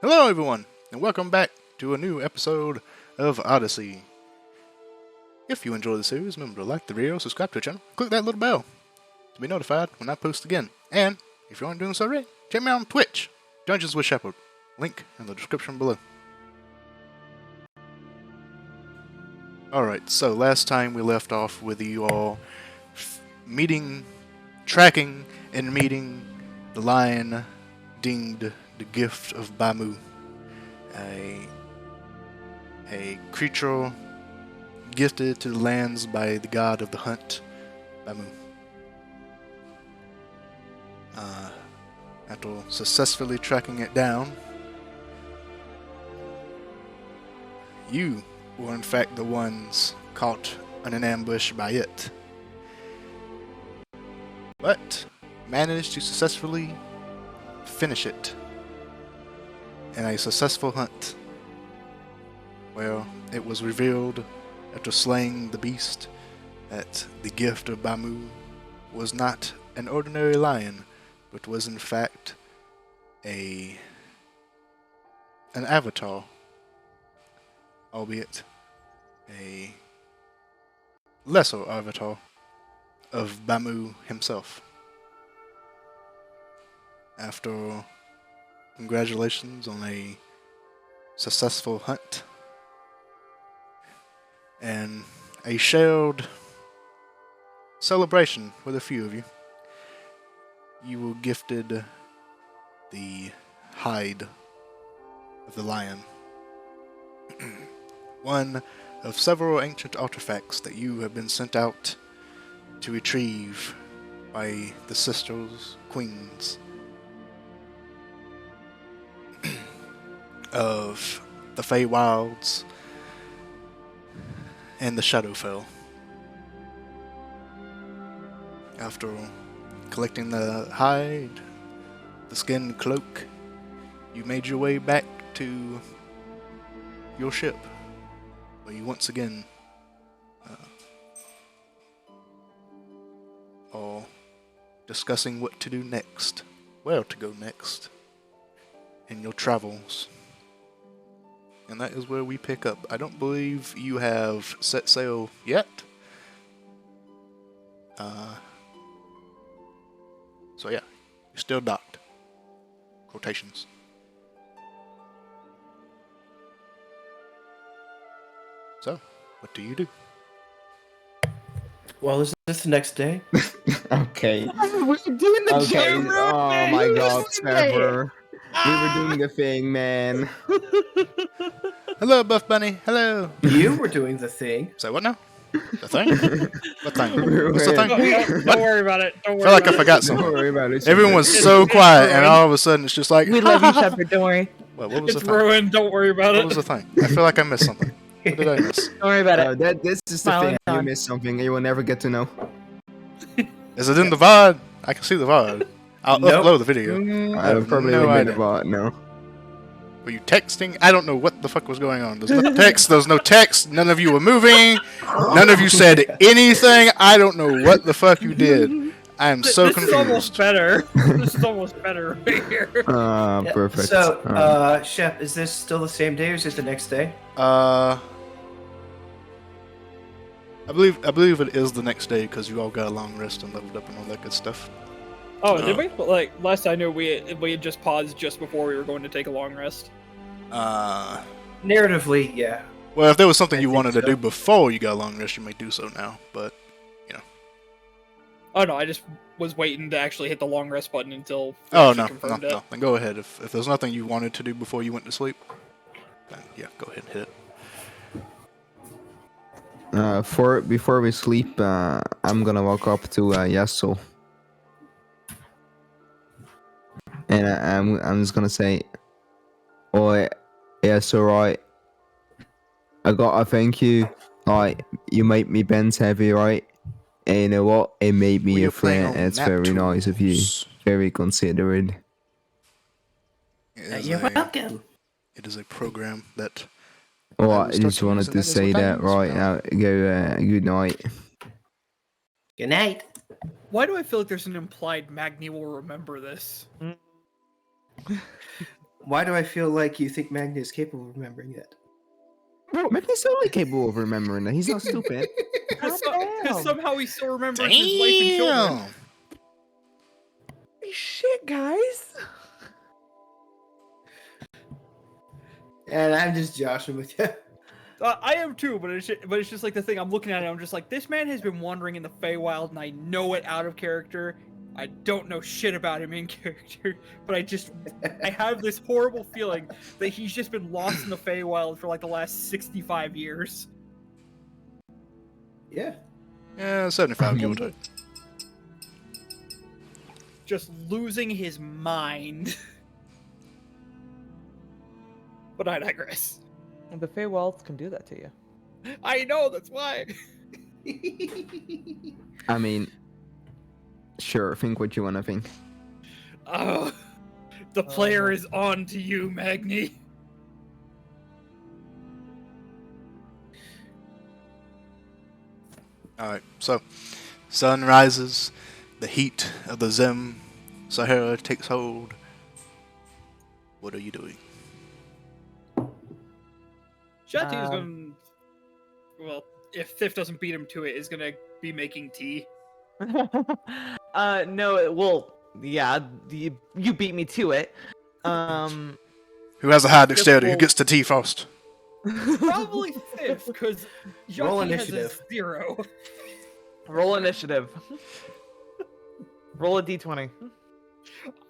Hello everyone, and welcome back to a new episode of Odyssey. If you enjoy the series, remember to like the video, subscribe to the channel, click that little bell to be notified when I post again. And, if you aren't doing so already, check me out on Twitch, Dungeons with Shepherd, link in the description below. Alright, so last time we left off with you all tracking and meeting the lion deemed the gift of Bamu. A creature gifted to the lands by the god of the hunt, Bamu. After successfully tracking it down, you were in fact the ones caught in an ambush by it, but managed to successfully finish it in a successful hunt. Well, it was revealed after slaying the beast that the gift of Bamu was not an ordinary lion, but was in fact an avatar, albeit a lesser avatar of Bamu himself. After congratulations on a successful hunt and a shared celebration with a few of you, you were gifted the hide of the lion. One of several ancient artifacts that you have been sent out to retrieve by the sisters, queens of the Feywilds and the Shadowfell. After collecting the hide, the skin cloak, you made your way back to your ship, where you once again are discussing what to do next, where to go next in your travels. And that is where we pick up. I don't believe you have set sail yet. So yeah, you're still docked. Quotations. So, what do you do? Well, is this the next day? Okay. We're doing the Okay. jam room, Oh man. my You god, just say it. Trevor. We were doing the thing, man. Hello, Buff Bunny. Hello. You were doing the thing. Say what now? The thing? What thing? We What's the were- thing? Don't worry about it. Don't I worry feel like I about it. forgot Don't something. worry about it. Everyone was It's- so it's quiet, and ruined. all of a sudden it's just like, We love you, Shepard. Don't worry. What was It's the thing? ruined. Don't worry about What it. was the thing? I feel like I missed something. What did I miss? Don't worry about it. This is the Smile thing. You on. missed something. You will never get to know. Is it in the VOD? I can see the VOD. I'll Nope. upload the video. I I have probably no will be idea. about no. Were you texting? I don't know what the fuck was going on. There's no text. There's no text. None of you were moving. None of you said anything. I don't know what the fuck you did. I am so This is almost confused. better. This is almost better right here. Yeah, Perfect. So, Shep, is this still the same day or is it the next day? I believe it is the next day because you all got a long rest and leveled up and all that good stuff. Oh, did we? But like last I knew, we had just paused just before we were going to take a long rest. Narratively, yeah. Well, if there was something I you think wanted to so. do before you got a long rest, you may do so now. But Oh no, I just was waiting to actually hit the long rest button until. we oh actually no, confirmed it. no. Then go ahead. If there's nothing you wanted to do before you went to sleep, then yeah, go ahead and hit it. Before we sleep, I'm gonna walk up to Yasuo. And I'm just gonna say, oh, yeah, it's alright. I gotta thank you. Like, you made me bend heavy, right? And you know what? It made me Well, a you're playing friend. on It's nap very nice of you. tools. Very considerate. It is You're a- welcome. It is a program that Oh, I I will start just to wanted use, and to that is say what I that use right now. now. Go, good night. Good night. Why do I feel like there's an implied Magni will remember this? Why do I feel like you think Magni is capable of remembering that? Bro, Mickey's totally capable of remembering that. He's not stupid. Because Damn. somehow he still remembers his wife and children. Damn. Holy shit, guys. And I'm just joshing with you. I am too, but it's just like the thing. I'm looking at it. I'm just like, this man has been wandering in the Feywild, and I know it out of character. I don't know shit about him in character, but I have this horrible feeling that he's just been lost in the Feywild for like the last 65 years. Yeah. Yeah, 75 give or take. Just losing his mind. But I digress. The Feywilds can do that to you. I know, that's why. I mean, sure, think what you want to think. Oh, the player is on to you, Magni. Alright, so sun rises, the heat of the Zim Sahara takes hold. What are you doing? Shati is going to, well, if Thiff doesn't beat him to it, is going to be making tea. No, well, yeah, you beat me to it. Who has a high dexterity? Who gets to tea first? Probably Thiff, because Roll Shati has a initiative. 0. Roll initiative. Roll a d20.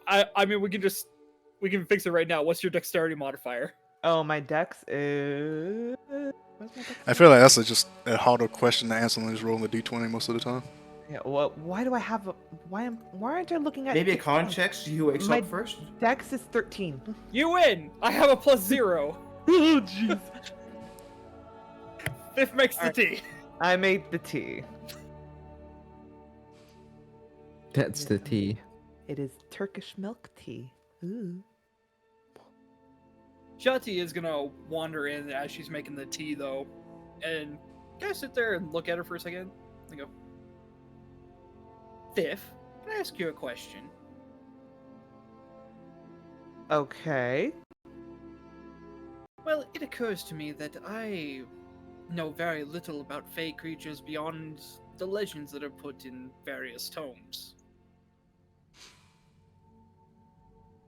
I mean, we can fix it right now. What's your dexterity modifier? Oh, my dex is... Where's my dex? I feel like that's just a harder question to answer than just rolling the d20 most of the time. Yeah, well, why do I have a... Why aren't I looking at... Maybe a con check so you wakes My- up first? Dex is 13. You win! I have a +0. Oh, jeez. Thiff makes the Alright. tea. I made the tea. That's the tea. It is Turkish milk tea. Ooh. Shati is gonna wander in as she's making the tea, though, and can I sit there and look at her for a second? And go, Thiff, can I ask you a question? Okay. Well, it occurs to me that I know very little about fey creatures beyond the legends that are put in various tomes.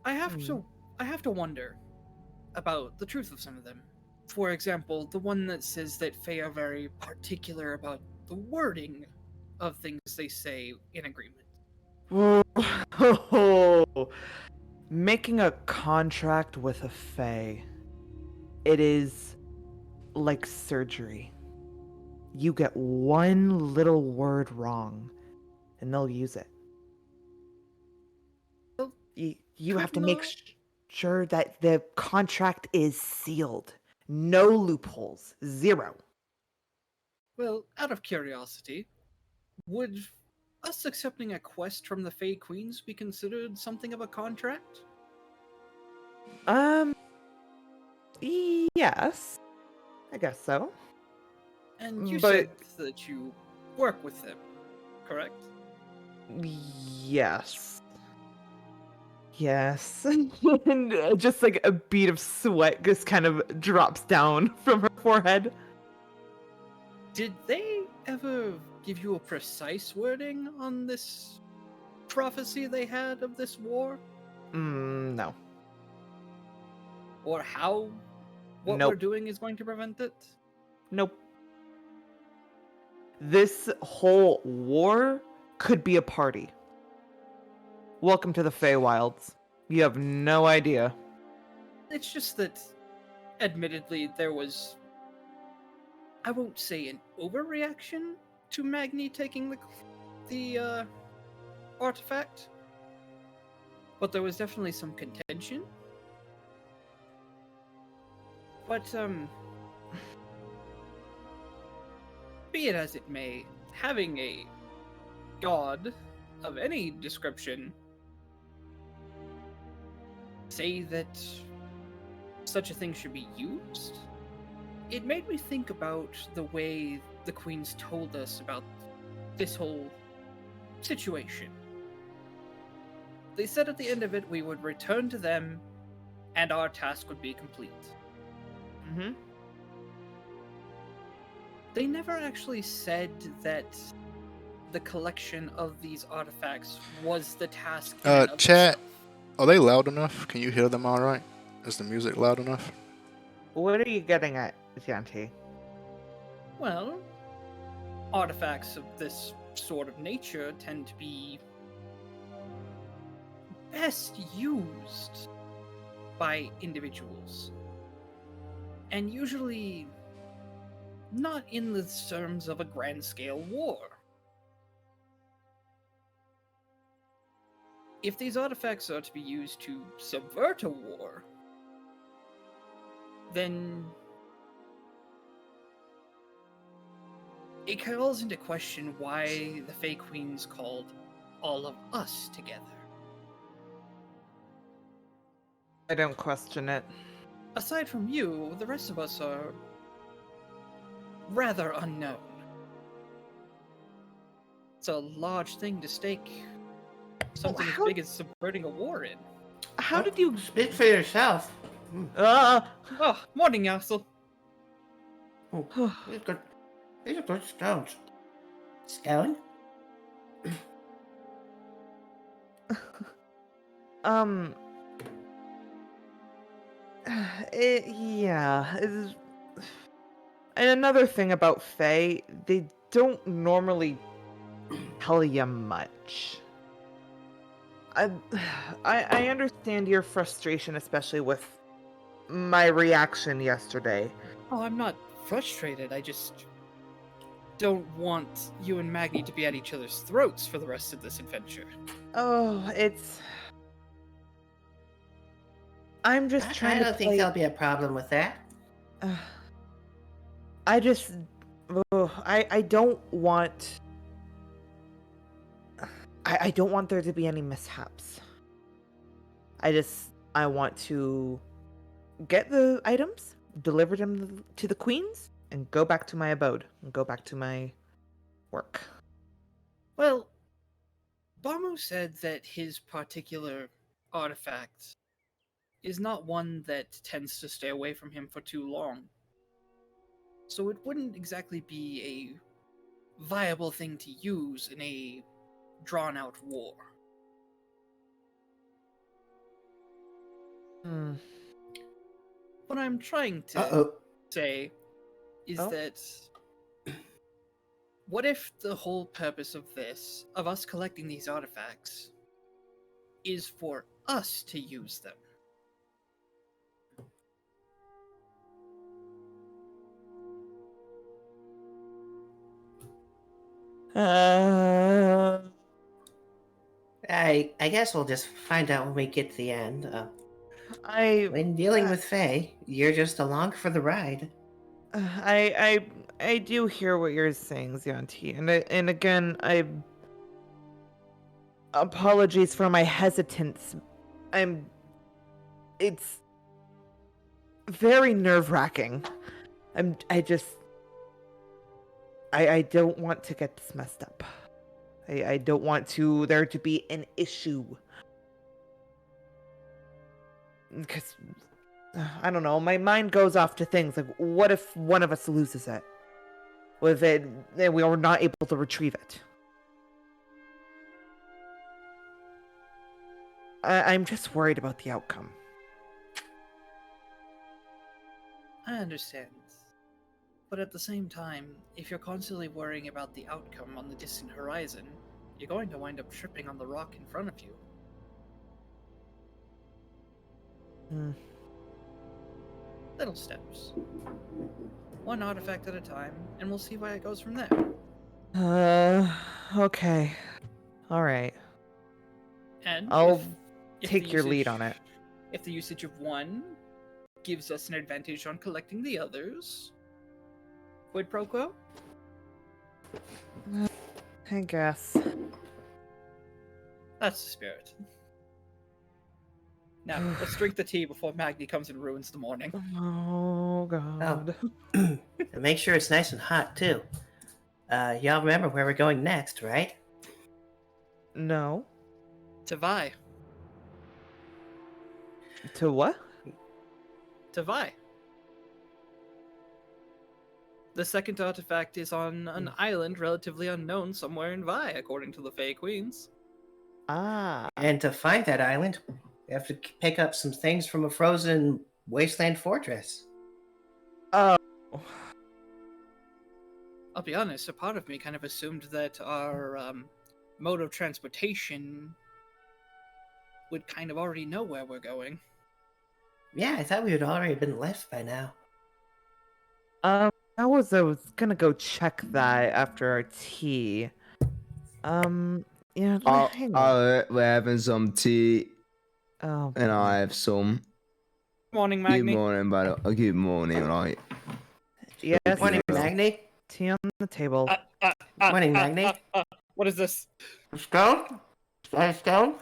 I have to wonder about the truth of some of them. For example, the one that says that fey are very particular about the wording of things they say in agreement. Making a contract with a fae. It is like surgery. You get one little word wrong, and they'll use it. Well, You have to could make not- sure that the contract is sealed. No loopholes. 0. Well, out of curiosity, would us accepting a quest from the Fey Queens be considered something of a contract? Yes. I guess so. And you But- said that you work with them, correct? Yes. Yes. And just like a bead of sweat just kind of drops down from her forehead. Did they ever give you a precise wording on this prophecy they had of this war? No. Or how what Nope. we're doing is going to prevent it? Nope. This whole war could be a party. Welcome to the Feywilds. You have no idea. It's just that, admittedly, there was, I won't say an overreaction to Magni taking the artifact, but there was definitely some contention. But, be it as it may, having a god of any description say that such a thing should be used, it made me think about the way the queens told us about this whole situation. They said at the end of it we would return to them and our task would be complete. Mm-hmm. They never actually said that the collection of these artifacts was the task. In and of Chat. itself. Are they loud enough? Can you hear them all right? Is the music loud enough? What are you getting at, Xanti? Well, artifacts of this sort of nature tend to be best used by individuals. And usually not in the terms of a grand scale war. If these artifacts are to be used to subvert a war, then it calls into question why the Fey Queens called all of us together. I don't question it. Aside from you, the rest of us are rather unknown. It's a large thing to stake something as how- big as subverting a war in. How did you? Speak for yourself. Oh, morning, Yassel. These are good stones. Stone? um. Yeah. And another thing about Fae, they don't normally tell you much. I understand your frustration, especially with my reaction yesterday. Oh, I'm not frustrated. I just don't want you and Magni to be at each other's throats for the rest of this adventure. Oh, I'm just trying I to don't think play... there'll be a problem with that. I just... I don't want... I don't want there to be any mishaps. I want to get the items, deliver them to the queens, and go back to my abode, and go back to my work. Well, Bamu said that his particular artifact is not one that tends to stay away from him for too long. So it wouldn't exactly be a viable thing to use in a drawn-out war. What I'm trying to say is that what if the whole purpose of this, of us collecting these artifacts, is for us to use them? I guess we'll just find out when we get to the end. When dealing with Faye, you're just along for the ride. I do hear what you're saying, Xanti, and again, apologies for my hesitance. It's very nerve-wracking. I don't want to get this messed up. I don't want there to be an issue. Because, I don't know, my mind goes off to things like, what if one of us loses it? What if we are not able to retrieve it? I'm just worried about the outcome. I understand. But at the same time, if you're constantly worrying about the outcome on the distant horizon, you're going to wind up tripping on the rock in front of you. Little steps. One artifact at a time, and we'll see where it goes from there. Okay. Alright. And I'll if take the your lead usage- on it. If the usage of one gives us an advantage on collecting the others, quid pro quo? I guess. That's the spirit. Now, let's drink the tea before Magni comes and ruins the morning. Oh, God. And make sure it's nice and hot, too. Y'all remember where we're going next, right? No. To Vi. To what? to Vi. The second artifact is on an island relatively unknown somewhere in Vi, according to the Fey Queens. Ah. And to find that island, you have to pick up some things from a frozen wasteland fortress. Oh. I'll be honest, a part of me kind of assumed that our mode of transportation would kind of already know where we're going. Yeah, I thought we had already been left by now. I was gonna go check that after our tea. Yeah, hang on. We're having some tea, Oh, and I have some. Morning, Good Magni. morning, good morning, right? yes, Morning, Yeah. Magni. tea on the table. Morning, Magni. What is this? Stone? Is that a stone?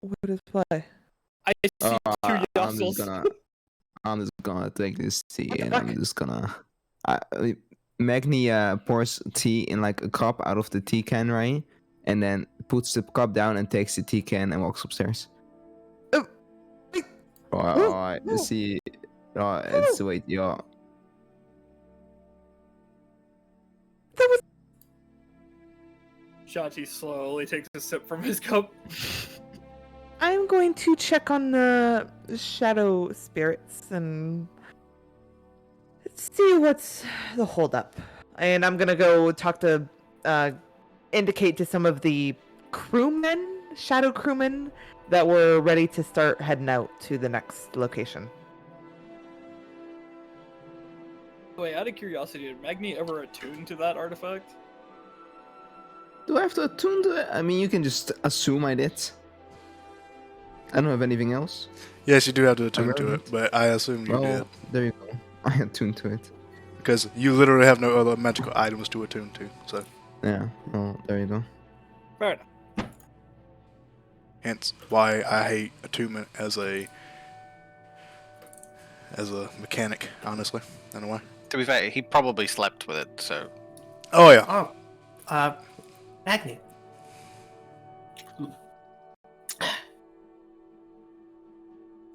What is play? I see two I'm yossels. just gonna take this tea, and I'm just gonna. Magni pours tea in like a cup out of the tea can, right? And then puts the cup down and takes the tea can and walks upstairs. Alright, see. Alright, it's wait, yeah. Shanti slowly takes a sip from his cup. I'm going to check on the shadow spirits and see what's the holdup. And I'm gonna go talk to, indicate to some of the crewmen, shadow crewmen, that were ready to start heading out to the next location. Wait, out of curiosity, did Magni ever attune to that artifact? Do I have to attune to it? I mean, you can just assume I did. I don't have anything else. Yes, you do have to attune really to it, but I assume you Well, did. there you go. I attuned to it. Because you literally have no other magical items to attune to, so Yeah, well, there you go. Fair enough. hence why I hate attunement as a mechanic, honestly, in a way. To be fair, he probably slept with it, so. Oh yeah. Oh, Magni.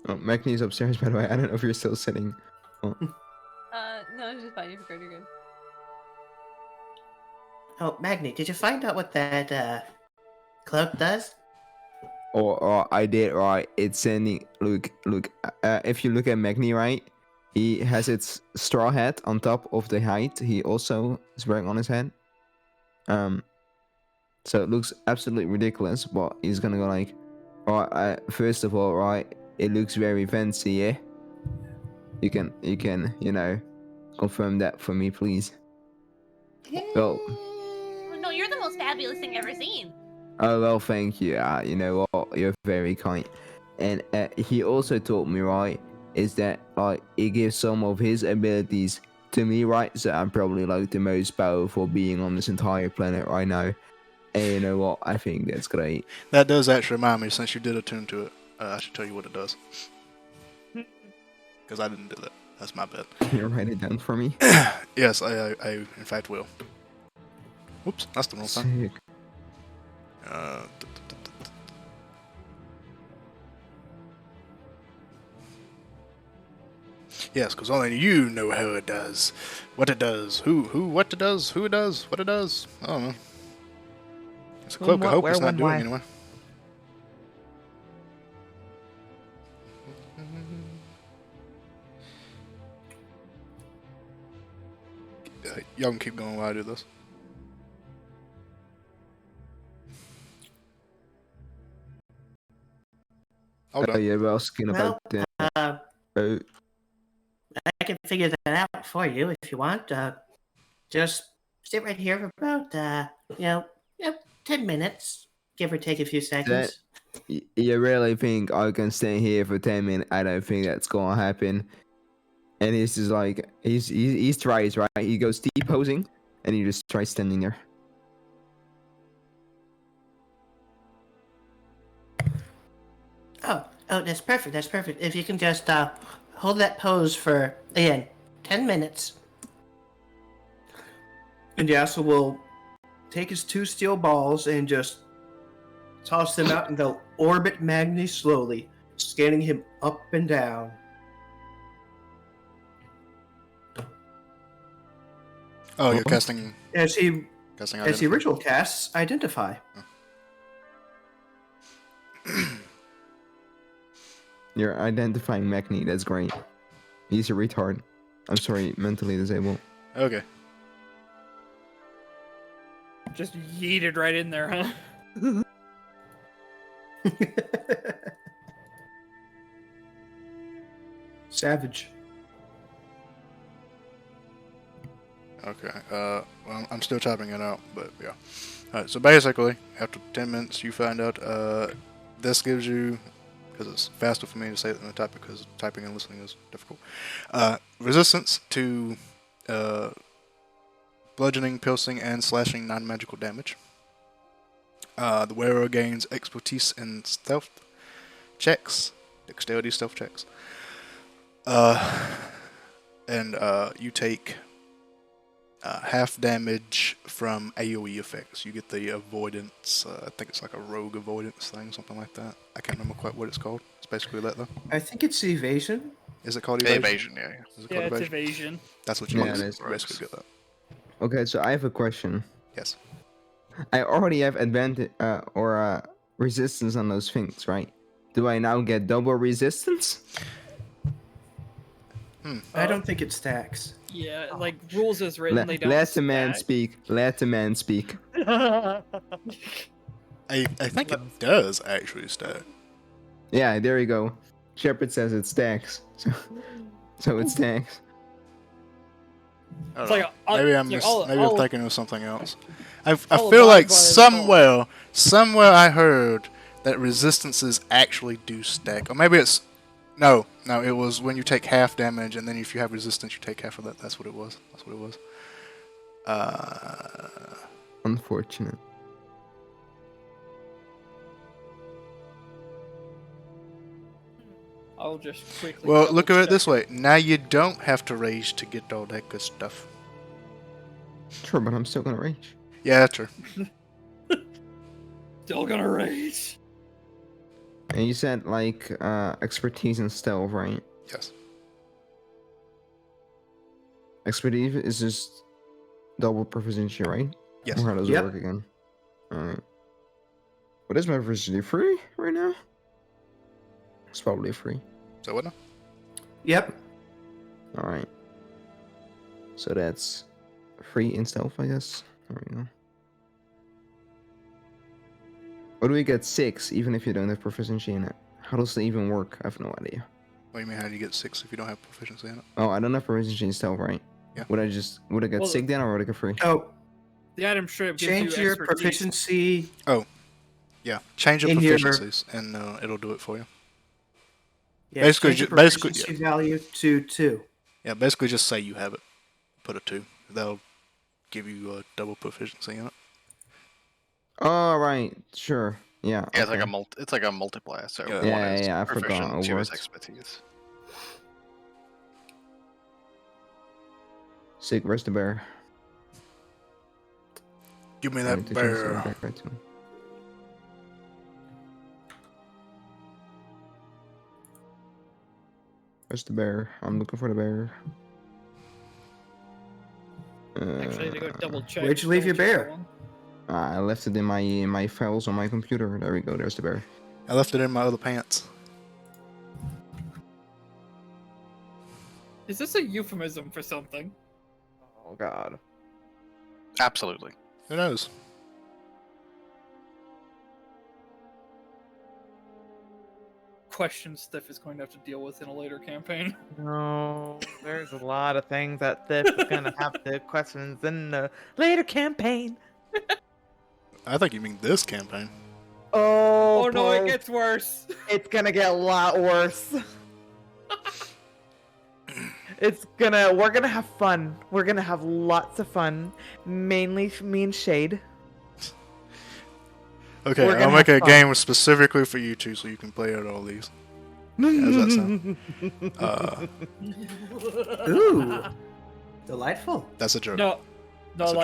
Oh, Magni's upstairs, by the way. I don't know if you're still sitting. Oh. No, it's just fine. You're good. You're good. Oh, Magni, did you find out what that cloak does? Or I did, right? It's sending. Look. If you look at Magni, right, he has its straw hat on top of the height. He also is wearing on his head. So it looks absolutely ridiculous. But he's gonna go like, alright. First of all, right, it looks very fancy, yeah. You can, you know, confirm that for me, please. Well. No, you're the most fabulous thing I've ever seen. Oh well, thank you. You know what? You're very kind. And he also told me, right, is that like he gives some of his abilities to me, right? So I'm probably like the most powerful being on this entire planet right now. And you know what? I think that's great. That does actually remind me, since you did attune to it, I should tell you what it does. Because I didn't do that. That's my bad. Can you write it down for me? Yes, I in fact will. Whoops, that's the wrong thing. Sick. Yes, because only you know how it does, what it does, what it does, who it does, what it does. I don't know. It's a Whom, cloak. I what, hope where, it's not when, doing why. anyway. Y'all can keep going while I do this. Hold Oh on. yeah, we're asking about Well, I can figure that out for you if you want. Just sit right here for about, 10 minutes, give or take a few seconds. you really think I can stay here for 10 minutes? I don't think that's gonna happen. And he's just like, he tries, right? He goes T-posing, and he just tries standing there. Oh, that's perfect. That's perfect. If you can just hold that pose for, again, 10 minutes. And Yasuo will take his two steel balls and just toss them out, and they'll orbit Magni slowly, scanning him up and down. Oh, you're What? casting As he casting as the identify. original casts identify. You're identifying Magni. That's great. He's a retard. I'm sorry, mentally disabled. Okay. Just yeeted right in there, huh? Savage. Okay. Well, I'm still typing it out, but yeah. Alright, so basically, after 10 minutes, you find out, this gives you, because it's faster for me to say it than to type it, because typing and listening is difficult, resistance to, bludgeoning, piercing, and slashing non-magical damage. The wearer gains expertise in stealth checks, dexterity stealth checks. And you take half damage from AoE effects. You get the avoidance, I think it's like a rogue avoidance thing, something like that. I can't remember quite what it's called. It's basically that though. I think it's evasion. Is it called evasion? Evasion, yeah. Is it Yeah, called it's evasion? evasion. That's what you Yeah, get. it is. You basically get that. Okay, so I have a question. Yes. I already have advantage or resistance on those things, right? Do I now get double resistance? I don't think it stacks. Yeah, like rules as written, they don't. Let the man stack. speak. Let the man speak. I think it does actually stack. Yeah, there you go. Shepard says it stacks. So it stacks. I It's don't like know. Maybe I'm like all- maybe all- I'm thinking of something else. I all feel like abide by the somewhere I heard that resistances actually do stack, or maybe it's no, it was when you take half damage, and then if you have resistance, you take half of that. That's what it was. Unfortunate. I'll just quickly. Well, look at it double-check this way. Now you don't have to rage to get all that good stuff. Sure, but I'm still gonna rage. Yeah, that's true. Still gonna rage. And you said like expertise in stealth, right? Yes. Expertise is just double proficiency, right? Yes. Or how does Yep. it work again? Alright. What is my proficiency? Free right now? It's probably free. So what now? Yep. Alright. So that's free in stealth, I guess. There we go. Or do we get 6 even if you don't have proficiency in it? How does it even work? I have no idea. What do you mean? How do you get 6 if you don't have proficiency in it? Oh, I don't have proficiency in stealth, right? Yeah. Would I get Well, 6 then or would I get free? Oh, The item strip gives change you your expertise. proficiency. Yeah. Change your In your- proficiencies, and it'll do it for you. Yeah, Basically change your ju- basically, proficiency value to 2. Yeah, basically just say you have it. Put a 2. That'll give you a double proficiency in it. Oh, right. Sure. Yeah. Yeah, it's okay. like a multiplier. So Yeah. one Yeah, is yeah, I forgot proficient, it 2 is worked. expertise. Sick, where's the bear? Give me I that need to change the bear. back right too. Where's the bear? I'm looking for the bear. Actually, they go double check. Where'd you leave your double check bear? that one. I left it in my files on my computer. There we go. There's the bear. I left it in my other pants. Is this a euphemism for something? Oh God. Absolutely. Who knows? Question Stiff is going to have to deal with in a later campaign. No, there's a lot of things that Thiff is gonna have to questions in the later campaign. I think you mean this campaign. Oh, Oh no, it boy. gets worse. It's gonna get a lot worse. We're gonna have fun. We're gonna have lots of fun. Mainly me and Shade. Okay, We're I'll gonna make have a fun. game specifically for you two so you can play out all these. How does that sound? Ooh. Delightful. That's a joke. No, That's a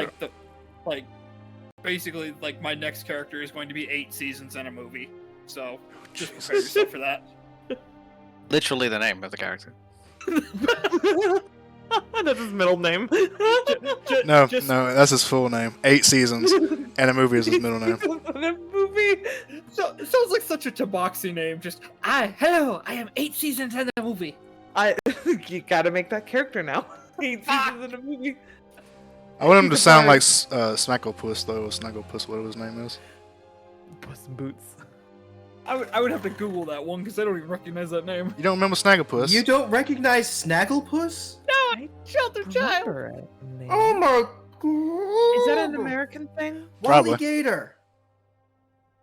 like basically, like my next character is going to be 8 seasons in a movie. So just prepare yourself for that. Literally the name of the character. That's his middle name. No, no, that's his full name. 8 seasons, and a movie is his middle name. The movie. So, it sounds like such a Tabaxi name. Just, hello, I am 8 seasons in the movie. You gotta make that character now. 8 seasons in a movie. I want him to He's a sound bard. like Snagglepuss, though. Snagglepuss, whatever his name is. Puss in Boots. I would have to Google that one because I don't even recognize that name. You don't remember Snagglepuss? You don't recognize Snagglepuss? Shelter child. Remember it, name. Oh my god! Is that an American thing? Probably. Wally Gator.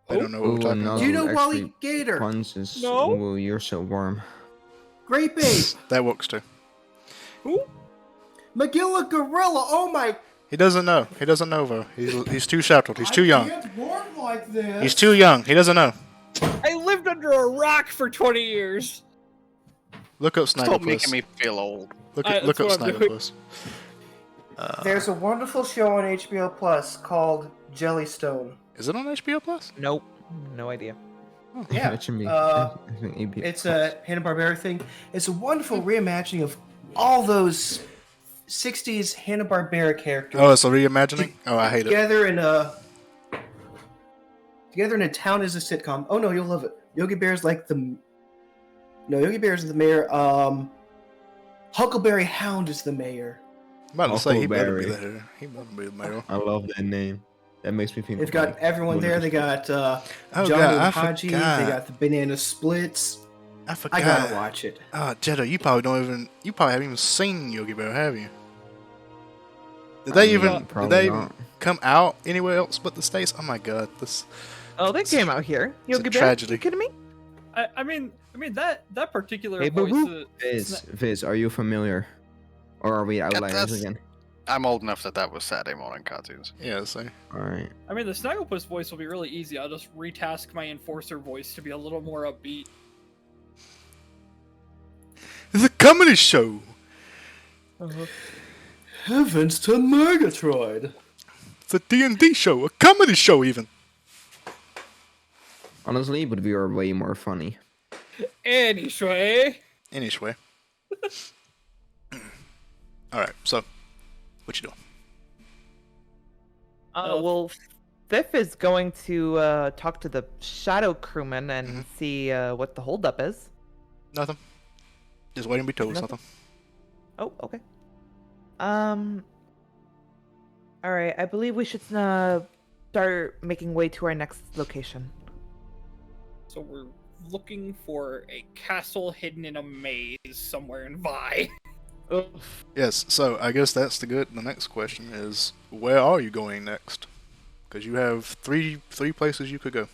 I don't know what we're talking about. Do you know actually, Wally Gator? Puns is, No. well, you're so warm. Great Babe. That works too. Who? Magilla Gorilla. Oh my! He doesn't know. He doesn't know, though. He's too shackled. He's too young. I can't warn like this. He's too young. He doesn't know. I lived under a rock for 20 years. Look up Stop making Snagglepuss. me feel old. Look That's up what I'm doing. Snagglepuss. There's a wonderful show on HBO Plus called Jellystone. Is it on HBO Plus? Nope. No idea. Yeah, Mention me. uh, I think he'd be- It's a Hanna-Barbera thing. It's a wonderful reimagining of all those 60s Hanna-Barbera characters Oh, it's a reimagining? Oh, I hate it. together in a town as a sitcom. Oh no, you'll love it. Yogi Bear's like the Yogi Bear's the mayor. Huckleberry Hound is the mayor. I'm about to say he better be Huckleberry. there. He better be the mayor. I love that name. That makes me think. They've of, got like, everyone there. They wonders. got Oh, John God, and I Haji. They forgot. got the Banana Splits. I forgot. I gotta watch it. Oh, Jeddah, you probably haven't even seen Yogi Bear, have you? Did they even Probably not. come out anywhere else but the States? Oh my god, this Oh, they came out here. It's a Yogi Bear? tragedy. You kidding me? I mean that particular Hey, but voice. Viz, are you familiar? Or are we outliers that's- again? I'm old enough that was Saturday morning cartoons. yeah, so Alright. I mean, the Snagglepuss voice will be really easy. I'll just retask my Enforcer voice to be a little more upbeat. it's a comedy show. Heavens to Murgatroyd. It's a D&D show, a comedy show even. Honestly, but we are way more funny. Anyway, Anyway. Alright, so what you doing? Well, Thiff is going to talk to the Shadow Crewman and Mhm. see what the holdup is. Nothing. Just waiting to be told Nothing. something. Oh, okay. Alright, I believe we should start making way to our next location. so we're looking for a castle hidden in a maze somewhere in Vi. Yes, so I guess that's the next question is where are you going next? Because you have three places you could go.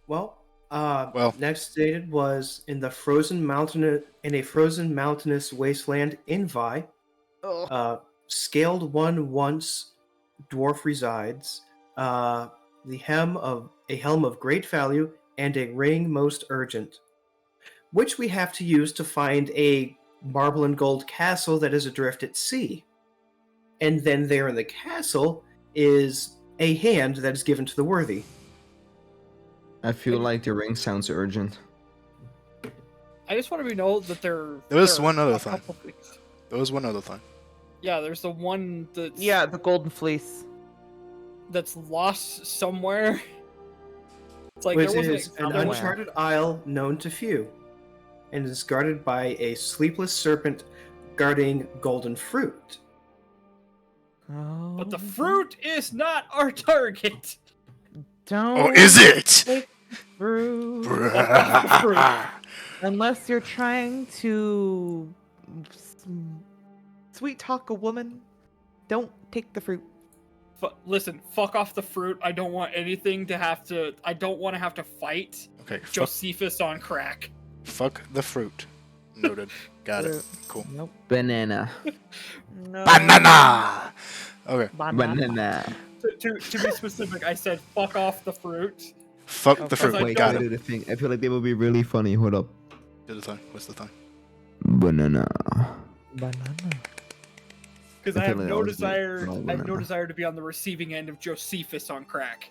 Well, Well- next stated was in a frozen mountainous wasteland in Vi. Scaled one once dwarf resides. The helm of great value and a ring most urgent, which we have to use to find a marble and gold castle that is adrift at sea. And then there in the castle is a hand that is given to the worthy. I feel like the ring sounds urgent. I just want to know that there was are one other a thing. couple things. There was one other thing. Yeah, there's the one that's Yeah, the Golden Fleece. that's lost somewhere. It's like Which there wasn't is an another one. uncharted isle known to few, and is guarded by a sleepless serpent guarding golden fruit. Oh, But the fruit is not our target. Don't Oh, is it? take fruit. Bruh. Unless you're trying to sweet talk a woman, don't take the fruit. Listen, fuck off the fruit. I don't want anything to have to. I don't want to have to fight Okay, fuck, Josephus on crack. fuck the fruit. Noted. Got it. Cool. Nope. Banana. No. Banana! Okay, Banana. To be specific, I said fuck off the fruit. fuck the Because fruit. I Wait, Got can I it. do the thing? I feel like they will be really funny. Hold up. Do the thing. What's the thing? Banana. Banana. Because I I feel have like no that was desire. the- I have no desire to be on the receiving end of Josephus on crack.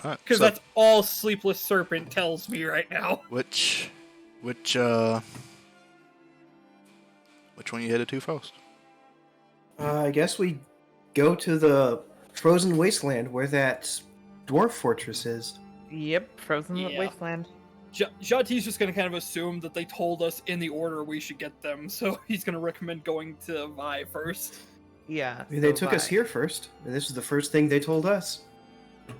Alright, Because so that's all Sleepless Serpent tells me right now. which Which one you headed to first? I guess we go to the frozen wasteland where that dwarf fortress is. Yep, frozen Yeah. wasteland. Jati's just gonna kind of assume that they told us in the order we should get them, so he's gonna recommend going to Vi first. Yeah. I mean, they so took us Vi. here first, and this is the first thing they told us. Yeah,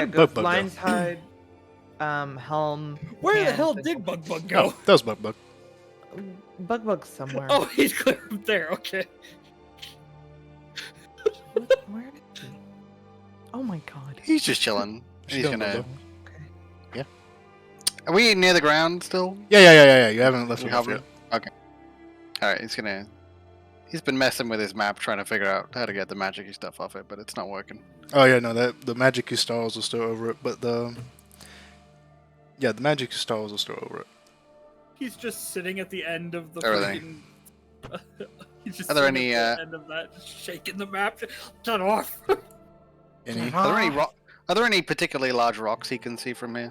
Where'd go Bug Bug go? Lion's Hide, Helm. Where the Hand, hell and- did Bug Bug Oh, go? that was Bug Bug. Bug Bug's somewhere. Oh, he's clear up there. Okay. Where is he? Oh my god. He's just chilling. He's Chilling, gonna. Bug Okay. Are we near the ground still? Yeah. You haven't left We him off haven't? yet. Okay. Alright, he's gonna. He's been messing with his map, trying to figure out how to get the magic stuff off it, but it's not working. Oh yeah, no, the magic stars are still over it, but the magic stars are still over it. He's just sitting at the end of the Everything. freaking. He's just Are there sitting any, at the end of that, just shaking the map. Turn off. Any? Are there any Are there any particularly large rocks he can see from here?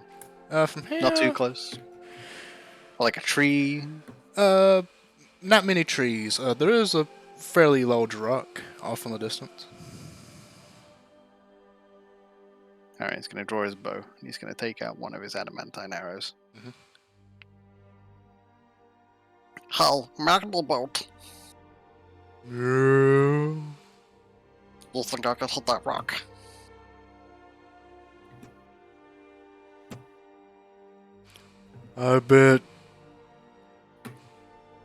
From here? Not too close. Or like a tree. Not many trees. There is a fairly large rock off in the distance. Alright, he's gonna draw his bow. He's gonna take out one of his adamantine arrows. Mhm. Hull, magnet bolt. Yeah. You think I could hit that rock? I bet.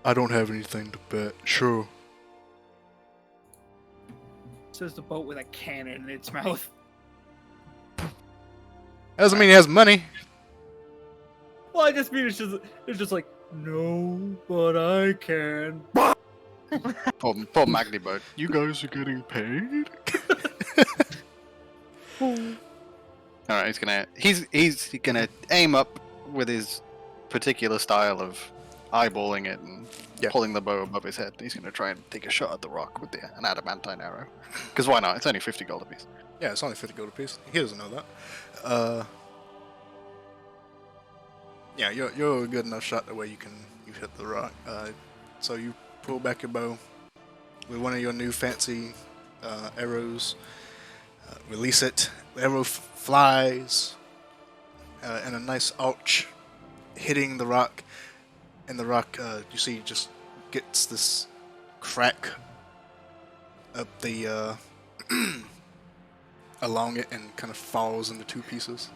I don't have anything to bet. Sure. Says the boat with a cannon in its mouth. Doesn't mean he has money. Well, I just mean it's just like no, but I can. Poor magnet boat. You guys are getting paid? Alright, he's gonna aim up with his particular style of eyeballing it and Yeah. pulling the bow above his head. He's gonna try and take a shot at the rock with an adamantine arrow. Because why not? It's only 50 gold apiece. Yeah, it's only 50 gold apiece. He doesn't know that. Yeah, you're a good enough shot that way you hit the rock. So you pull back your bow with one of your new fancy arrows. Release it. The arrow flies in a nice arch, hitting the rock. And the rock, you see, just gets this crack up the along it and kind of falls into two pieces.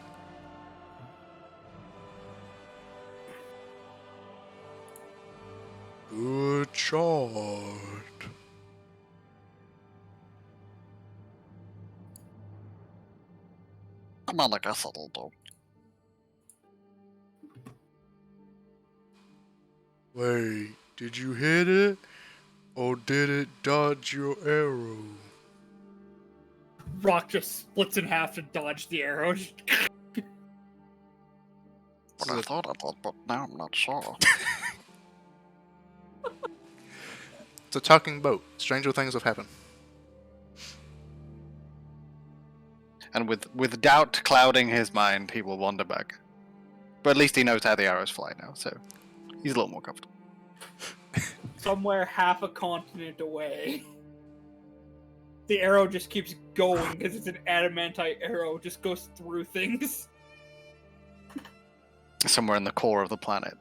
Good shot. I'm on like a subtle though. Wait, did you hit it? Or did it dodge your arrow? Rock just splits in half to dodge the arrow. But I thought I did, but now I'm not sure. It's a talking boat. Stranger things have happened. And with doubt clouding his mind, he will wander back. But at least he knows how the arrows fly now, so he's a little more comfortable. Somewhere half a continent away. The arrow just keeps going because it's an adamantite arrow. Just goes through things. Somewhere in the core of the planet.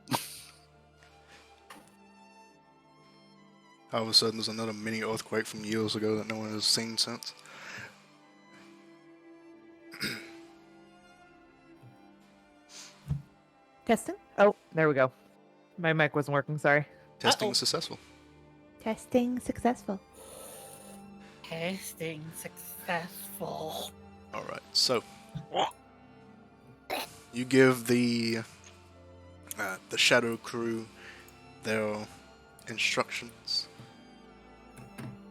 All of a sudden, there's another mini earthquake from years ago that no one has seen since. Testing? Oh, there we go. My mic wasn't working, sorry. Testing successful. Testing successful. Testing successful. Alright, so you give the Shadow Crew their instructions,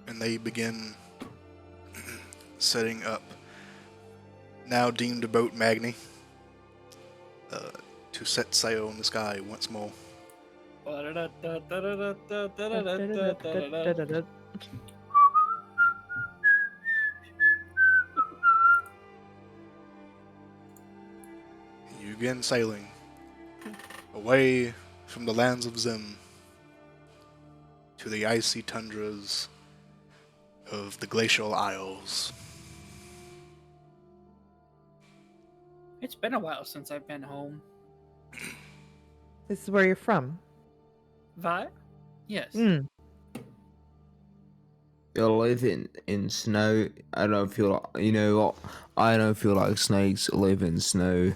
and they begin setting up now deemed boat Magni to set sail in the sky once more. You begin sailing away from the lands of Zim to the icy tundras of the glacial isles. It's been a while since I've been home. This is where you're from. Vi? Yes. Hmm. You live in snow. I don't feel like, you know what? I don't feel like snakes live in snow. It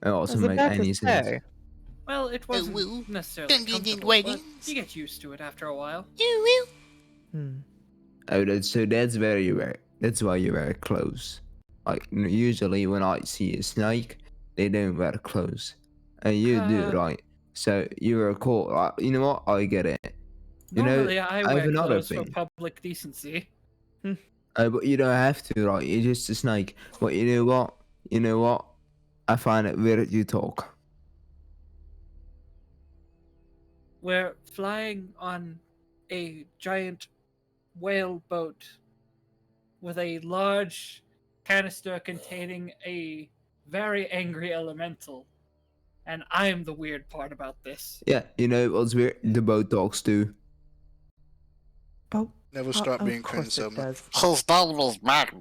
I doesn't was make about any to sense. say. Well, it wasn't well, necessarily convenient comfortable, but wagons. you get used to it after a while. Hmm. Oh, that's very rare. That's why you wear clothes. Like usually when I see a snake, they don't wear clothes, and you do, right? So you were cool. Like, you know what? I get it. You know, Normally, I I have wear another clothes for thing. public decency. But you don't have to, right? You're just a snake. But you know what? You know what? I find it weird you talk. We're flying on a giant whale boat with a large canister containing a very angry elemental. And I'm the weird part about this. Yeah, you know what's weird? The boat talks too. Oh, Never stop of being course Queen it does. His name is Magni.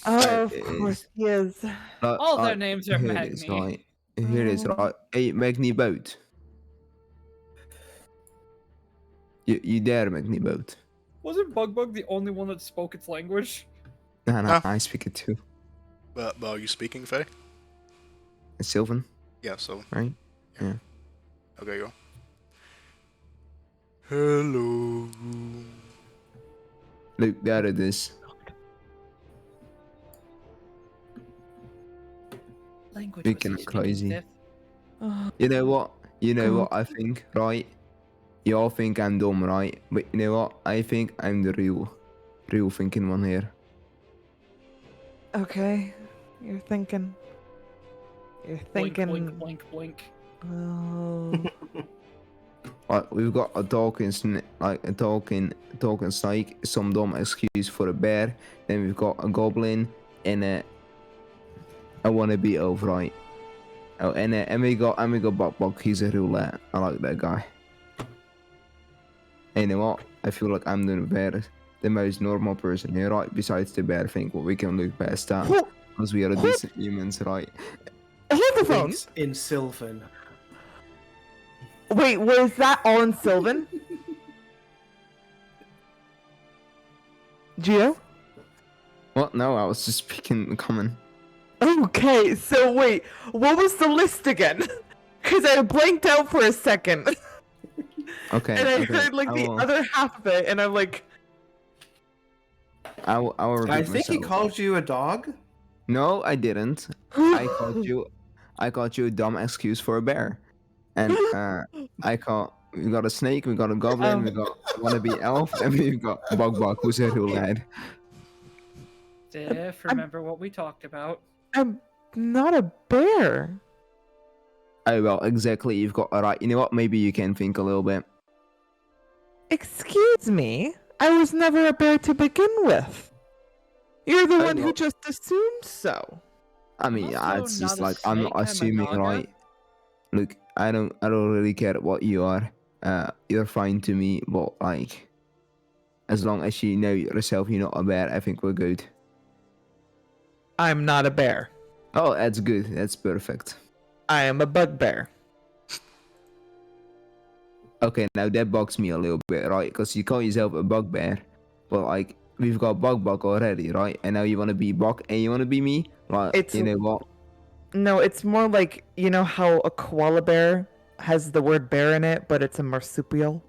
Oh, of It course is. he is. All their names are Here it is, Magni. right? Here it is, right? Hey, Magni boat. You dare Magni boat? Wasn't Bug the only one that spoke its language? Nah, No. I speak it too. But are you speaking, Faye? It's Sylvan, Yeah, so. right? Yeah. Okay, go. Hello. Look, there it is. Language Speaking was of he speaking, crazy. Sith? Oh, You know what? You know God. what I think, right? You all think I'm dumb, right? But you know what? I think I'm the real thinking one here. okay. You're thinking. You're Blink, thinking. blink, blink, blink. Oh. Like we've got a talking snake, some dumb excuse for a bear. Then we've got a goblin and a wannabe elf, right? Oh, and we got Buck. He's a roulette. I like that guy. And you know what? I feel like I'm the most normal person here, right? Besides the bear thing, what we can look past that because we are decent humans, right? Hold the phone. Thanks in Sylvan. Wait, was that all in Sylvan? Gio? What? No, I was just speaking common. Okay, so wait, what was the list again? Because I blanked out for a second. Okay. And I okay. heard like the other half of it, and I'm like, I will repeat I think he myself. called you a dog. No, I didn't. I called you a dumb excuse for a bear. And we got a snake, we got a goblin, we got wannabe elf, and we've got Bug, who's a real lad. Diff, remember what we talked about. I'm not a bear. Oh well, exactly. You've got a right. You know what? Maybe you can think a little bit. Excuse me, I was never a bear to begin with. You're the Oh, one who well. just assumed so. I mean, also it's just not a like I'm not snake, I'm a assuming, naga. right? Look, I don't really care what you are. You're fine to me, but like, as long as you know yourself, you're not a bear. I think we're good. I'm not a bear. Oh, that's good. That's perfect. I am a bugbear. Okay, now that bugs me a little bit, right? Because you call yourself a bugbear, but like we've got Bug already, right? And now you want to be Buck and you want to be me? Like, It's- you know what? No, it's more like, you know how a koala bear has the word bear in it, but it's a marsupial?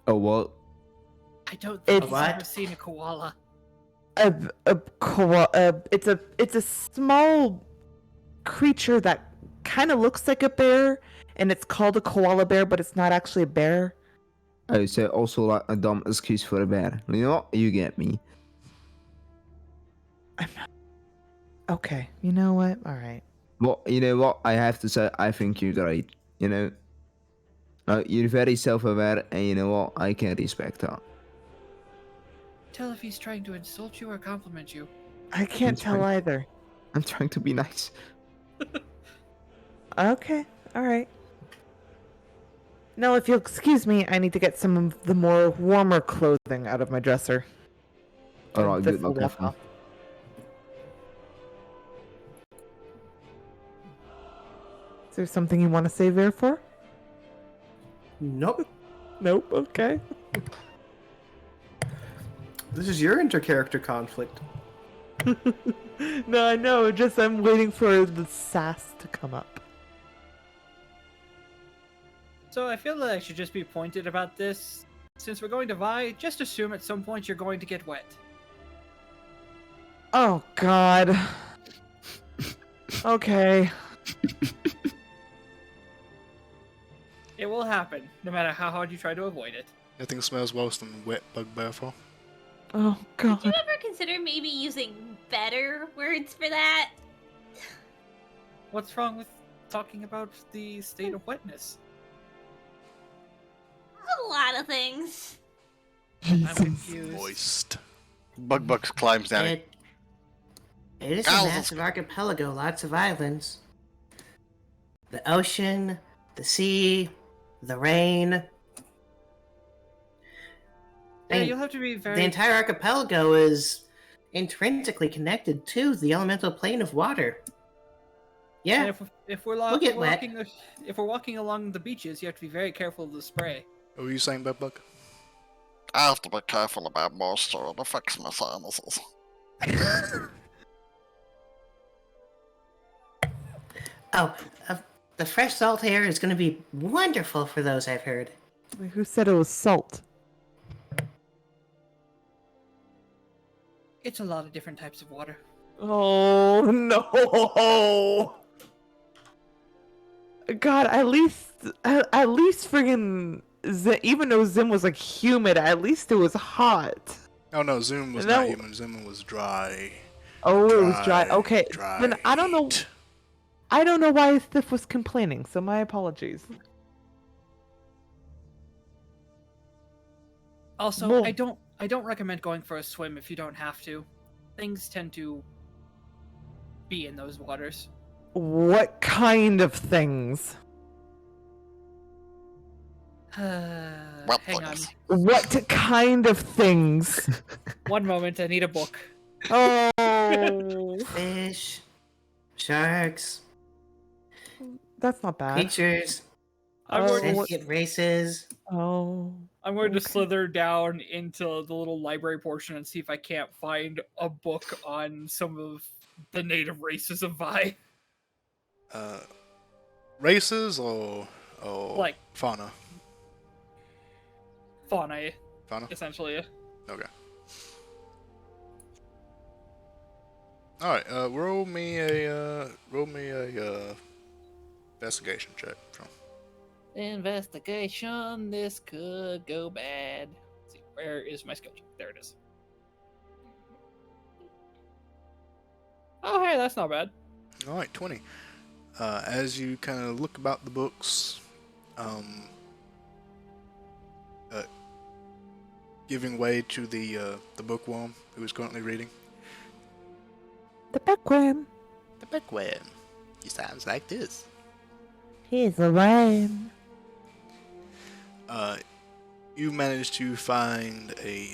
Oh, what? I don't think It's- he's ever seen a koala. It's a small creature that kind of looks like a bear, and it's called a koala bear, but it's not actually a bear. Oh, so also like a dumb excuse for a bear. You know what? You get me. Okay, you know what? All right. But you know what? I have to say, I think you're great. You know, you're very self-aware, and you know what? I can respect that. Tell if he's trying to insult you or compliment you. I can't That's tell fine. either. I'm trying to be nice. Okay, all right. Now, if you'll excuse me, I need to get some of the more warmer clothing out of my dresser. Alright, This good will luck, walk Ethan. off. Is there something you want to save there for? Nope. Nope. Okay. This is your intercharacter conflict. No, I know. Just I'm waiting for the sass to come up. So I feel that I should just be pointed about this. Since we're going to Vi, just assume at some point you're going to get wet. Oh God. Okay. It will happen, no matter how hard you try to avoid it. Nothing smells worse than wet bugbear fur. Oh Did you God. ever consider maybe using better words for that? What's wrong with talking about the state of wetness? A lot of things. I'm Jesus. confused. Moist. Bug climbs down. It is a Gals. massive archipelago, lots of islands. The ocean, the sea, the rain. Yeah, And you'll have to be very. the entire archipelago is intrinsically connected to the elemental plane of water. And Yeah, if we're We'll get wet. if we're walking along the beaches, you have to be very careful of the spray. What were you saying, Bedbug? I have to be careful about moisture. It affects my sinuses. oh, the fresh salt air is going to be wonderful for those, I've heard. Wait, who said it was salt? It's a lot of different types of water. Oh no! God, at least friggin' even though Zim was like humid, at least it was hot. Oh no, Zoom was No. not human. Zoom was dry. Oh, it was dry. Dry, Okay, dry then I don't know. heat. I don't know why Stiff was complaining, so my apologies. Also, Well- I don't recommend going for a swim if you don't have to. Things tend to be in those waters. What kind of things? Hang on. things. What kind of things? One moment, I need a book. Oh, Fish, sharks, that's not bad. creatures, I'm Oh, going, to, what- sentient races. Oh, I'm going to okay. slither down into the little library portion and see if I can't find a book on some of the native races of Vi. Races or Like- fauna? Fauna, Fauna. essentially. Okay. All right. Roll me a investigation check. From. Investigation, this could go bad. Let's see, where is my skill check? There it is. Oh, hey, that's not bad. All right, 20. As you kind of look about the books, giving way to the bookworm who is currently reading. the background. The bookworm. He sounds like this. He's a rain. You manage to find a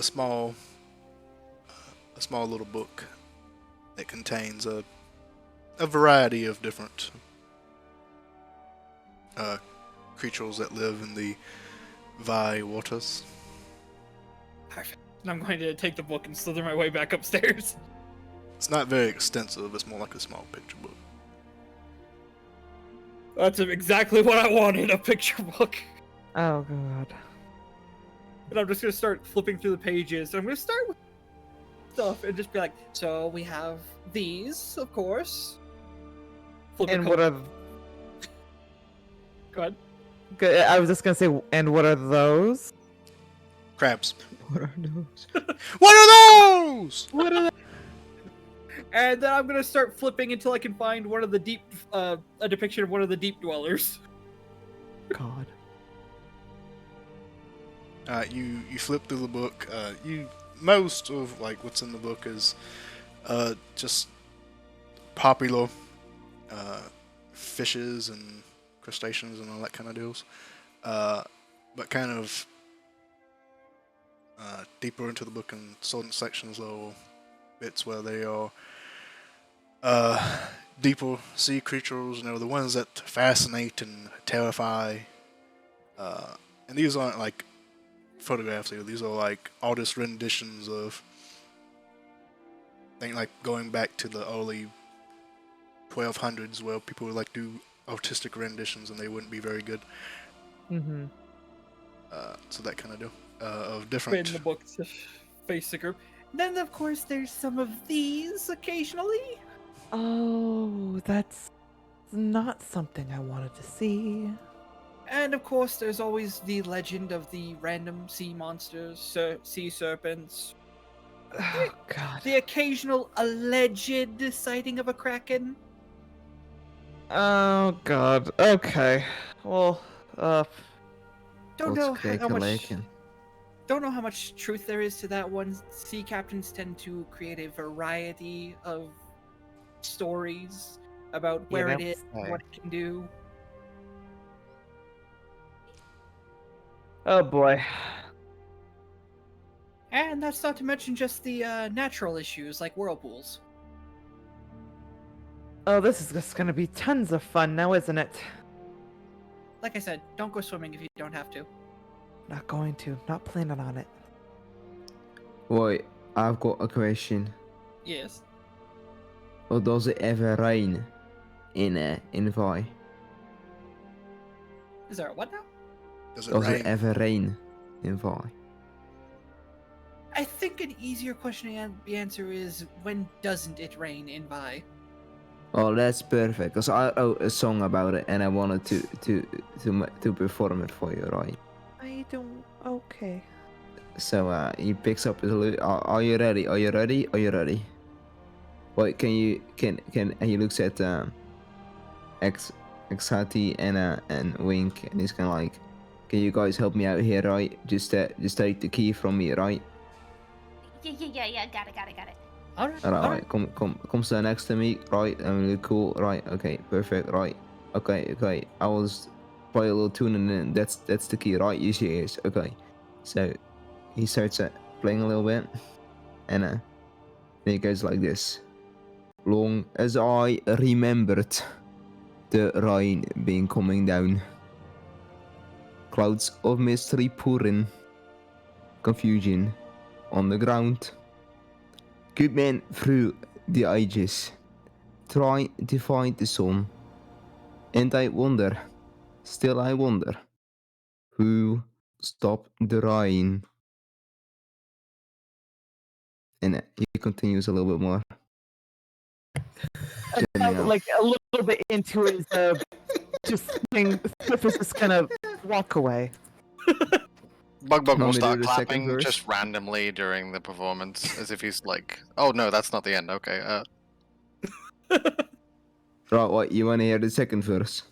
small little book that contains a variety of different creatures that live in the Vi waters. Perfect. And I'm going to take the book and slither my way back upstairs. It's not very extensive. It's more like a small picture book. That's exactly what I wanted, a picture book. Oh God. And I'm just going to start flipping through the pages. I'm going to start with stuff and just be like, so we have these, of course. Flip a And couple- what are? Go ahead. I was just gonna say, and what are those? Crabs. What are those? What are those? What are? And then I'm going to start flipping until I can find one of the deep, a depiction of one of the deep dwellers. God. You flip through the book. Most of like what's in the book is just popular fishes and crustaceans and all that kind of deals. but kind of deeper into the book in certain sections, little bits where they are deeper sea creatures, the ones that fascinate and terrify. And these aren't like photographs here. These are like artist renditions of, I think, like going back to the early 1200s where people would like do artistic renditions and they wouldn't be very good. Mm-hmm. So that kind of deal of In different. the book to face the group. Then, of course, there's some of these occasionally. Oh, that's not something I wanted to see. And, of course, there's always the legend of the random sea monsters, sea serpents, Oh, God. the occasional alleged sighting of a kraken. Oh, God. Okay. Well, Don't What's know how much. crack-a-lackin'? Don't know how much truth there is to that one. Sea captains tend to create a variety of stories about where it is, what it can do. Oh, boy. And that's not to mention just the natural issues like whirlpools. Oh, this is just gonna be tons of fun now, isn't it? Like I said, don't go swimming if you don't have to. Not going to. Not planning on it. Wait, I've got a question. Yes. Or does it ever rain in Vi? Is there a what now? Does it Does rain? it ever rain in Vi? I think an easier question to the answer is when doesn't it rain in Vi? Oh, that's perfect. Cause I wrote a song about it and I wanted to perform it for you, right? I don't. Okay. So he picks up his lute. Are you ready? Are you ready? Are you ready? Wait, can and he looks at Xati and Wink and he's kind of like, can you guys help me out here, right? Just take the key from me, right? Yeah. Got it. Alright. Alright, come stand next to me, right? I'm really cool, right? Okay, perfect, right? Okay. I was play a little tune and then that's the key, right? You see it, okay. So he starts playing a little bit, and then it goes like this: long as I remembered the rain being coming down, clouds of mystery pouring, confusion on the ground. Good men through the ages try to find the sun, and I wonder, still I wonder, who stopped the rain? And he continues a little bit more. Jamming out. Like a little bit into his just thing. Swift is just gonna walk away. Bug Want will me to do start the second clapping verse? just randomly during the performance, as if he's like, "Oh no, that's not the end." Okay. Right, what, you want to hear the second verse?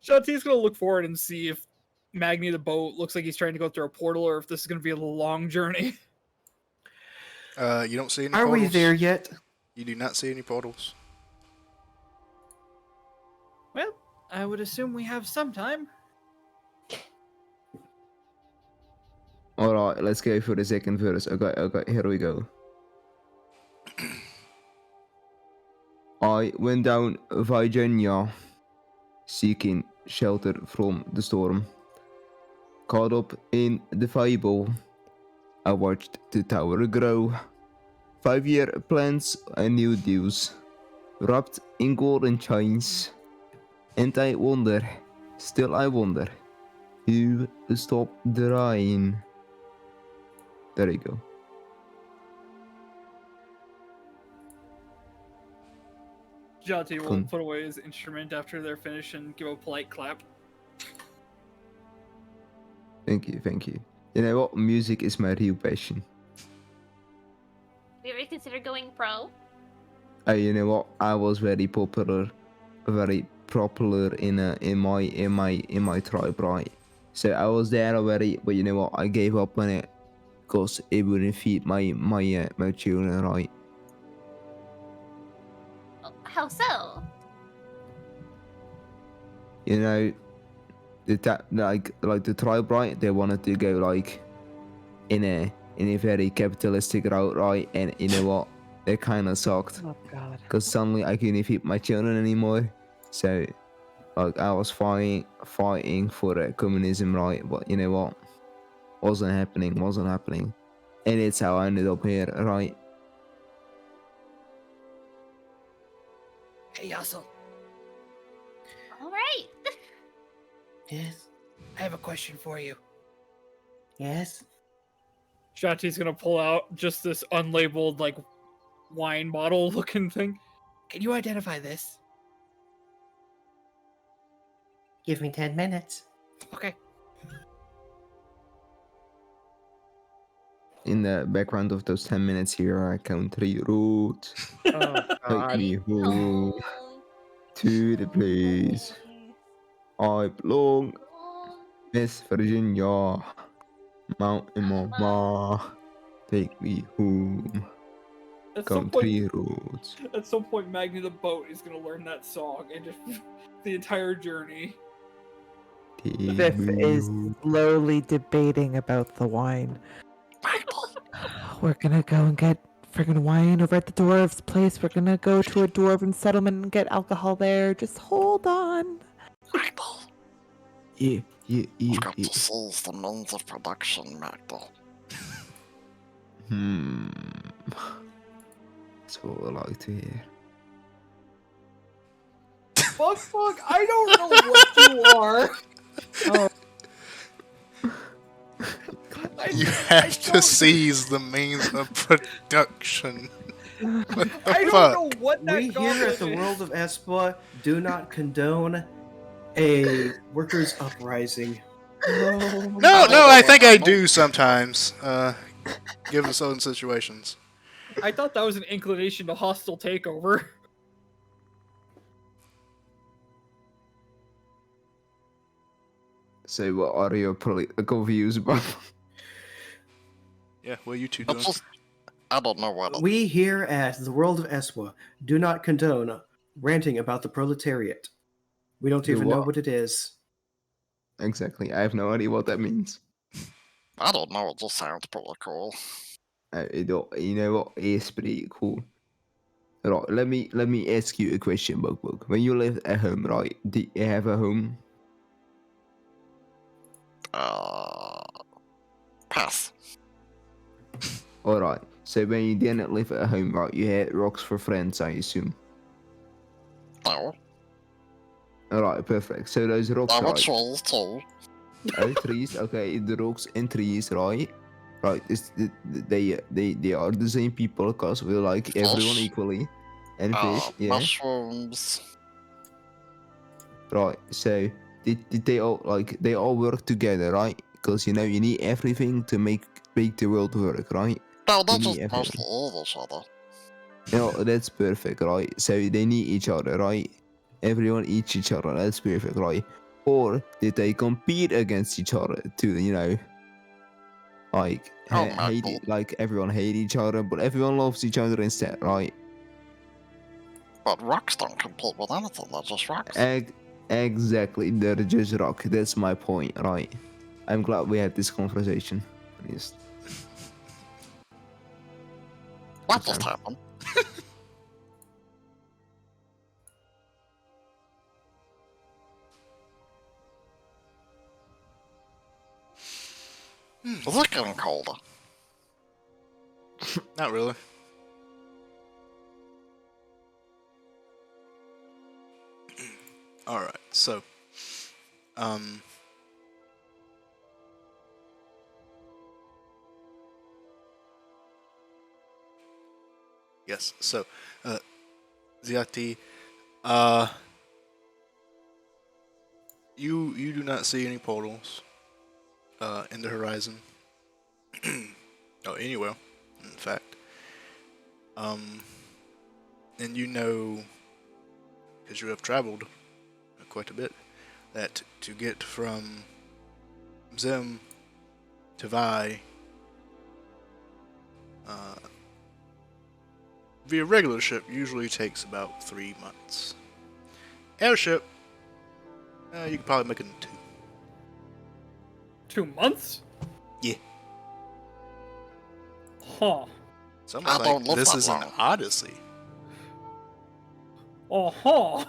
Shanti's gonna look forward and see if Magni the boat looks like he's trying to go through a portal or if this is gonna be a long journey. You don't see any Are portals. we there yet? You do not see any portals. Well, I would assume we have some time. Alright, let's go for the second verse. Okay, here we go. I went down Virginia, seeking shelter from the storm. Caught up in the fable, I watched the tower grow. 5-year plans and new deals, wrapped in golden chains. And I wonder, still I wonder, who stopped the rain? There you go. Shanti will Cool. put away his instrument after they're finished and give a polite clap. Thank you. You know what? Music is my real passion. You ever consider going pro? You know what? I was very popular in my tribe, right? So I was there already, but you know what? I gave up on it because it wouldn't feed my children, right? Oh, how so? you know, like the tribe, right? They wanted to go like in a very capitalistic route, right? And you know what? They kind of sucked Oh God. because suddenly I couldn't feed my children anymore. So like I was fighting for communism, right? But you know what? Wasn't happening, and it's how I ended up here, right? Hey, Yassel, All right. Yes. I have a question for you. Yes. Shati's gonna pull out just this unlabeled, like, wine bottle looking thing. Can you identify this? Give me 10 minutes. Okay. In the background of those 10 minutes here, I count 3 roads. Oh Take me home to the place I belong, Miss Virginia, Mountain Mama. Take me home. At some Count point, 3 roads. at some point, Magni the boat is gonna learn that song and just the entire journey. Take Viv me is home. slowly debating about the wine. We're gonna go and get friggin' wine over at the dwarves' place. We're gonna go to a dwarven settlement and get alcohol there. Just hold on. Yeah. I've got to seize the means of production, Magdal. That's what I like to hear. Fuck, I don't know what you are. Oh, You have to seize the means of production. What the I don't fuck? know what that We here at the goblin world of Espwa do not condone a workers' uprising. No, I think I do sometimes. Given certain situations. I thought that was an inclination to hostile takeover. So what are your political views about? Yeah, what are you two It's doing? just, I don't know what it We here at the world of Espwa do not condone ranting about the proletariat. We don't Do even know what? what it is. Exactly. I have no idea what that means. I don't know, it just sounds pretty cool. You know what? It's pretty cool. Right, let me ask you a question, Bug. When you live at home, right? Do you have a home? Pass. Alright. So when you didn't live at home, right, you had rocks for friends, I assume. No. Alright, perfect. So those rocks, There were right? trees too. Oh, trees. Okay, the rocks and trees, right? Right. They are the same people, cause we like everyone Fish. equally, and fish. Yeah. Mushrooms. Right. So did they all they all work together, right? Because you know you need everything to make the world work, right? No, they You just need everything. mostly eat each other. You know, that's perfect, right? So they need each other, right? Everyone eats each other. That's perfect, right? Or did they compete against each other to, you know, like Oh, hate Magdal. like everyone hate each other, but everyone loves each other instead, right? But rocks don't compete with anything, they're just rocks. Exactly. They're just rock. That's my point, right? I'm glad we had this conversation. At least. What just happened? Is it getting colder? Not really. Alright, so yes, so Ziati, you do not see any portals in the horizon. Oh, anywhere, in fact. And you know, because you have traveled quite a bit, that to get from Zim to Vi via regular ship usually takes about 3 months. Airship You could probably make it in 2. 2 months? Yeah. Huh. Something I don't like live this that is an long. Odyssey. Uh-huh.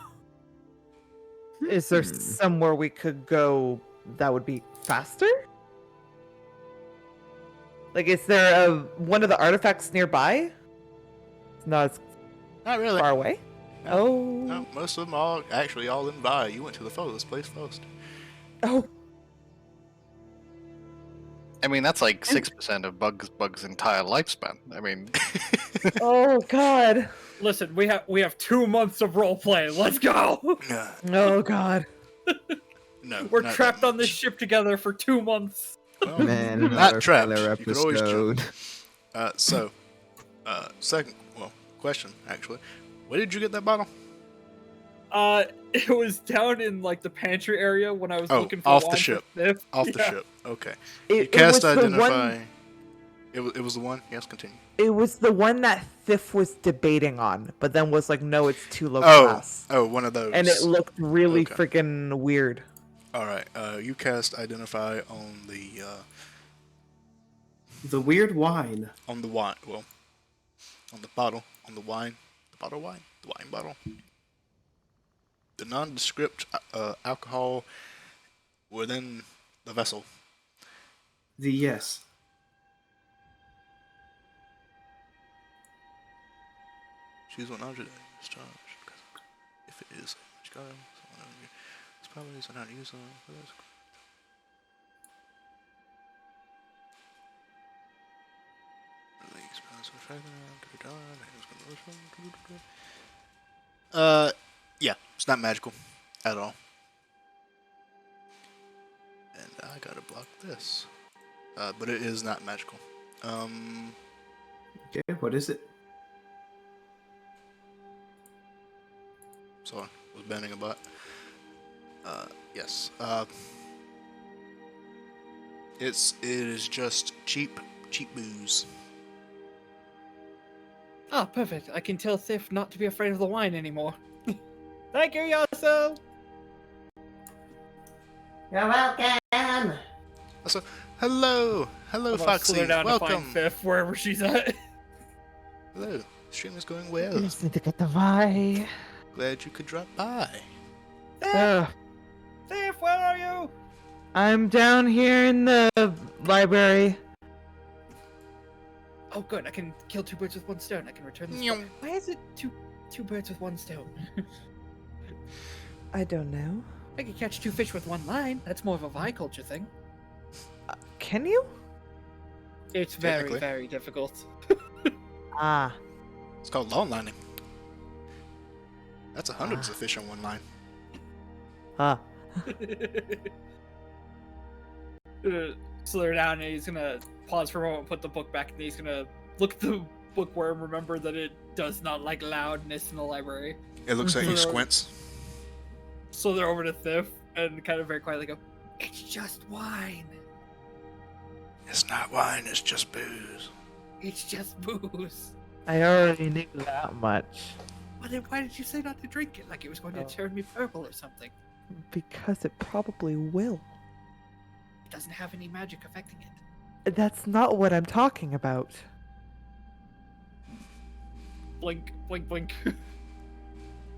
Is there Hmm. somewhere we could go that would be faster? Like, is there one of the artifacts nearby? It's not as Not really. far away? No, Oh. No, most of them are actually all in Vi. You went to the furthest place first. Oh. I mean, that's like 6% of Bug's entire lifespan. I mean, Oh, God. Listen, we have 2 months of roleplay. Let's go. No, Oh, God. no. We're not that trapped on this much. ship together for 2 months. Well, Man, not another trapped. filler You could always jump. episode. Second, question actually. Where did you get that bottle? It was down in like the pantry area when I was Oh, looking for off the wine for ship. Sniff. Off the Yeah. ship. Okay. It, You it cast was the identify. one. It was the one. Yes, continue. It was the one that Thif was debating on, but then was like, no, it's too low Oh, class. one of those. And it looked really Okay. freaking weird. All right. You cast identify on The weird wine. the wine. Well, on the bottle. On the wine. The bottle wine. The wine bottle. The nondescript alcohol within the vessel. Yes. Choose 100 discharge. If it is, it's probably not using. Yeah, it's not magical at all. And I gotta block this. But it is not magical. Okay, what is it? Sorry, was bending a butt. Yes. It is just cheap booze. Oh, perfect. I can tell Thif not to be afraid of the wine anymore. Thank you, Yasso! You're welcome. So, hello, I'm gonna Foxy, slither down to welcome. find Thif wherever she's at. Hello, stream is going well. Just need to get the Vi. Glad you could drop by. Ugh. Thif, where are you? I'm down here in the library. Oh, good. I can kill 2 birds with 1 stone. I can return this. Nyum. Why is it two birds with 1 stone? I don't know. I can catch 2 fish with 1 line. That's more of a viculture thing. Can you? It's very, Technically. very difficult. Ah. It's called long lining. That's hundreds of fish on one line. Ah. Slither down, and he's gonna pause for a moment, put the book back, and he's gonna look at the bookworm, remember that it does not like loudness in the library. It looks like he Mhm. squints. Slither over to Thif, and kind of very quietly go, "It's just wine. It's not wine, it's just booze. It's just booze." I already knew that much. Well, then why did you say not to drink it? Like it was going to Oh. turn me purple or something. Because it probably will. It doesn't have any magic affecting it. That's not what I'm talking about. Blink, blink, blink.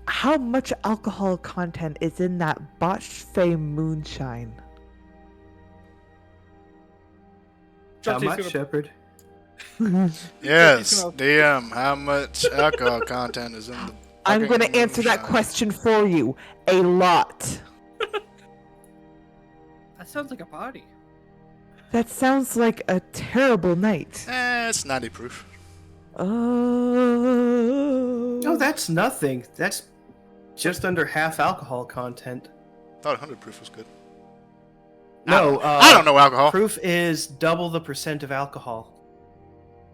How much alcohol content is in that botched Fey moonshine? How Johnsy's much, gonna- Shepard? Yes, gonna- DM, how much alcohol content is in the I'm fucking going to answer that moonshine? question for you. A lot. That sounds like a party. That sounds like a terrible night. It's 90 proof. Oh. No, that's nothing. That's just under half alcohol content. Thought 100 proof was good. No, I don't know alcohol. Proof is double the percent of alcohol.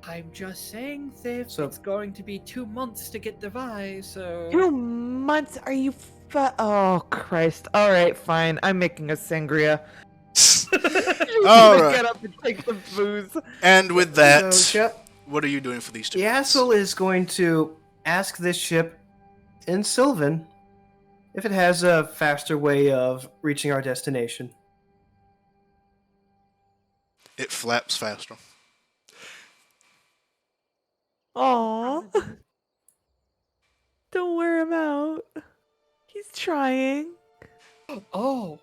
I'm just saying, Thif, So- it's going to be 2 months to get the Vi, so... 2 months? Are you oh, Christ. Alright, fine. I'm making a sangria. All Get right. up and take some booze. And with that, So, Shep, what are you doing for these two? the asshole is going to ask this ship in Sylvan if it has a faster way of reaching our destination. It flaps faster. Aw. Don't wear him out. He's trying. Oh,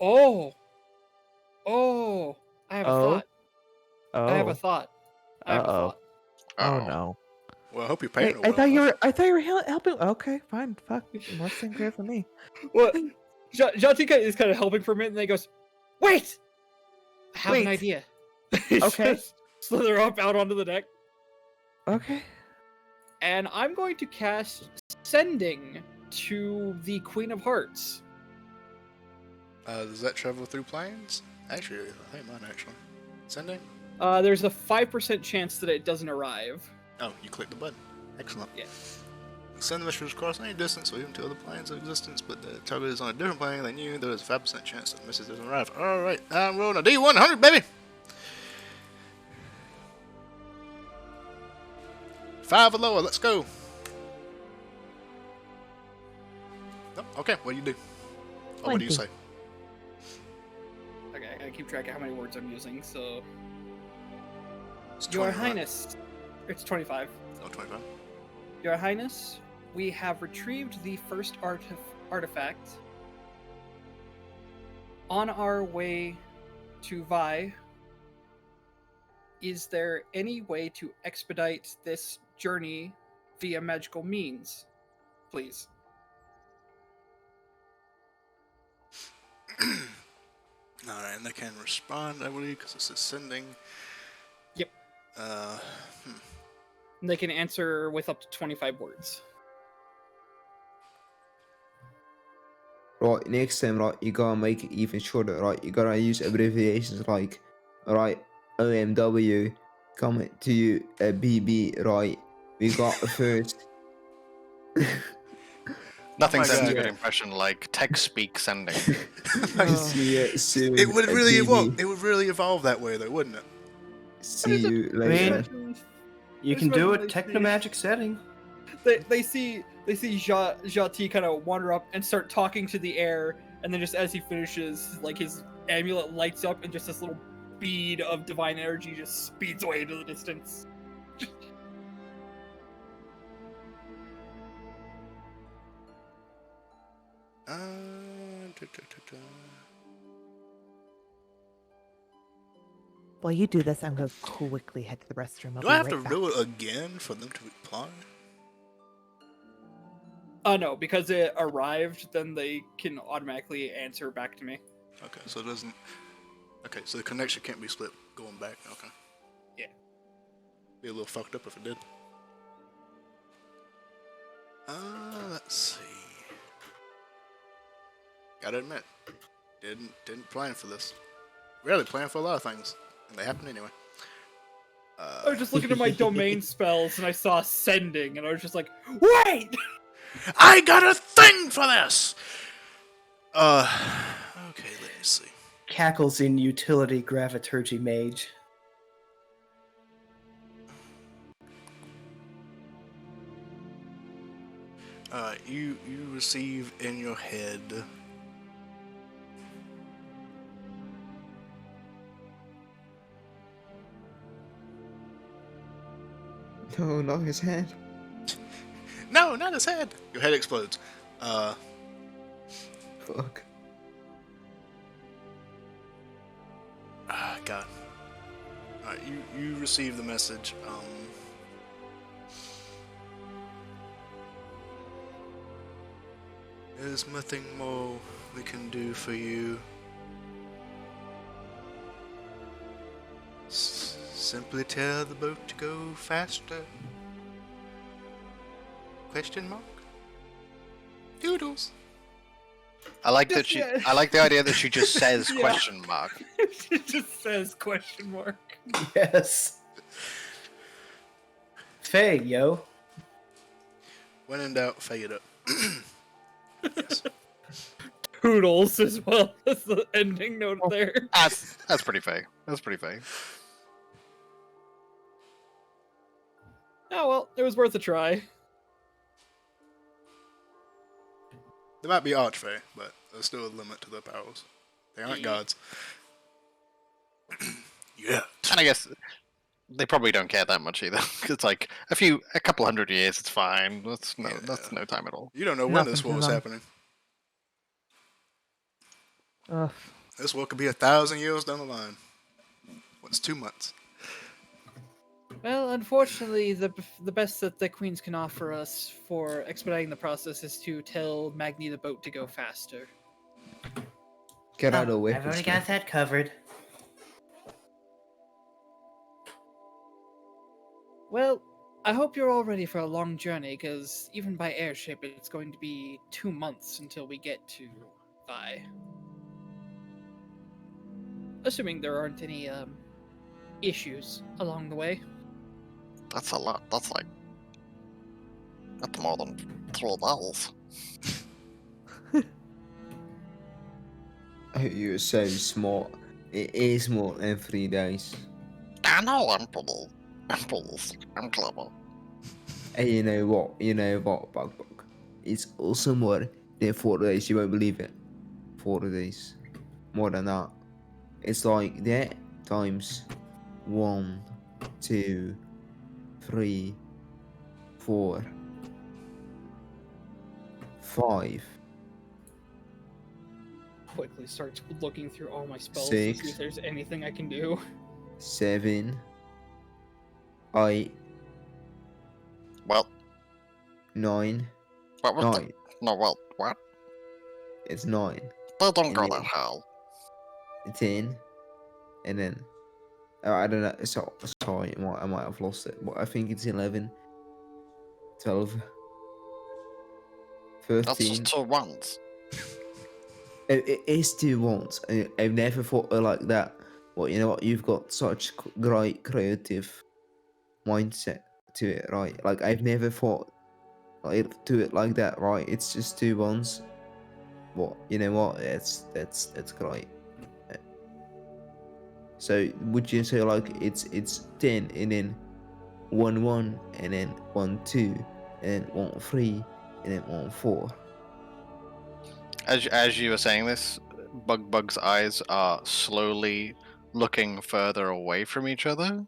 oh, oh! I have a Oh. thought. I have a Oh. thought. I have a Uh-oh. thought. Oh Uh-oh. no. Well, I hope you're paying Wait, her well. I thought you were helping. Okay, fine. Fuck. Less than great for me. What? Jatika is kind of helping for a minute, and then he goes, "Wait, I have an Wait. idea." He Okay. just slither up out onto the deck, Okay. and I'm going to cast Sending to the Queen of Hearts. Does that travel through planes? Actually, I think mine actually. Sending? There's a 5% chance that it doesn't arrive. Oh, you click the button. Excellent. Yeah. Send the message across any distance or even to other planes of existence, but the target is on a different plane than you. There is a 5% chance that the message doesn't arrive. Alright, I'm rolling a D100, baby! 5 or lower, let's go! Oh, okay, what do you do? Or what do you 20. say? Okay, I gotta keep track of how many words I'm using. So, It's Your 20, right? Highness, it's 25. Oh, 25. Your Highness, we have retrieved the first artifact. On our way to Vi, is there any way to expedite this journey via magical means? Please. Alright, and they can respond, I believe, because this is sending. Yep. Hmm. And they can answer with up to 25 words. Right, next time, right, you gotta make it even shorter, right? You gotta use abbreviations like, right, OMW, coming to you, BB, right? We got first. Nothing my says God. a good impression like text speak sending. See you soon. It would really BB. evolve. It would really evolve that way, though, wouldn't it? See you I later. mean, you Just can do a imagine technomagic setting. They see Jati kind of wander up and start talking to the air, and then just as he finishes, like his amulet lights up, and just this little bead of divine energy just speeds away into the distance. Da, da, da. While you do this, I'm gonna quickly head to the restroom. I'll Do be I have right to back. do it again for them to reply? No, because it arrived, then they can automatically answer back to me. Okay, so it doesn't. Okay, so the connection can't be split going back. Okay. Yeah. Be a little fucked up if it did. Let's see. Gotta admit, didn't plan for this. Rarely plan for a lot of things, and they happen anyway. I was just looking at my domain spells, and I saw sending, and I was just like, wait! I got a thing for this. Okay, let me see. Cackles in utility graviturgy mage. You receive in your head. No, not his head. No, not his head. Your head explodes. Fuck. God. Alright, you receive the message. There's nothing more we can do for you. Simply tell the boat to go faster. Question mark? Doodles. I like that she. I like the idea that she just says Yeah. question mark. It just says question mark. Yes. Faye, yo. When in doubt, fade it up. Yes. Toodles as well as the ending note there. That's pretty fake. That's pretty fake. Oh well, it was worth a try. They might be archfey, but there's still a limit to their powers. They aren't gods. Yeah. And I guess they probably don't care that much either. It's like a couple hundred years, it's fine. That's no time at all. You don't know when Nothing this to war is them. happening. Ugh. This war could be 1,000 years down the line. What's 2 months? Well, unfortunately, the best that the queens can offer us for expediting the process is to tell Magni the boat to go faster. Get out of the way. I've already got that covered. Well, I hope you're all ready for a long journey, because even by airship, it's going to be 2 months until we get to Vi. Assuming there aren't any issues along the way. That's a lot. That's more than 3 days. Oh, you're so smart. It is more than 3 days. I know I'm clever. And you know what, Bug. It's also more than 4 days. You won't believe it. 4 days. More than that. It's like that times 1, 2, 3, 4, 5. Quickly starts looking through all my spells to see 6. if there's anything I can do. 7, 8, Well, 9. what was 9. no, well, what? It's 9. They don't go And that then- high. 10. And then I don't know. Sorry, I might have lost it, but I think it's 11, 12, That's 13. just 2 ones. It is 2 ones. I've never thought like that. But you know what? You've got such great creative mindset to it, right? Like I've never thought to it like that, right? It's just 2 ones. But you know what? That's great. So would you say like it's 10 and then 1 1 and then 1 2 and then 1 3 and then 1 4? As you were saying this, Bug's eyes are slowly looking further away from each other,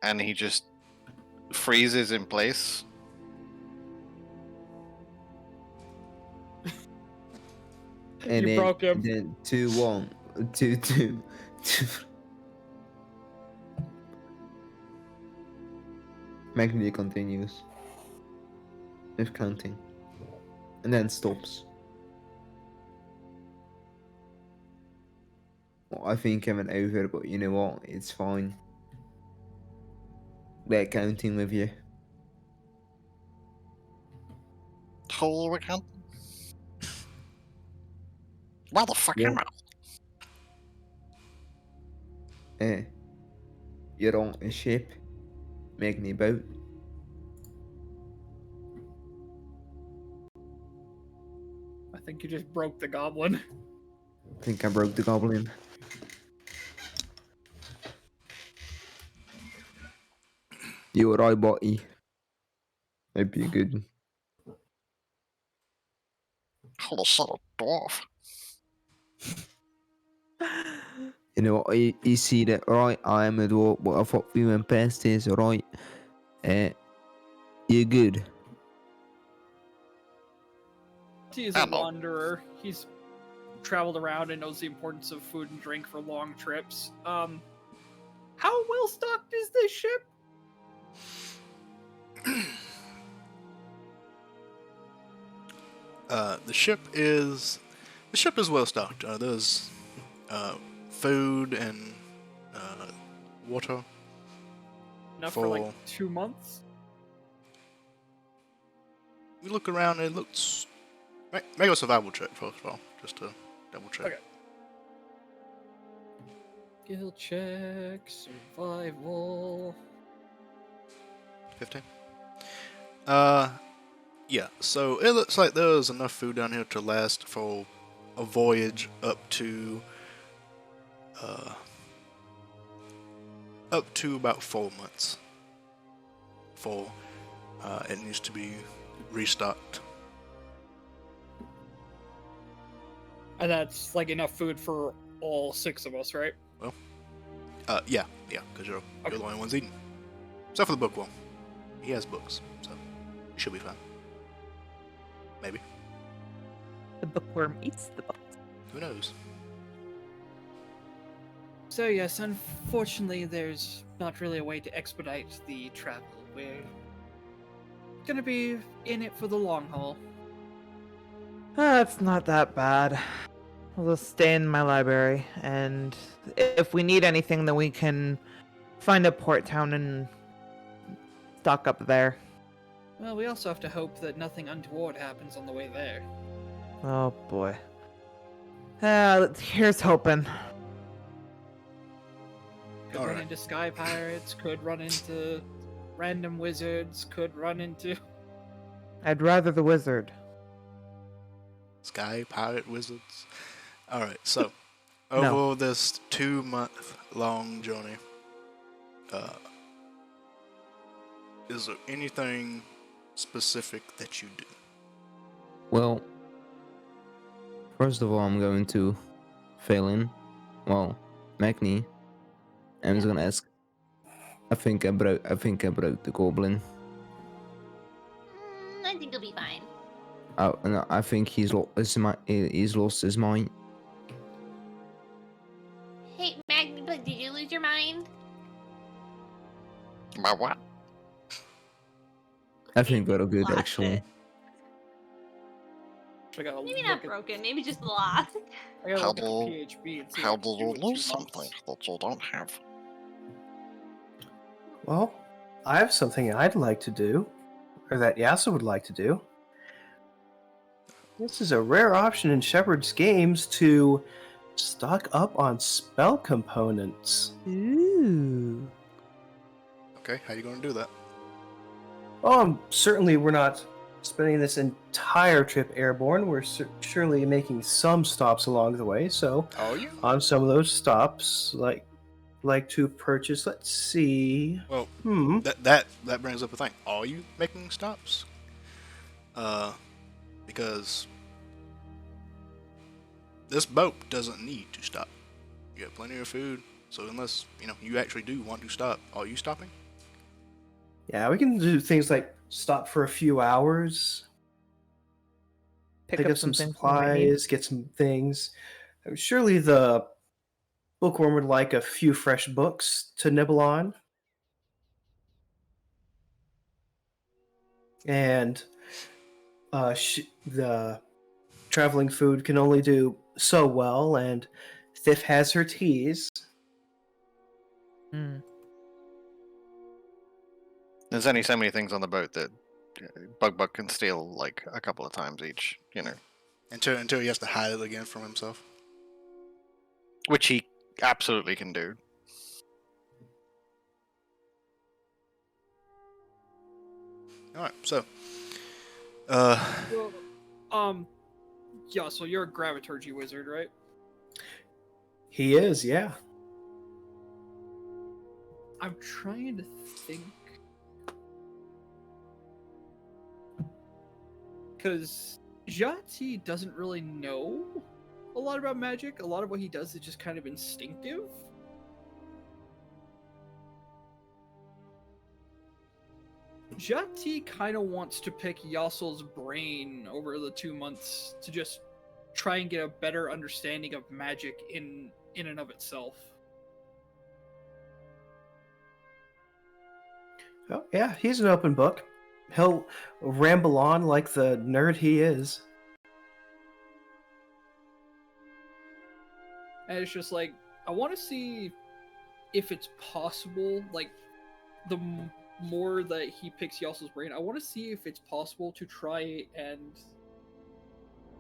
and he just freezes in place. And You then, broke him. and then 2 1 2 2 2. Magni continues with counting and then stops. Well, I think I went over, but you know what? It's fine. They're counting with you. Who we can? Where the fuck Yeah. am I? You're on a ship. Magni boat. I think you just broke the goblin. I think I broke the goblin. You alright, buddy? Hope you're good. Holy shit, a dwarf. You know what? You see that, right? I am a dwarf, but I thought we went past this, alright? You're good. He is I a know. wanderer. He's traveled around and knows the importance of food and drink for long trips. How well stocked is this ship? The ship is well stocked. There's food and water. Enough for like 2 months? We look around and it looks. Make a survival check first of all, just to double check. Okay. Skill check, survival. 15. Yeah. So it looks like there's enough food down here to last for a voyage up to about 4 months. It needs to be restocked. And that's like enough food for all 6 of us, right? Yeah, because you're the only ones eating. Except for the bookworm. He has books, so you should be fine. Maybe. The bookworm eats the books. Who knows? So yes, unfortunately, there's not really a way to expedite the travel. We're gonna be in it for the long haul. It's not that bad. I'll just stay in my library, and if we need anything, then we can find a port town and stock up there. Well, we also have to hope that nothing untoward happens on the way there. Oh boy. Here's hoping. Could All run right. into sky pirates, could run into random wizards, could run into... I'd rather the wizard. Sky pirate wizards. All right. So No. over this 2-month-long journey, is there anything specific that you do? Well, first of all, I'm going to Phelan. Well, Magni. I'm just gonna ask. I think I broke the goblin. I think you'll be fine. Oh, no, I think he's lost his mind. Hey, Magni, but did you lose your mind? My what? I think we're good Lost actually. it. I gotta Maybe look not at- broken, maybe just lost. I gotta How look at the do- PHB and see How what do to do you in 2 lose months. something that you don't have? Well, I have something I'd like to do, or that Yasa would like to do. This is a rare option in Shepard's games to stock up on spell components. Ooh. Okay, how you gonna do that? Certainly we're not spending this entire trip airborne. We're surely making some stops along the way. So Are you? on some of those stops, like to purchase. Let's see. Well, that brings up a thing. Are you making stops? Because this boat doesn't need to stop. You have plenty of food, so unless you actually do want to stop, are you stopping? Yeah, we can do things like stop for a few hours, pick up some things we might need. supplies, get some things. Surely the bookworm would like a few fresh books to nibble on. And the traveling food can only do so well, and Thiff has her teas. Hmm. There's only so many things on the boat that Bug can steal like a couple of times each, Until he has to hide it again from himself. which he absolutely can do. All right, so Well, yeah, so you're a graviturgy wizard, right? He is, yeah. I'm trying to think. Because Jati doesn't really know a lot about magic. A lot of what he does is just kind of instinctive. Jati kind of wants to pick Yassel's brain over the 2 months to just try and get a better understanding of magic in and of itself. Oh, yeah, he's an open book. He'll ramble on like the nerd he is. And it's just like, I want to see if it's possible, like, the more that he picks Yassel's brain, I want to see if it's possible to try and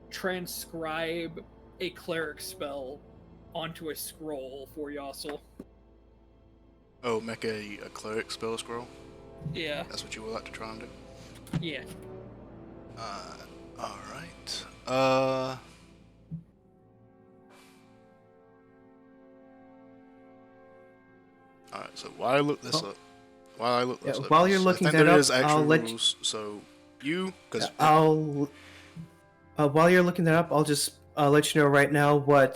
transcribe a cleric spell onto a scroll for Yassel. oh, make a cleric spell scroll. Yeah, That's what you would like to try and do. yeah. All right. All right. So while I look this up, while you're looking I think that there up, is actual I'll let rules. So you, because While you're looking that up, I'll just I'll let you know right now what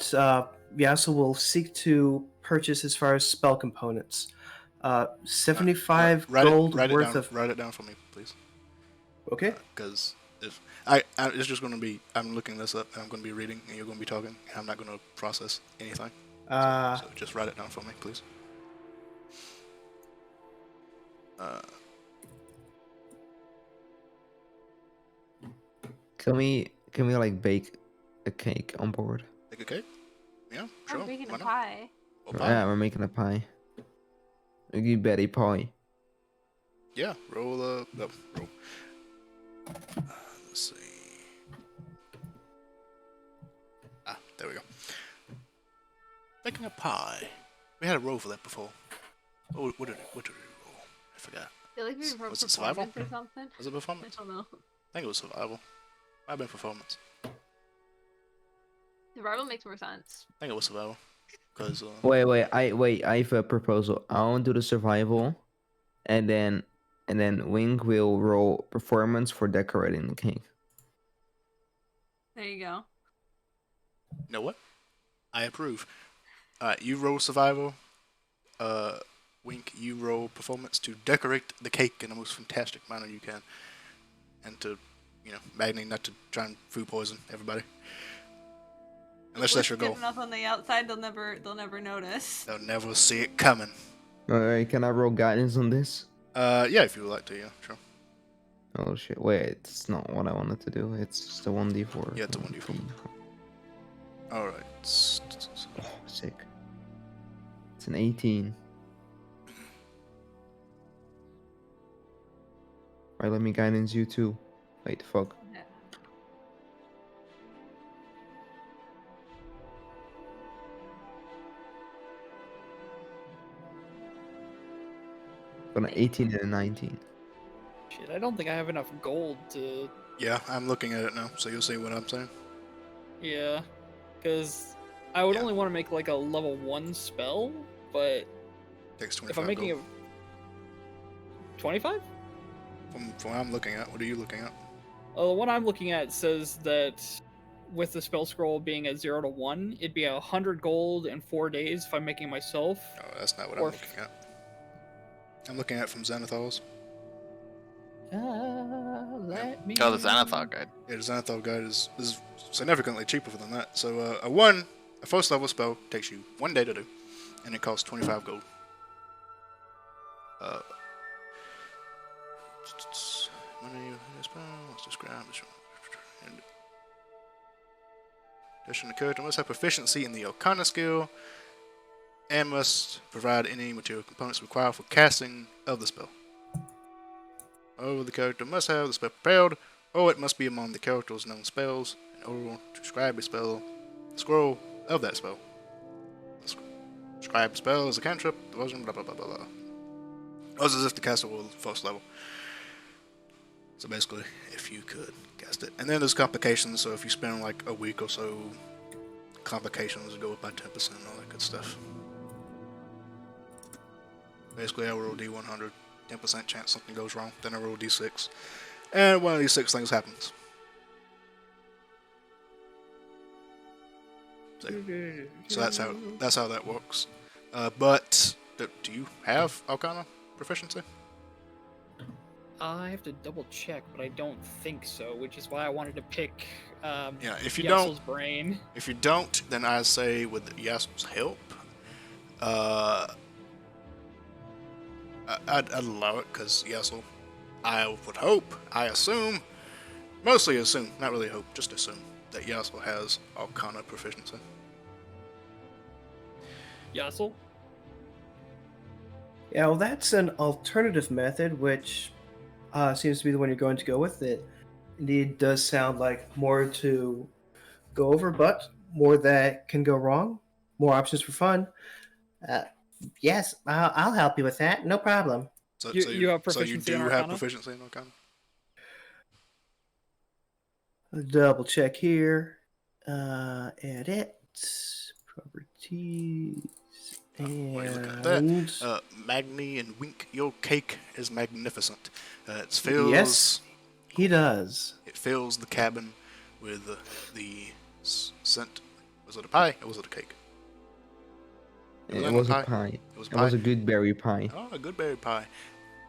Yasuo will seek to purchase as far as spell components. 75 gold write it worth down. of. Write it down for me, please. Okay. Because if it's just going to be, I'm looking this up and I'm going to be reading and you're going to be talking and I'm not going to process anything. So just write it down for me, please. Can we like bake a cake on board? Take a cake? Yeah, sure. I'm making Why a not? pie. Or pie? Yeah, we're making a pie. A good Betty pie. Yeah, roll roll. Let's see. There we go. Making a pie. We had a roll for that before. Oh, what did we roll? I forgot. I feel like we were Was it survival? performance or something. Was it I performance? don't know. I think it was survival. Might have been performance. Survival makes more sense. I think it was survival. Because Wait. I have a proposal. I want to do the survival, and then Wink will roll performance for decorating the cake. There you go. you know what? I approve. You roll survival. Wink, you roll performance to decorate the cake in the most fantastic manner you can, and to, Magni not to try and food poison everybody. Unless that's your Good goal. enough on the outside, they'll never notice. They'll never see it coming. Alright, can I roll guidance on this? Yeah, if you would like to, yeah, sure. Oh shit! Wait, it's not what I wanted to do. It's just a 1d4. Yeah, it's a 1d4. All right. Oh, sick. It's an 18. Alright, let me guidance you too. Wait, fuck. Yeah. Got an 18 and a 19. Shit, I don't think I have enough gold to. Yeah, I'm looking at it now, so you'll see what I'm saying. Yeah, because I would Yeah. only want to make like a level 1 spell, but Takes 25 if I'm making gold. a 25? From what I'm looking at, what are you looking at? The one I'm looking at says that with the spell scroll being at 0 to 1, it'd be 100 gold in 4 days if I'm making it myself. Oh, that's not what Or I'm looking at. I'm looking at from Xanathar's. Let me. Oh, the Xanathar guide. Yeah, the Xanathar guide is significantly cheaper than that. So a first level spell takes you 1 day to do, and it costs 25 gold. Let's describe this one. Addition, the character must have proficiency in the Arcana skill, and must provide any material components required for casting of the spell. Or the character must have the spell prepared, or it must be among the character's known spells in order to describe a spell, scroll of that spell. Describe spell as a cantrip, the version, blah blah blah blah blah. As if the caster were first level. So basically, if you could cast it. And then there's complications, so if you spend like a week or so, complications go up by 10% and all that good stuff. Basically, I roll D100, 10% chance something goes wrong, then I roll D6, and one of these 6 things happens. So that's how that works. But do you have Arcana proficiency? I have to double check, but I don't think so, which is why I wanted to pick Yeah, if you Yassel's don't, brain. if you don't, then I say with Yasuo's help, I'd allow it because Yasuo, I would hope, I assume, mostly assume, not really hope, just assume that Yasuo has Arcana proficiency. Yassel? Yeah, well, that's an alternative method, which seems to be the one you're going to go with. It indeed does sound like more to go over, but more that can go wrong. More options for fun. Yes, I'll help you with that. No problem. So You have so you proficiency do in have Arcana? proficiency in Arcana? Double check here. Edit. Properties. While you look at And that, Magni and Wink, your cake is magnificent. It fills. yes, he does. It fills the cabin with the scent. Was it a pie or was it a cake? It lemon was a pie? pie. It was It was a good berry pie. Oh, a good berry pie.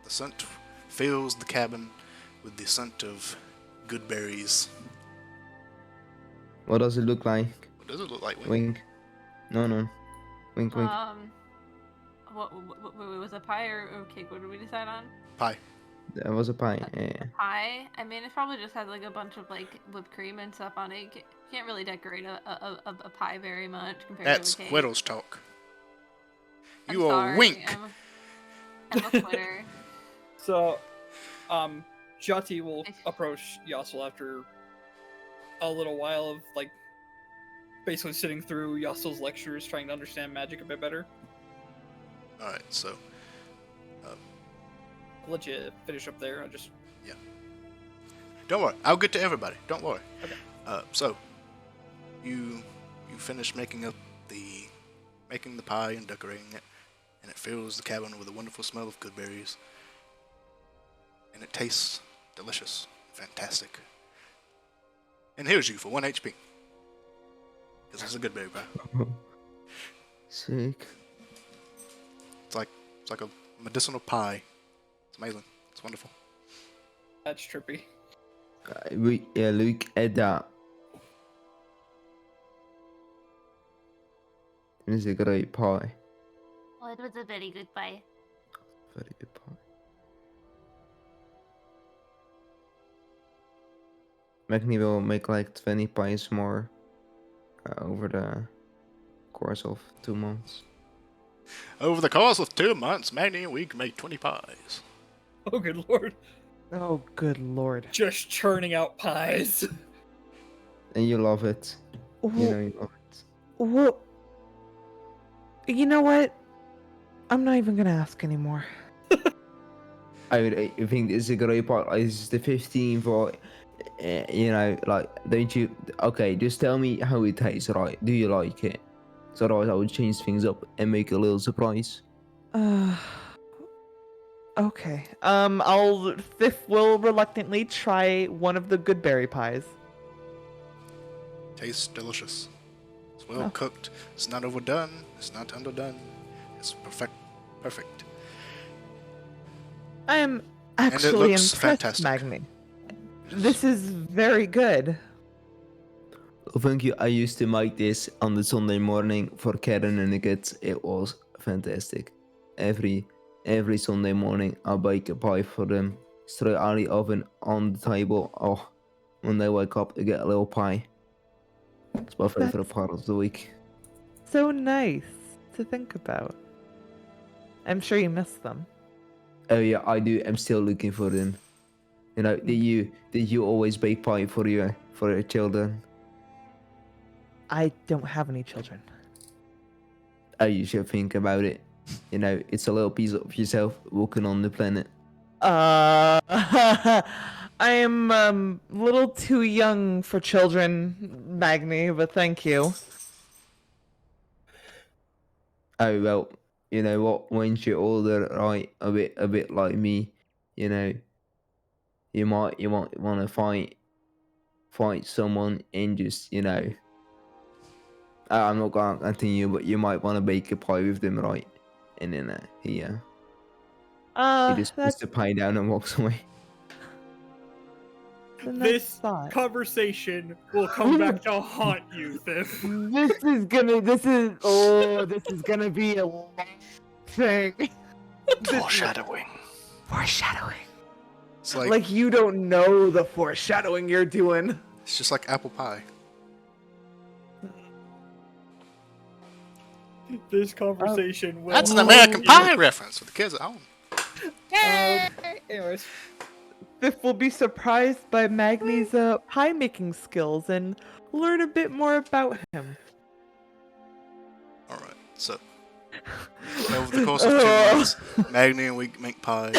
The scent fills the cabin with the scent of good berries. What does it look like? What does it look like? Wink? Wink. No, no. Wink, wink. What was a pie or cake? What did we decide on? Pie. That was a pie. Yeah. Pie. I mean, it probably just has like a bunch of like whipped cream and stuff on it. You can't really decorate a pie very much compared That's to a cake. Quiddle's talk. I'm You sorry, a wink. I'm a quitter. So, Jati will approach Yassel after a little while of like basically sitting through Yassel's lectures, trying to understand magic a bit better. All right, so I'll let you finish up there. I just don't worry. I'll get to everybody. Don't worry. Okay. So you finish making the pie and decorating it, and it fills the cabin with a wonderful smell of good berries, and it tastes delicious, fantastic. And here's you for 1 HP, because it's a good berry pie. Sick. It's like a medicinal pie. It's amazing. It's wonderful. that's trippy. Yeah, look at that. It is a great pie. Oh, it was a very good pie. Very good pie. Magni will make like 20 pies more over the course of 2 months. Over the course of 2 months, Magni and we can make 20 pies. Oh, good lord. Oh, good lord. Just churning out pies. And you love it. You know you love it. Well, you know what? I'm not even gonna ask anymore. I think this is a great part. Like, this is the 15th or, you know, like, don't you? Okay, just tell me how it tastes, right? Do you like it? So otherwise I would change things up and make a little surprise. Okay. Fifth will reluctantly try one of the good berry pies. Tastes delicious. It's well cooked. It's not overdone. It's not underdone. It's perfect. I am And it actually looks impressed, fantastic. Magni. This is very good. Well, thank you. I used to make this on the Sunday morning for Karen and the kids. It was fantastic. Every Sunday morning I bake a pie for them straight out of the oven on the table. Oh, when they wake up they get a little pie. It's my favorite part of the week. So nice to think about. I'm sure you miss them. Oh yeah, I do. I'm still looking for them. You know, did you always bake pie for your children? I don't have any children. Oh, you should think about it. You know, it's a little piece of yourself walking on the planet. I am a little too young for children, Magni, but thank you. Oh well, you know what? Once you're older, right, a bit like me, you know, you might want to fight someone and just, you know, I'm not going to continue, but you might want to bake a pie with them, right? And then he just puts the pie down and walks away. This conversation will come back to haunt you, Thif. This is gonna be a long thing. Foreshadowing. It's Like you don't know the foreshadowing you're doing. It's just like apple pie. This conversation will. That's an American Pie reference for the kids at home. Anyways, Biff will be surprised by Magni's pie making skills and learn a bit more about him. All right, so over the course of 2 months, Magni and we make pie.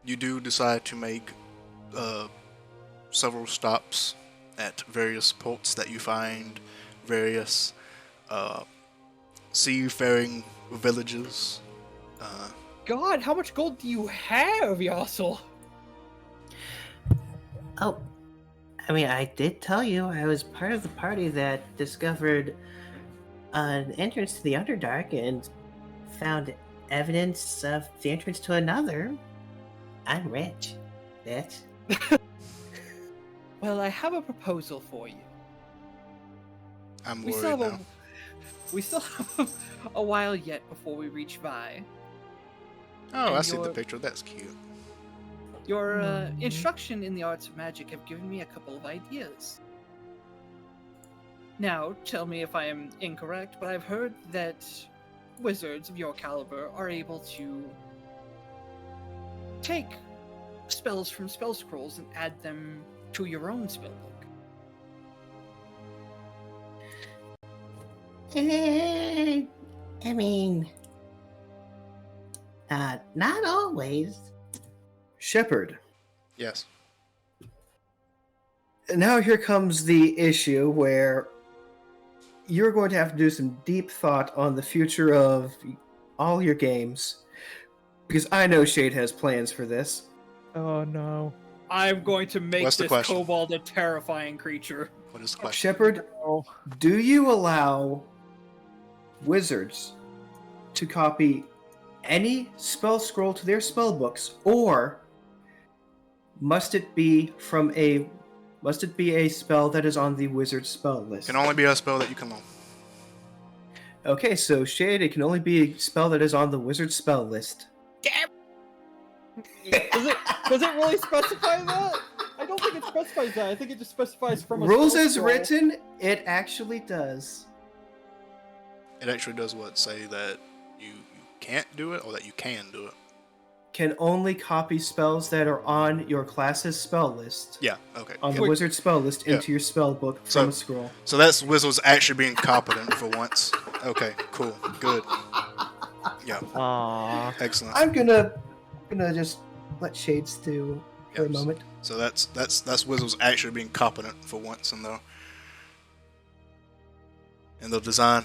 You do decide to make several stops at various ports that you find, various seafaring villages. God, how much gold do you have, Yassel? Oh, I mean, I did tell you I was part of the party that discovered an entrance to the Underdark and found evidence of the entrance to another. I'm rich, bitch. Well, I have a proposal for you. I'm We worried still have now. we still have a while yet before we reach Vi. Oh, I and see the your- picture. That's cute. Your instruction in the arts of magic have given me a couple of ideas. Now, tell me if I am incorrect, but I've heard that wizards of your caliber are able to take spells from spell scrolls and add them to your own spellbook. I mean, not always. Shepard. Yes. Now here comes the issue where you're going to have to do some deep thought on the future of all your games, because I know Shade has plans for this. Oh no. I'm going to make What's the this question? kobold a terrifying creature. What is the question? Shepard, do you allow wizards to copy any spell scroll to their spell books, or must it be a spell that is on the wizard spell list? Can only be a spell that you can learn. Okay, so Shade, it can only be a spell that is on the wizard spell list. Does it really specify that? I don't think it specifies that. I think it just specifies from a Rules spell as scroll. written, it actually does. It actually does what? Say that you can't do it or that you can do it? Can only copy spells that are on your class's spell list, Yeah, okay. on the Yep. wizard spell list, Yeah. into your spell book from So- a scroll. So that's Wizards actually being competent for once. Okay, cool, good. Yeah, Aww. excellent. I'm gonna just let Shades do for a Yes. moment. So that's Wizards actually being competent for once in their design.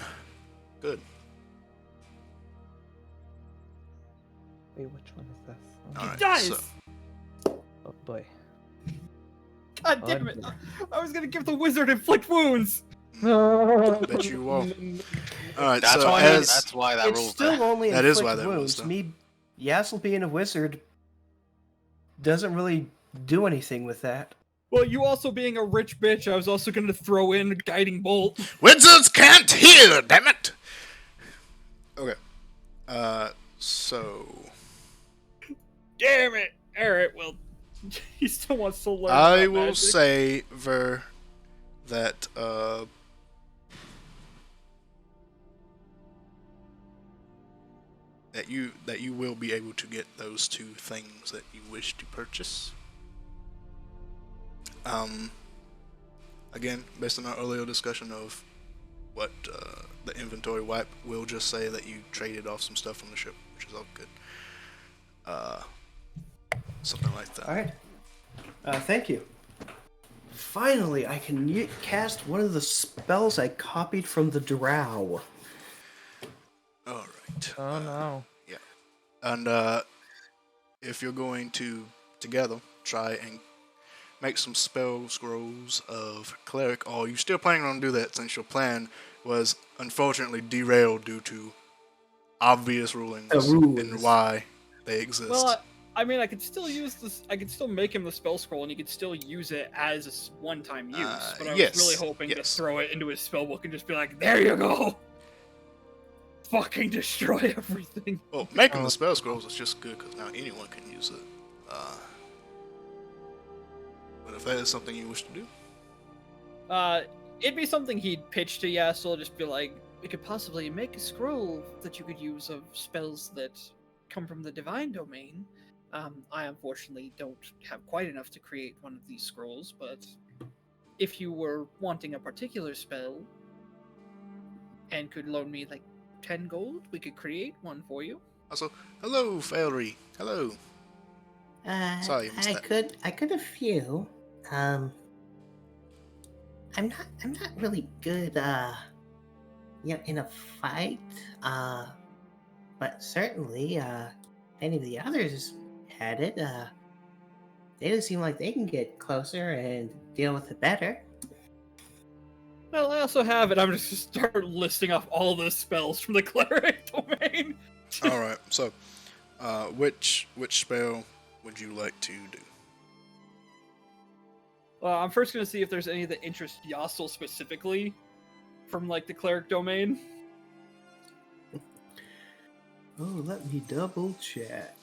Good. Wait, which one is this? Oh, All right. Dice! So, oh boy. God damn it! Under. I was gonna give the wizard inflict wounds. bet you will. All right. That's so why. as That's why that It's rule's still there. only That is inflict why that rule's wounds. there. Me, Yassel being a wizard doesn't really do anything with that. Well, you also being a rich bitch, I was also gonna throw in a guiding bolt. Wizards can't hear, damn it. Okay. So Damn it! Alright, well, he still wants to learn. I about will magic. say, that that you will be able to get those two things that you wish to purchase. Again, based on our earlier discussion of what the inventory wipe, we'll just say that you traded off some stuff from the ship, which is all good. Something like that. All right. Thank you. Finally, I can cast one of the spells I copied from the Drow. All right. Oh no. Yeah. And if you're going to together try and make some spell scrolls of cleric, or you still planning on do that since your plan was unfortunately derailed due to obvious rulings rules. and why they exist. Well, I mean, I could still use this. I could still make him the spell scroll, and he could still use it as a one-time use. But I yes, was really hoping to yes. throw it into his spellbook and just be like, "There you go." Fucking destroy everything. Well, making the spell scrolls is just good because now anyone can use it. But if that is something you wish to do, It'd be something he'd pitch to Yassel, just be like, "We could possibly make a scroll that you could use of spells that come from the divine domain." I unfortunately don't have quite enough to create one of these scrolls, but if you were wanting a particular spell and could loan me like 10 gold, we could create one for you. also, hello, Failry. Hello. Sorry, I missed that. I could a few. I'm not really good, in a fight. But certainly, if any of the others had it, They just seem like they can get closer and deal with it better. Well, I also have it. I'm just gonna start listing off all the spells from the cleric domain. All right. So, which spell would you like to do? Well, I'm first gonna see if there's any that interest Yastel specifically from like the cleric domain. Oh, let me double check.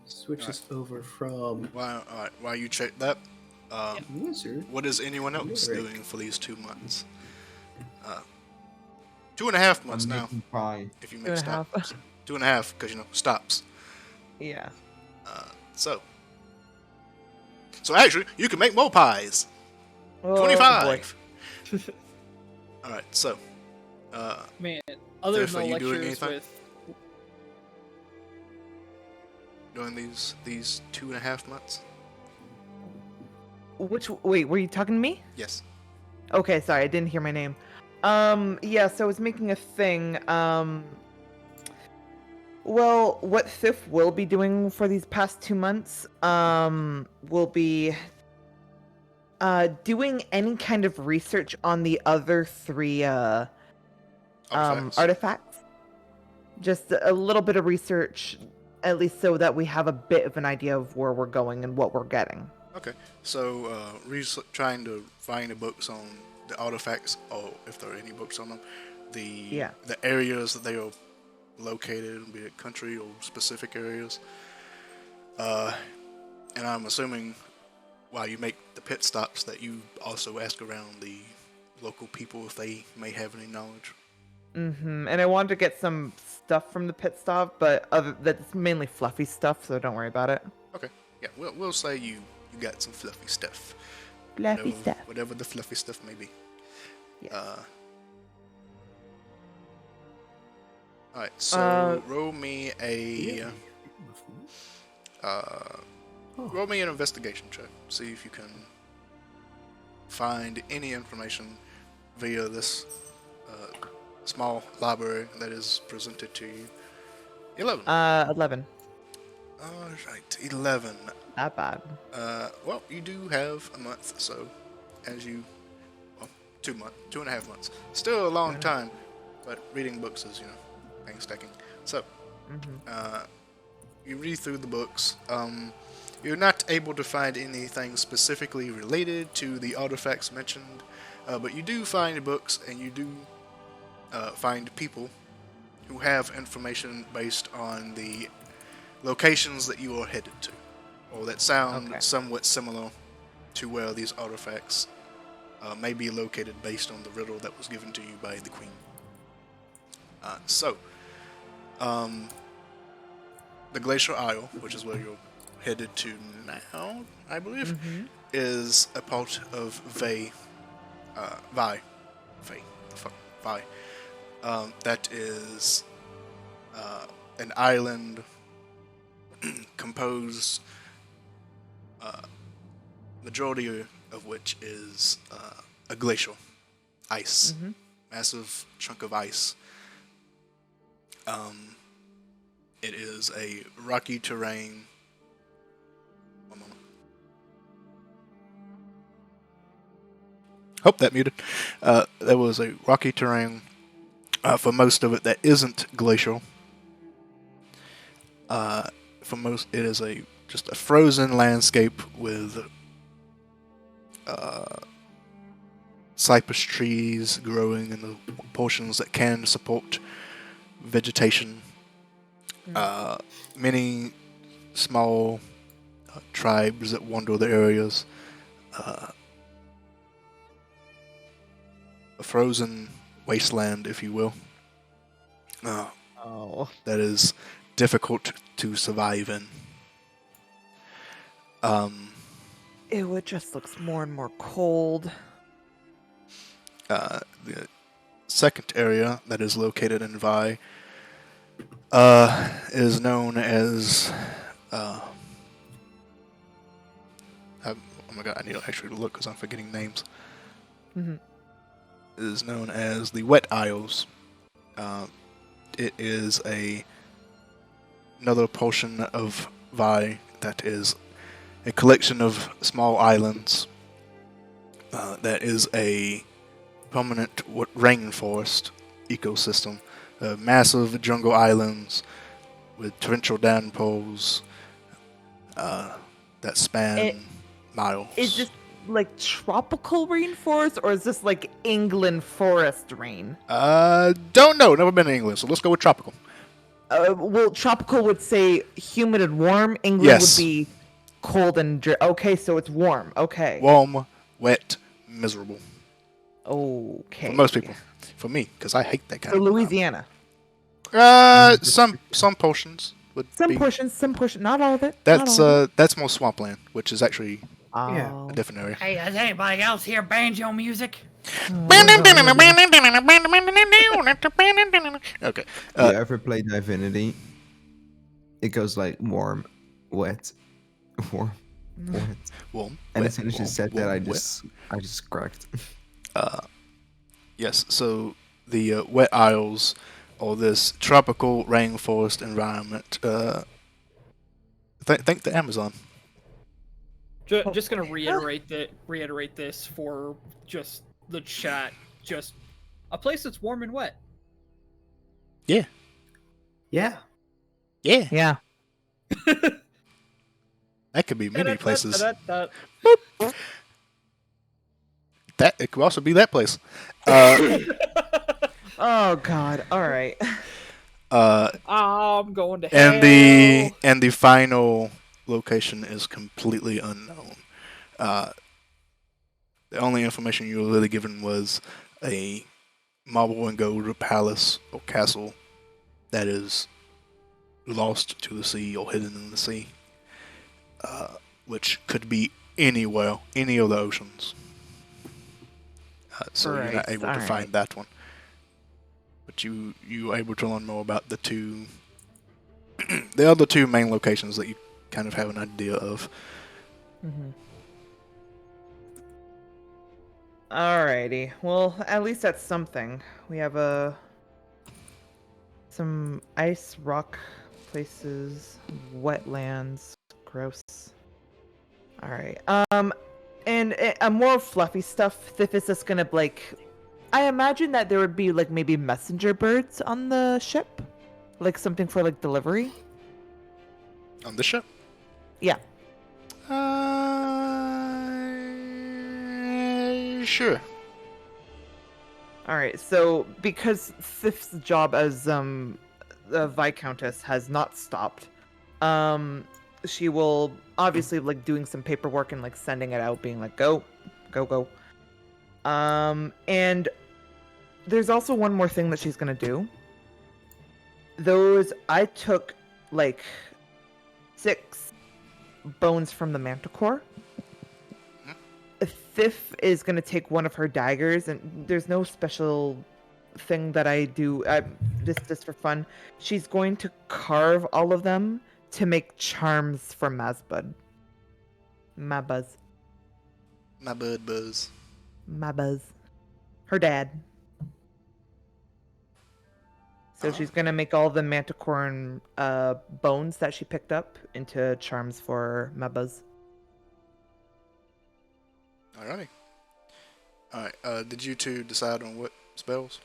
Switch this over from While you check that, wizard. what is anyone else Cleric. doing for these 2 months? 2.5 months I'm now. making pie. If you 2.5. make stops, 2.5 because stops. Yeah. So actually, you can make more pies. Oh, 25. All right. So, Man, other Tiff, than are the you doing lectures anything? with during these 2.5 months. Wait, were you talking to me? Yes. Okay, sorry, I didn't hear my name. Yeah, so I was making a thing. Well, what Thif will be doing for these past 2 months, will be doing any kind of research on the other 3 artifacts. Just a little bit of research, at least so that we have a bit of an idea of where we're going and what we're getting. Okay. So, trying to find the books on the artifacts, or if there are any books on them, the areas that they are located, be it country or specific areas. And I'm assuming while you make the pit stops that you also ask around the local people if they may have any knowledge. And I wanted to get some stuff from the pit stop, but that's mainly fluffy stuff, so don't worry about it. Okay. Yeah, we'll say you got some fluffy stuff. Fluffy stuff. Whatever the fluffy stuff may be. Yeah. Alright, so roll me roll me an investigation check. See if you can find any information via this small library that is presented to you. 11. 11. Alright, 11. Not bad. Well, you do have a month, so as you, 2.5 months. Still a long time, but reading books is, painstaking. So, you read through the books. You're not able to find anything specifically related to the artifacts mentioned, but you do find books, and you do find people who have information based on the locations that you are headed to, or that sound somewhat similar to where these artifacts may be located based on the riddle that was given to you by the Queen. The Glacial Isle, which is where you're headed to now, I believe, is a part of Vi. That is an island composed, majority of which is a glacial ice, massive chunk of ice. It is a rocky terrain. One moment. Hope that muted. There was a rocky terrain for most of it that isn't glacial. For most, it is just a frozen landscape with cypress trees growing in the portions that can support vegetation. Many small tribes that wander the areas. A frozen wasteland, if you will. That is difficult to survive in. It just looks more and more cold. The second area that is located in Vi is known as oh my god, I need to actually look because I'm forgetting names. It is known as the Wet Isles. It is another portion of Vi that is a collection of small islands that is a permanent rainforest ecosystem. Massive jungle islands with torrential downpours that span miles. Is this like tropical rainforest or is this like England forest rain? Don't know. Never been to England, so let's go with tropical. Well, tropical would say humid and warm. England Yes. would be cold and okay, so it's warm. Okay. Warm, wet, miserable. Okay. For most people. For me, because I hate that kind So of Louisiana. some portions would Some be. portions, not all of it. not all of it. That's more swampland, which is actually Oh. a different area. Hey, does anybody else hear banjo music? Okay. You ever play Divinity? It goes like warm, wet, warm, wet. Warm. And wet, as soon as you warm, said that, warm, I just cracked. Yes, so the wet isles, or this tropical rainforest environment, think the Amazon. Just gonna reiterate this for just the chat. Just a place that's warm and wet. Yeah. Yeah, Yeah. that could be many places. Da-da-da-da-da. That it could also be that place. Oh God. All right. I'm going to hell. And the final location is completely unknown. The only information you were really given was a marble and gold palace or castle that is lost to the sea or hidden in the sea, which could be anywhere, any of the oceans. So you're not Right, able to alright. find that one. But you were able to learn more about the two, the other two main locations that you kind of have an idea of. Mm-hmm. Alrighty. Well, at least that's something. We have some ice rock places, wetlands. Gross. All right. And more fluffy stuff. If it's just gonna like, I imagine that there would be like maybe messenger birds on the ship, like something for like delivery. On the ship? Yeah. Sure. All right. So because Fifth's job as the Viscountess has not stopped, she will obviously like doing some paperwork and like sending it out, being like go. And there's also one more thing that she's gonna do. I took like 6 bones from the manticore. Fifth is gonna take one of her daggers, and there's no special thing that I do. Just for fun. She's going to carve all of them to make charms for Mazbud. Mabuz. My bud buzz. Mabuz. Her dad. So she's gonna make all the manticore bones that she picked up into charms for Mabuz. Alrighty. Alright, did you two decide on what spells?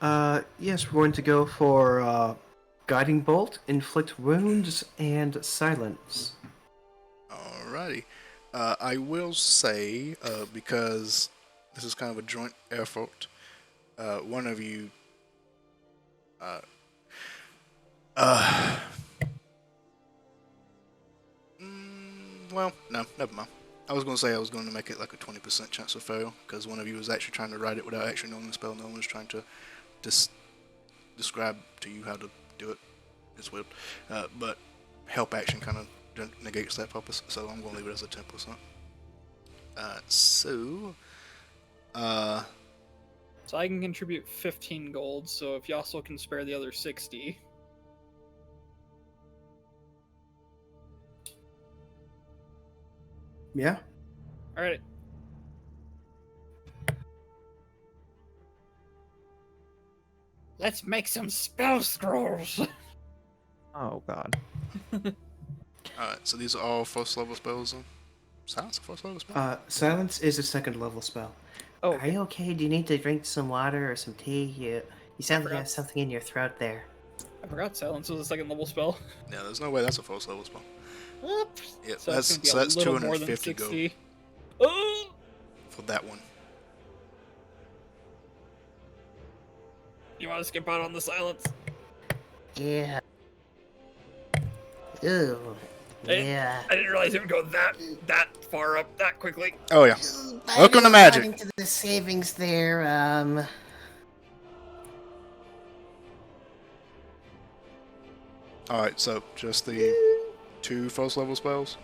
Yes, we're going to go for Guiding Bolt, Inflict Wounds, and Silence. Alrighty. I will say, because this is kind of a joint effort, one of you well, no, never mind. I was going to say I was going to make it like a 20% chance of fail, because one of you was actually trying to write it without actually knowing the spell. No one was trying to describe to you how to do it. It's weird. But help action kind of negates that purpose, so I'm going to leave it as a 10%. So I can contribute 15 gold, so if you also can spare the other 60. Yeah. Alright. Let's make some spell scrolls! Oh God. Alright, so these are all first level spells then? Silence a first level spell? Silence is a second level spell. Oh, Are you okay? Do you need to drink some water or some tea? You sound like you forgot. have something in your throat there. I forgot silence was a second level spell. Yeah, there's no way that's a first level spell. Oops. Yeah, So that's it's gonna be so a that's little more than 250 gold 60. Oh! for that one. You want to skip out on the silence? Yeah. Ooh. Hey. Yeah. I didn't realize it would go that far up that quickly. Oh yeah. But Welcome to magic. according to the savings there, Alright, so just the 2 first level spells?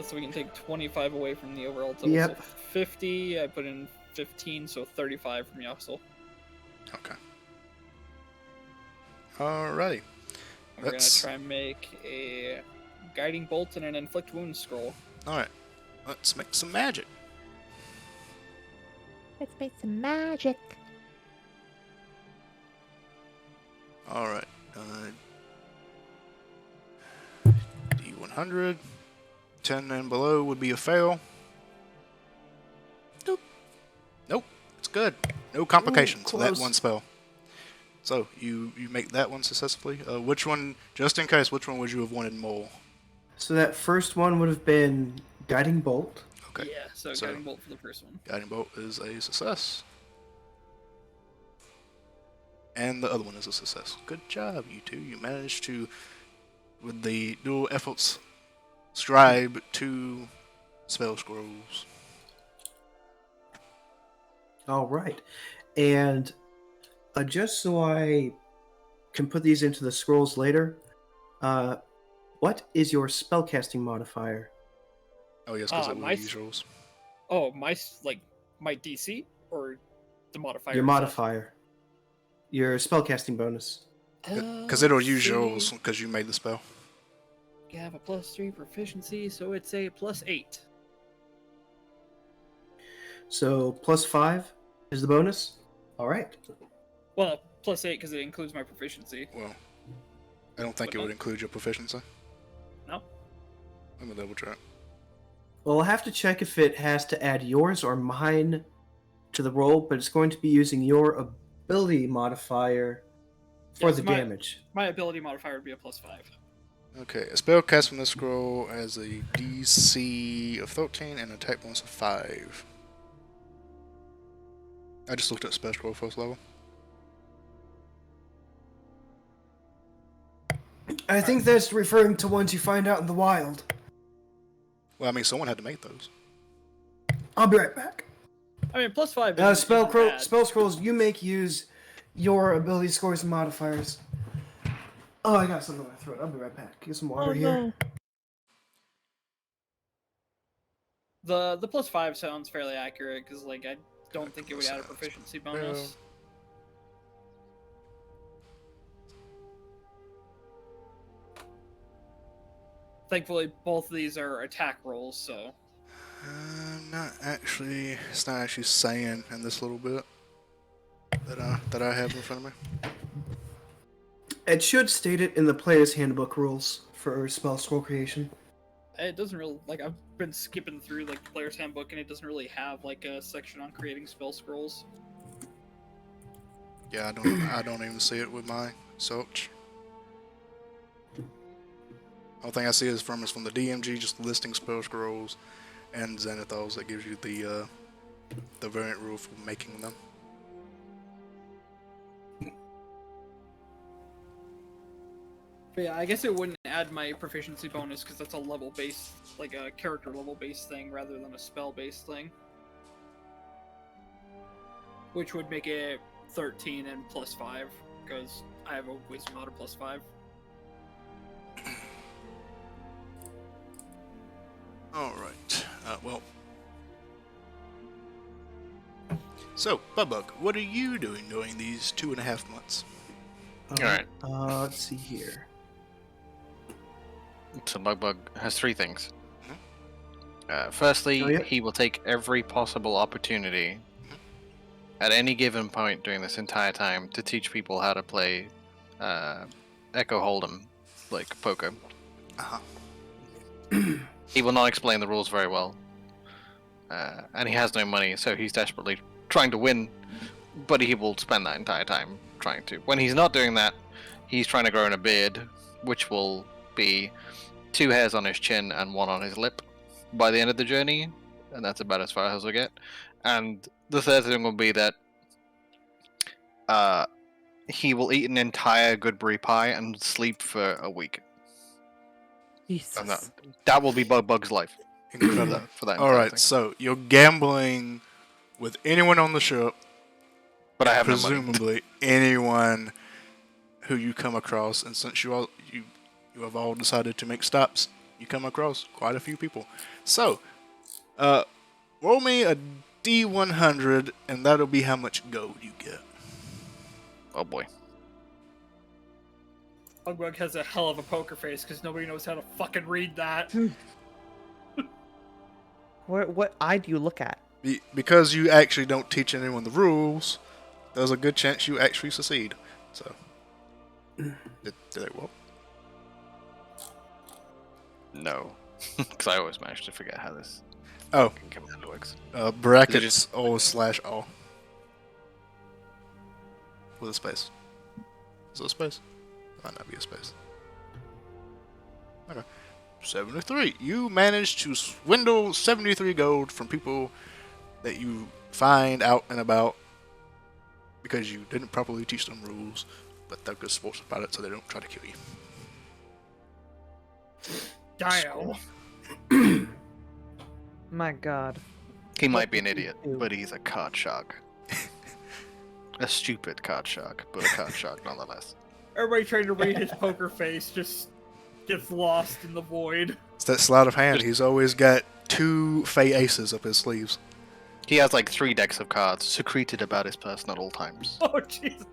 So we can take 25 away from the overall total. Yep. So 50, I put in 15, so 35 from Yassel. Okay. Alrighty. We're Let's- gonna try and make a guiding bolt and an inflict wound scroll. Alright. Let's make some magic. Let's make some magic. Alright. D100. 10 and below would be a fail. Nope. It's good. No complications for that close. one spell. So, you make that one successfully. Which one, just in case, which one would you have wanted more? So that first one would have been Guiding Bolt. Okay. Yeah, so guiding bolt for the first one. Guiding Bolt is a success. And the other one is a success. Good job, you two. You managed to, with the dual efforts, scribe 2 spell scrolls. All right. And just so I can put these into the scrolls later, what is your spellcasting modifier? Oh, yes, because it will my use rolls. Oh, my DC or the modifier? Your itself? modifier. Your spellcasting bonus. Because it'll Let's use see. rolls because you made the spell. You have a +3 proficiency, so it's a +8. So +5 is the bonus. All right. Well, +8 because it includes my proficiency. Well, I don't think it would include your proficiency. No. Let me double check. Well, I'll have to check if it has to add yours or mine to the roll, but it's going to be using your ability modifier for Yes, the my- damage. My ability modifier would be a +5. Okay, a spell cast from this scroll has a DC of 13 and an attack bonus of 5. I just looked at spell scroll first level. I think that's referring to ones you find out in the wild. Well, I mean, someone had to make those. I'll be right back. I mean, +5 isn't Spell bad. scrolls, you make use your ability scores and modifiers. Oh, I got something in my throat. I'll be right back. Get some water here. The +5 sounds fairly accurate because I don't think it would add a proficiency bonus. Thankfully, both of these are attack rolls, so It's not actually saying in this little bit that I have in front of me. It should state it in the player's handbook rules for spell scroll creation. it doesn't really I've been skipping through the player's handbook and it doesn't really have a section on creating spell scrolls. Yeah, I don't even see it with my search. Only thing I see is from the DMG, just listing spell scrolls, and Xanathars that gives you the variant rule for making them. But yeah, I guess it wouldn't add my proficiency bonus because that's a level based, a character level based thing rather than a spell based thing. Which would make it 13 and +5 because I have a wisdom out of +5. Alright, well. So, Bubbug, what are you doing during these 2.5 months? Alright. Let's see here. So Bugbug has 3 things. Firstly, Oh, yeah. he will take every possible opportunity at any given point during this entire time to teach people how to play Echo Hold'em, like poker. Uh-huh. He will not explain the rules very well. And he has no money, so he's desperately trying to win, but he will spend that entire time trying to. When he's not doing that, he's trying to grow in a beard, which will be 2 hairs on his chin and 1 on his lip by the end of the journey, and that's about as far as we'll get. And the third thing will be that he will eat an entire Goodberry pie and sleep for a week. Jesus. And that will be Bug's life. Incredible. For that All entire right, thing. so you're gambling with anyone on the ship, But I have no money. presumably anyone who you come across, and since you have all decided to make stops, you come across quite a few people. So, roll me a D100, and that'll be how much gold you get. Oh boy. Bugbug has a hell of a poker face because nobody knows how to fucking read that. What eye do you look at? Because you actually don't teach anyone the rules, there's a good chance you actually succeed. So, did it work? No. Because I always manage to forget how this Oh, command works. brackets O/all. With a space. Is it a space? Might not be a space. Okay. 73. You managed to swindle 73 gold from people that you find out and about because you didn't properly teach them rules, but they're good sports about it, so they don't try to kill you. Damn. My God. He might be an idiot, but he's a card shark. A stupid card shark, but a card shark nonetheless. Everybody trying to read his poker face just gets lost in the void. It's that sleight of hand. He's always got 2 fey aces up his sleeves. He has like 3 decks of cards secreted about his person at all times. Oh, Jesus.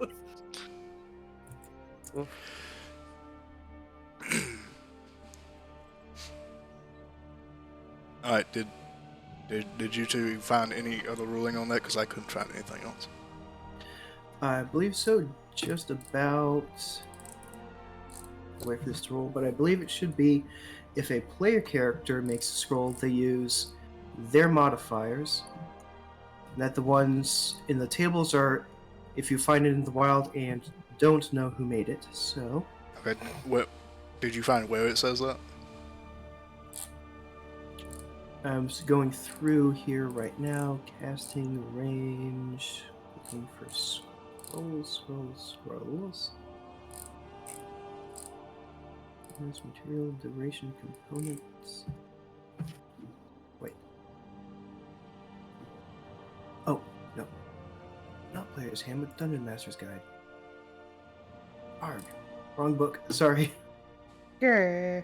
Alright, did you two find any other ruling on that? Because I couldn't find anything else. I believe so. Just about. Wait for this to roll, but I believe it should be if a player character makes a scroll, they use their modifiers. That the ones in the tables are if you find it in the wild and don't know who made it. So. Okay, what did you find where it says that? I'm just going through here right now, casting range, looking for scrolls. There's material, duration, components. Wait. Oh, no. Not Player's Handbook, Dungeon Master's Guide. Arg. Wrong book, sorry. Grr.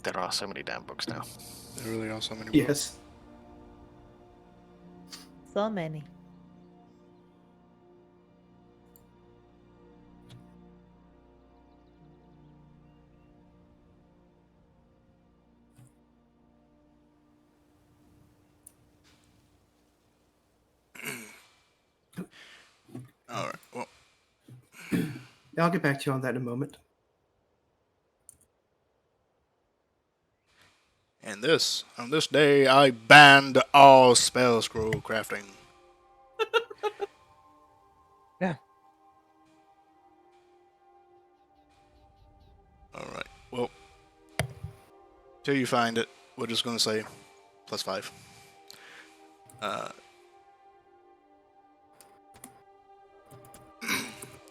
There are so many damn books now. There really are so many books. Yes. So many. Alright, well. I'll get back to you on that in a moment. And on this day, I banned all spell scroll crafting. Yeah. Alright, well. Till you find it, we're just going to say +5.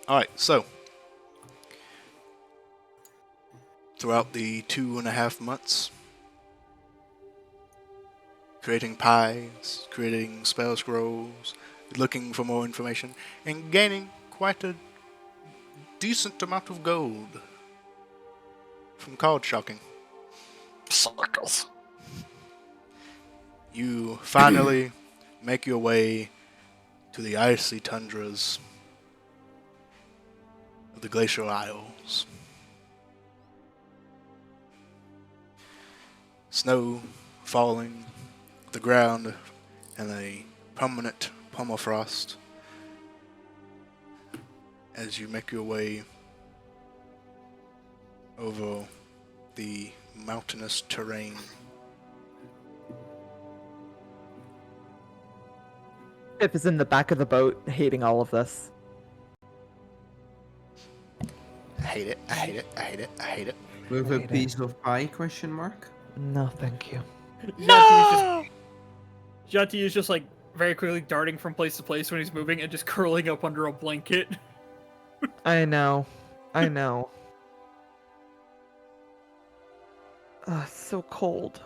Alright, so. Throughout the 2.5 months, creating pies, creating spell scrolls, looking for more information, and gaining quite a decent amount of gold from card shocking. Circles. You finally make your way to the icy tundras of the Glacial Isles. Snow falling, the ground, and a permanent permafrost as you make your way over the mountainous terrain. Pip is in the back of the boat, hating all of this. I hate it. I hate it. I hate it. I hate it. With I a hate piece of pie? Question mark. No, thank you. Jati is just like very quickly darting from place to place when he's moving and just curling up under a blanket. I know. I know. It's so cold.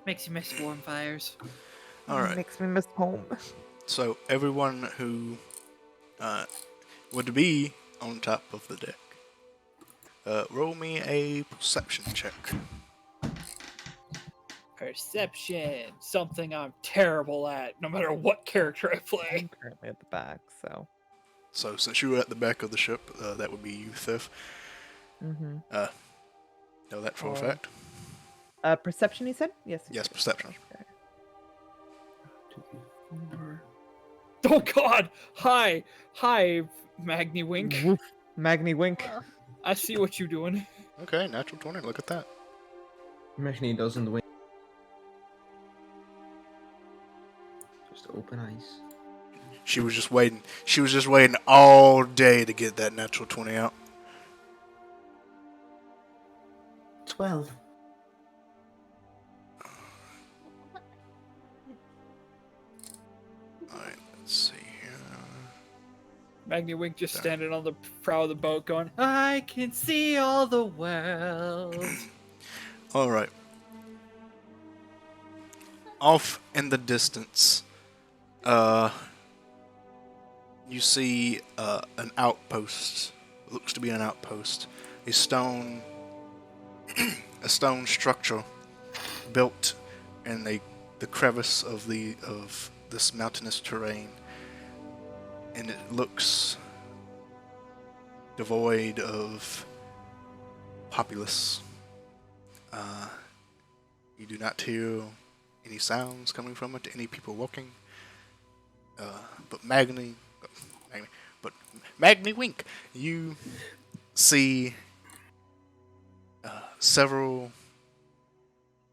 Makes you miss warm fires. All right. Makes me miss home. So everyone who would be on top of the deck, roll me a perception check. Perception, something I'm terrible at, no matter what character I play. I'm currently at the back, so. So since you were at the back of the ship, that would be you, Thif. Mm-hmm. Know that for a fact. Perception, you said? Yes. Yes, perception. Okay. Oh God! Hi, Magni Wink. Woof. Magni Wink. I see what you're doing. Okay, natural 20. Look at that. Imagine he doesn't win. Just open eyes. She was just waiting. She was just waiting all day to get that natural 20 out. 12. Alright, let's see here. Magni Wink just standing on the prow of the boat going, I can see all the world. Alright. Off in the distance, you see an outpost. It looks to be an outpost. A stone structure built in the crevice of this mountainous terrain, and it looks devoid of populace. You do not hear any sounds coming from it, any people walking. But Magni Wink, you see several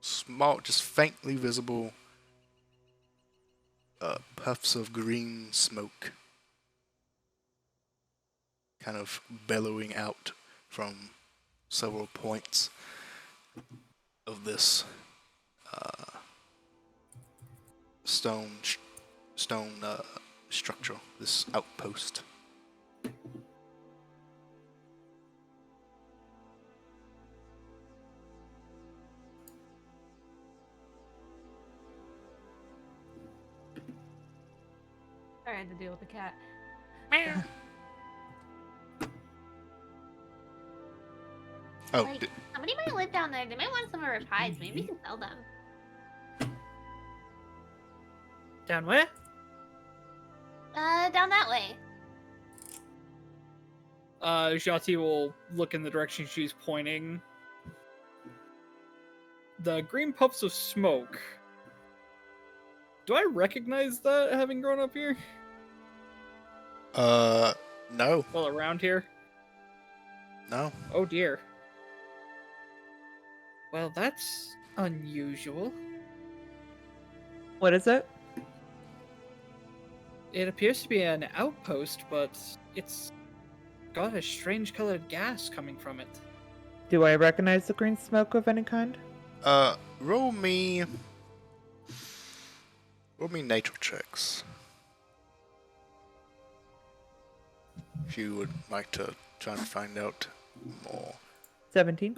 small, just faintly visible puffs of green smoke kind of bellowing out from several points of this stone structure, this outpost. I had to deal with the cat. Oh, Like, somebody might live down there. They might want some of our pies. Maybe we can sell them. Down where? Down that way. Jati will look in the direction she's pointing. The green puffs of smoke. Do I recognize that, having grown up here? No. Well, around here? No. Oh dear. Well, that's unusual. What is it? It appears to be an outpost, but it's got a strange colored gas coming from it. Do I recognize the green smoke of any kind? Roll me nature checks. If you would like to try and find out more. 17.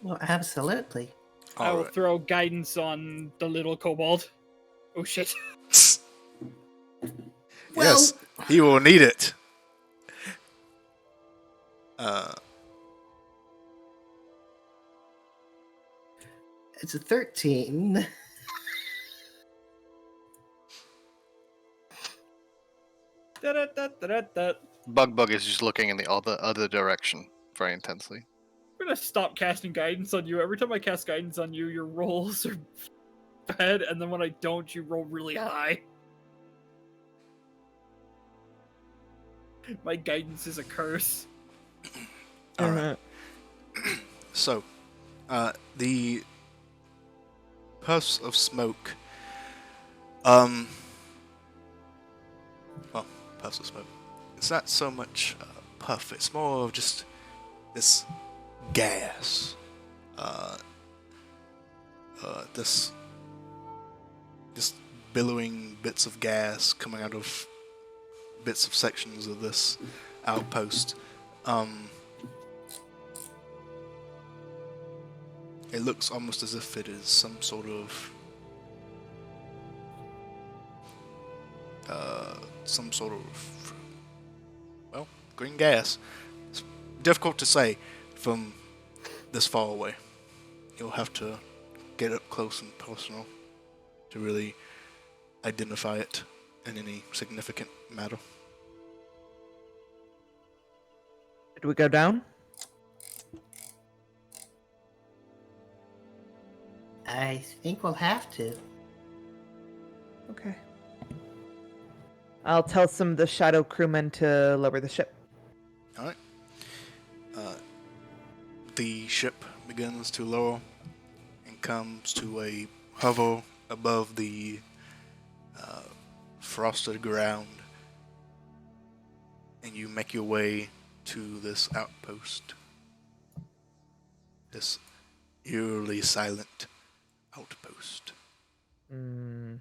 Well, absolutely. I will Alright. throw guidance on the little kobold. Oh shit. Yes, he will need it. It's a 13. Da-da-da-da-da-da. Bug is just looking in the other direction very intensely. I'm gonna stop casting guidance on you. Every time I cast guidance on you, your rolls are bad, and then when I don't, you roll really high. My guidance is a curse. Alright. So, the puffs of smoke, well, puffs of smoke. It's not so much puff. It's more of just this gas. This just billowing bits of gas coming out of bits of sections of this outpost. It looks almost as if it is some sort of well, green gas. It's difficult to say from this far away. You'll have to get up close and personal to really identify it in any significant matter. Did we go down? I think we'll have to. Okay. I'll tell some of the shadow crewmen to lower the ship. Alright. The ship begins to lower and comes to a hover above the frosted ground, and you make your way to this outpost. This eerily silent outpost. Mm.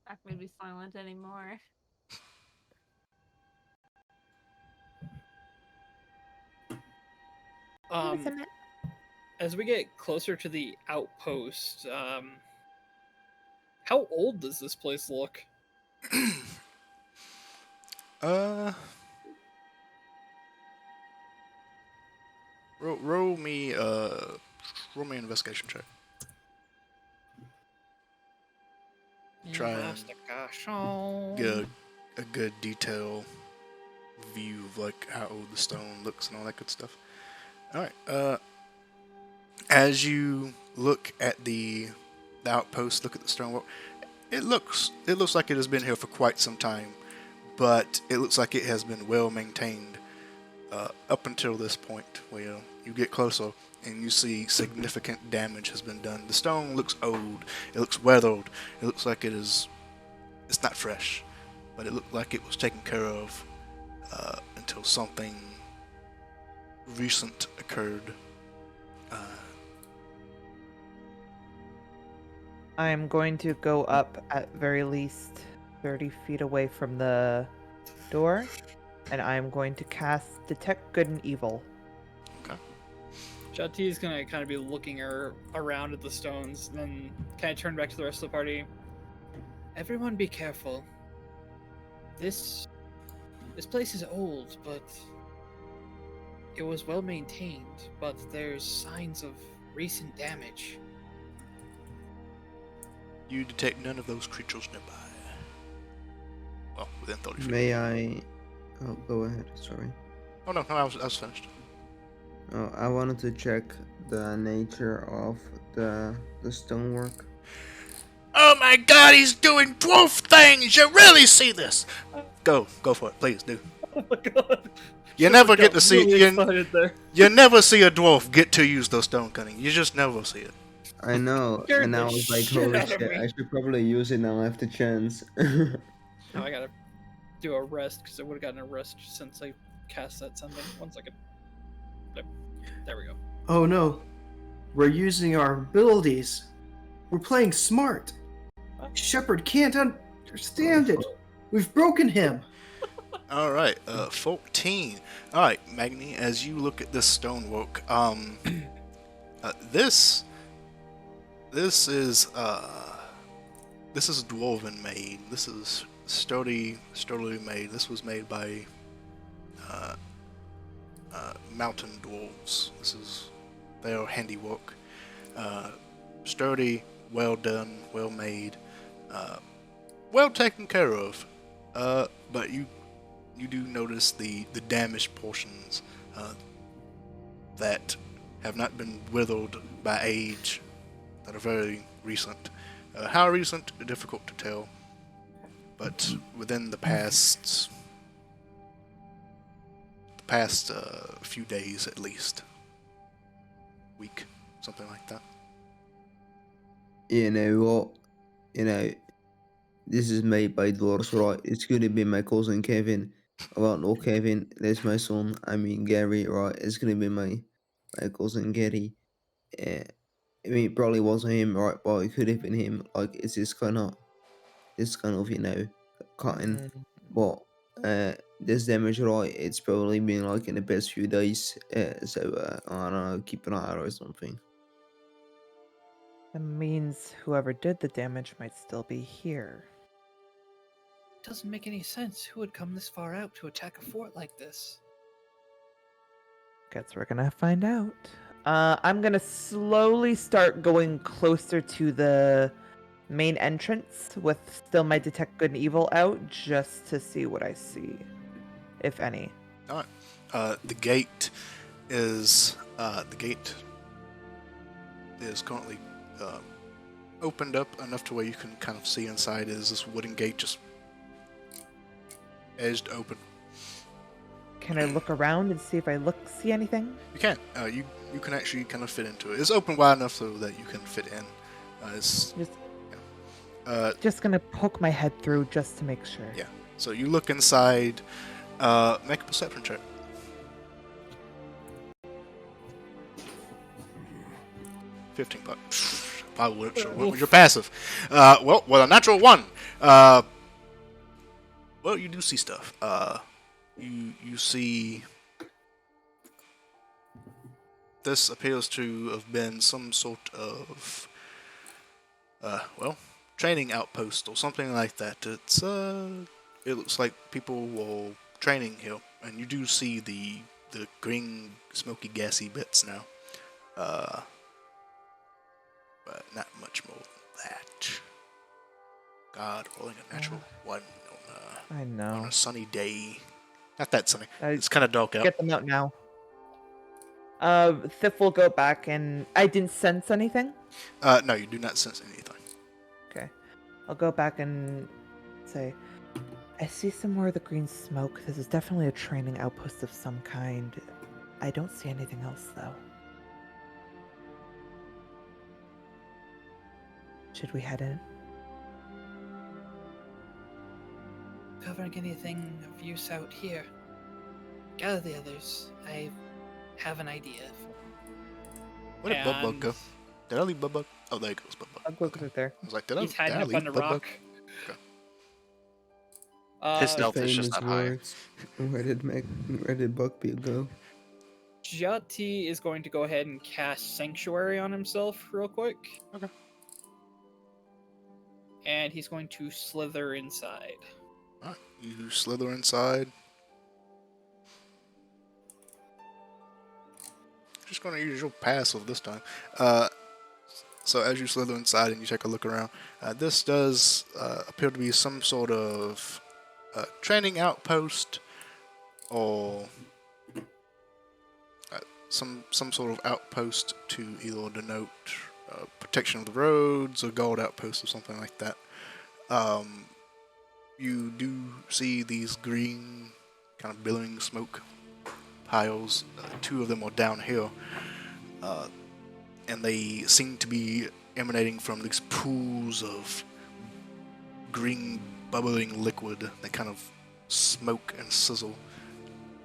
Not gonna be silent anymore. As we get closer to the outpost, how old does this place look? Roll me an investigation check. Try and get a good detail view of like how old the stone looks and all that good stuff. Alright, as you look at the outpost, look at the stonework, it looks like it has been here for quite some time, but it looks like it has been well maintained up until this point where you get closer and you see significant damage has been done. The stone looks old, it looks weathered, it looks like it's not fresh, but it looked like it was taken care of until something recent occurred. I'm going to go up at very least 30 feet away from the door, and I'm going to cast Detect Good and Evil. Okay. Jati is gonna kind of be looking around at the stones, and then kind of turn back to the rest of the party. Everyone, be careful. This place is old, but it was well maintained. But there's signs of recent damage. You detect none of those creatures nearby. Well, within 30 feet. May I? Oh, go ahead. Sorry. Oh no, I was finished. Oh, I wanted to check the nature of the stonework. Oh my God, he's doing dwarf things! You really see this? Go for it, please do. Oh my God! You never get to see it. You never see a dwarf get to use those stone cutting. You just never see it. I know, Scared and the I was like, shit holy out of shit, me. I should probably use it now I have the chance. Now I gotta do a rest because I would have gotten a rest since I cast that something. 1 second. There we go. Oh no. We're using our abilities. We're playing smart. Shepard can't understand it. We've broken him. Alright, 14. Alright, Magni, as you look at this stonework, this is dwarven made. This is sturdily made. This was made by mountain dwarves. This is their handiwork. Sturdy, well done, well made, well taken care of. But you do notice the damaged portions that have not been withered by age, that are very recent. How recent? Difficult to tell. But within the past past few days at least. Week, something like that. You know what? You know, this is made by dwarves, right? It's gonna be my cousin Kevin. Well, no, Kevin, that's my son. I mean Gary, right? It's gonna be my cousin Gary. Yeah, I mean, it probably wasn't him, right? But it could have been him. Like, it's this kind of, cutting. Mm, But this damage, right? It's probably been like in the past few days. So I don't know, keep an eye out or something. That means whoever did the damage might still be here. Doesn't make any sense. Who would come this far out to attack a fort like this? Guess we're gonna find out. I'm gonna slowly start going closer to the main entrance with still my detect good and evil out, just to see what I see, if any. All right. The gate is currently opened up enough to where you can kind of see inside. Is this wooden gate just edged open? Can I look around and see if I see anything? You can. You can actually kind of fit into it. It's open wide enough so that you can fit in. It's Just gonna poke my head through just to make sure. yeah. So you look inside. Make a perception check. 15 bucks. I wasn't sure what was your passive. Well, a natural 1. Well, you do see stuff. You see. This appears to have been some sort of, training outpost or something like that. It looks like people were training here, and you do see the green, smoky, gassy bits now. But not much more than that. God, rolling a natural 1 I know. on a sunny day. Not that sunny. I It's kind of dark out. Get them out now. Thif will go back and I didn't sense anything. No, you do not sense anything. Okay, I'll go back and say, I see some more of the green smoke. This is definitely a training outpost of some kind. I don't see anything else though. Should we head in? Covering anything of use out here. Gather the others. I have an idea. Where did Bug go? Did I leave Bug? Oh, there goes Bug. I'll go right there. I was like, did He's I hiding up leave on the Bug? rock. His stealth is just that high. Words. Where did Buckbeard go? Jati is going to go ahead and cast Sanctuary on himself real quick. Okay. And he's going to slither inside. Alright, you slither inside. Just going to use your passive this time. So as you slither inside and you take a look around, this does appear to be some sort of training outpost, or some sort of outpost to either denote protection of the roads or guard outpost or something like that. You do see these green kind of billowing smoke piles. 2 of them are down here, and they seem to be emanating from these pools of green bubbling liquid that kind of smoke and sizzle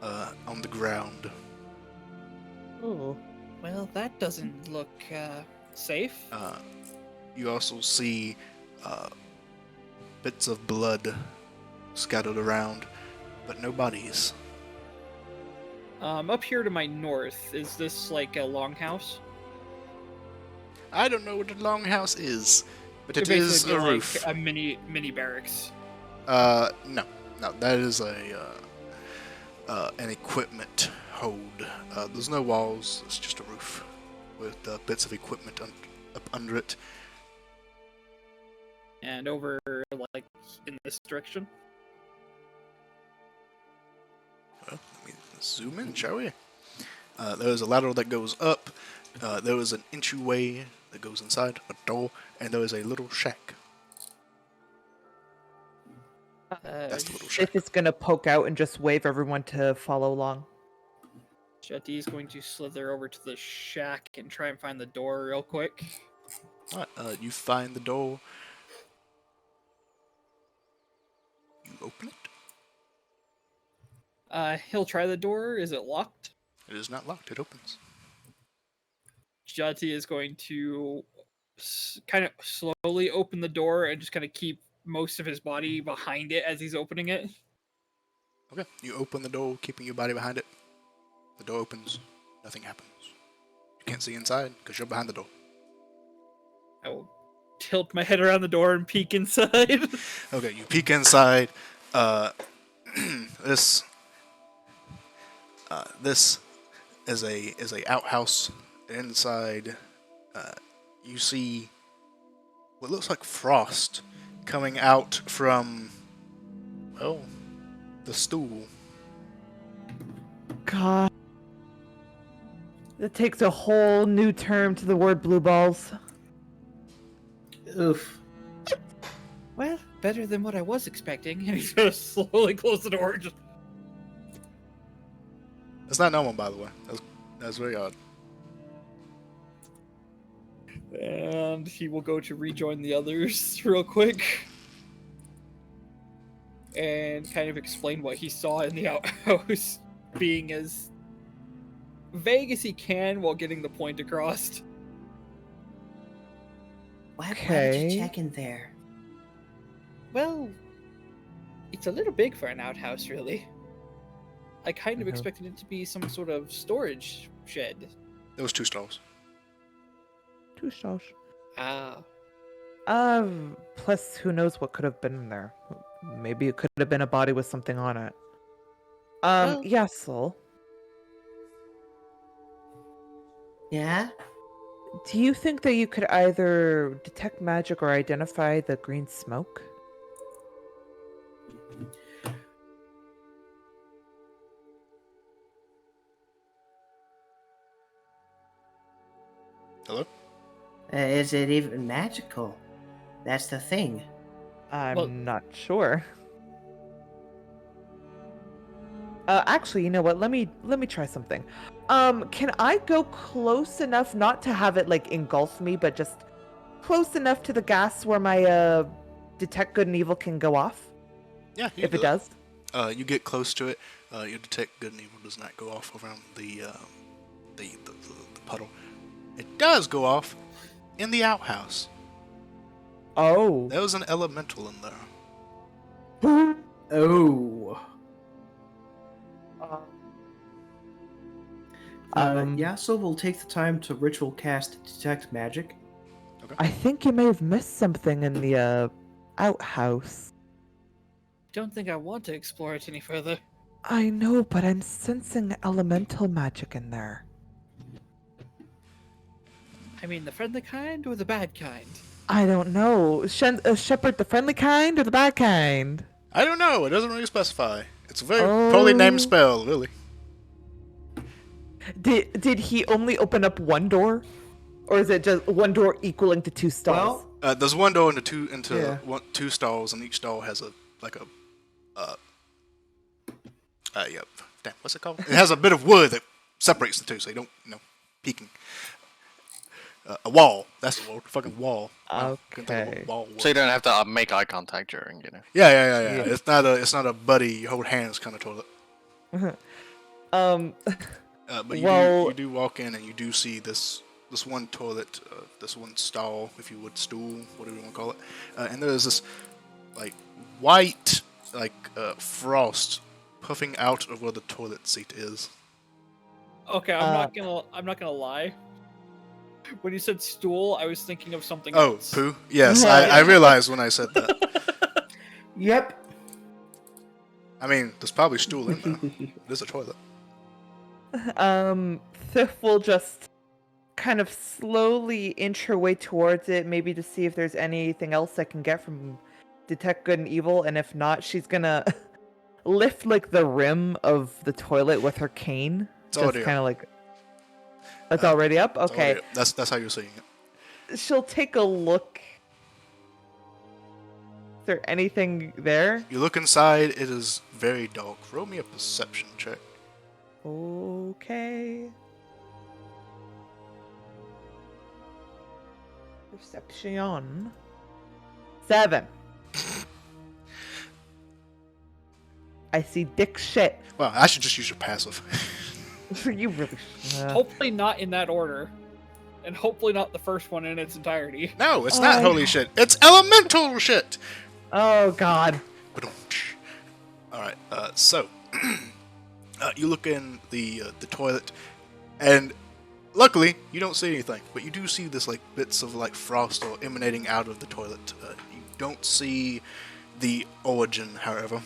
on the ground. Oh, well, that doesn't look safe. You also see bits of blood scattered around, but no bodies. Up here to my north, is this like a longhouse? I don't know what a longhouse is, but it Could is basically a be like roof. a mini barracks. No, that is an equipment hold. There's no walls. It's just a roof with bits of equipment up under it. And over, like, in this direction? Well, let me zoom in, shall we? There's a ladder that goes up. There is an entryway that goes inside, a door, and there is a little shack. That's the little shack. If it's gonna poke out and just wave everyone to follow along. Jetty is going to slither over to the shack and try and find the door real quick. Alright, you find the door. You open it. He'll try the door. Is it locked? It is not locked. It opens. Jati is going to kind of slowly open the door and just kind of keep most of his body behind it as he's opening it. Okay. You open the door, keeping your body behind it. The door opens. Nothing happens. You can't see inside because you're behind the door. I will tilt my head around the door and peek inside. Okay, you peek inside. This is a outhouse. Inside, you see what looks like frost coming out from, well, the stool. God. That takes a whole new term to the word blue balls. Oof. Well, better than what I was expecting. And he's gonna slowly close the door. Just That's not normal, by the way. That's very odd. and he will go to rejoin the others real quick. And kind of explain what he saw in the outhouse, being as vague as he can while getting the point across. Why did Okay. you check in there? Well, it's a little big for an outhouse, really. I kind of expected it to be some sort of storage shed. There was 2 stalls. 2 stalls. Ah. Plus, who knows what could have been in there? Maybe it could have been a body with something on it. Well- Yeah, Sol. Yeah? Do you think that you could either detect magic or identify the green smoke? Hello? Is it even magical? That's the thing. I'm Well- not sure. Actually, you know what? Let me try something. Can I go close enough not to have it like engulf me, but just close enough to the gas where my detect good and evil can go off? Yeah, you If do it does. You get close to it. Your detect good and evil does not go off around the puddle. It does go off in the outhouse. Oh. There was an elemental in there. Oh. Yasuo will take the time to ritual cast Detect Magic. I think you may have missed something in the outhouse. Don't think I want to explore it any further. I know, but I'm sensing elemental magic in there. I mean, the friendly kind or the bad kind? I don't know. Shepherd, the friendly kind or the bad kind? I don't know. It doesn't really specify. It's a very poorly named spell, really. Did he only open up one door, or is it just one door equaling to 2 stalls? Well, There's one door into Yeah. two stalls, and each stall has yep. Damn, what's it called? It has a bit of wood that separates the two, so you don't, peeking. A wall. That's the word. Fucking wall. Wow, couldn't think of what Okay. wall was. So you don't have to make eye contact during, Yeah. It's not a buddy, you hold hands kind of toilet. But you do walk in and you do see this one toilet, this one stall, if you would, stool, whatever you want to call it, and there's this like white frost puffing out of where the toilet seat is. Okay, I'm not gonna lie. When you said stool, I was thinking of something Oh, else. poo? Yes, I realized when I said that. Yep. I mean, there's probably stool in there. There's a toilet. Thif will just kind of slowly inch her way towards it, maybe to see if there's anything else I can get from Detect Good and Evil, and if not, she's gonna lift like the rim of the toilet with her cane. It's already kind of up. like it's already up. It's Okay, already- that's how you're seeing it. she'll take a look. Is there anything there? You look inside, it is very dark. Roll me a perception check. Okay. Perception. 7. I see dick shit. Well, I should just use your passive. You really. Hopefully not in that order. And hopefully not the first one in its entirety. No, it's not holy shit. It's elemental shit. Oh God. All right. So you look in the toilet, and luckily you don't see anything, but you do see this like bits of like frost or emanating out of the toilet. You don't see the origin, however.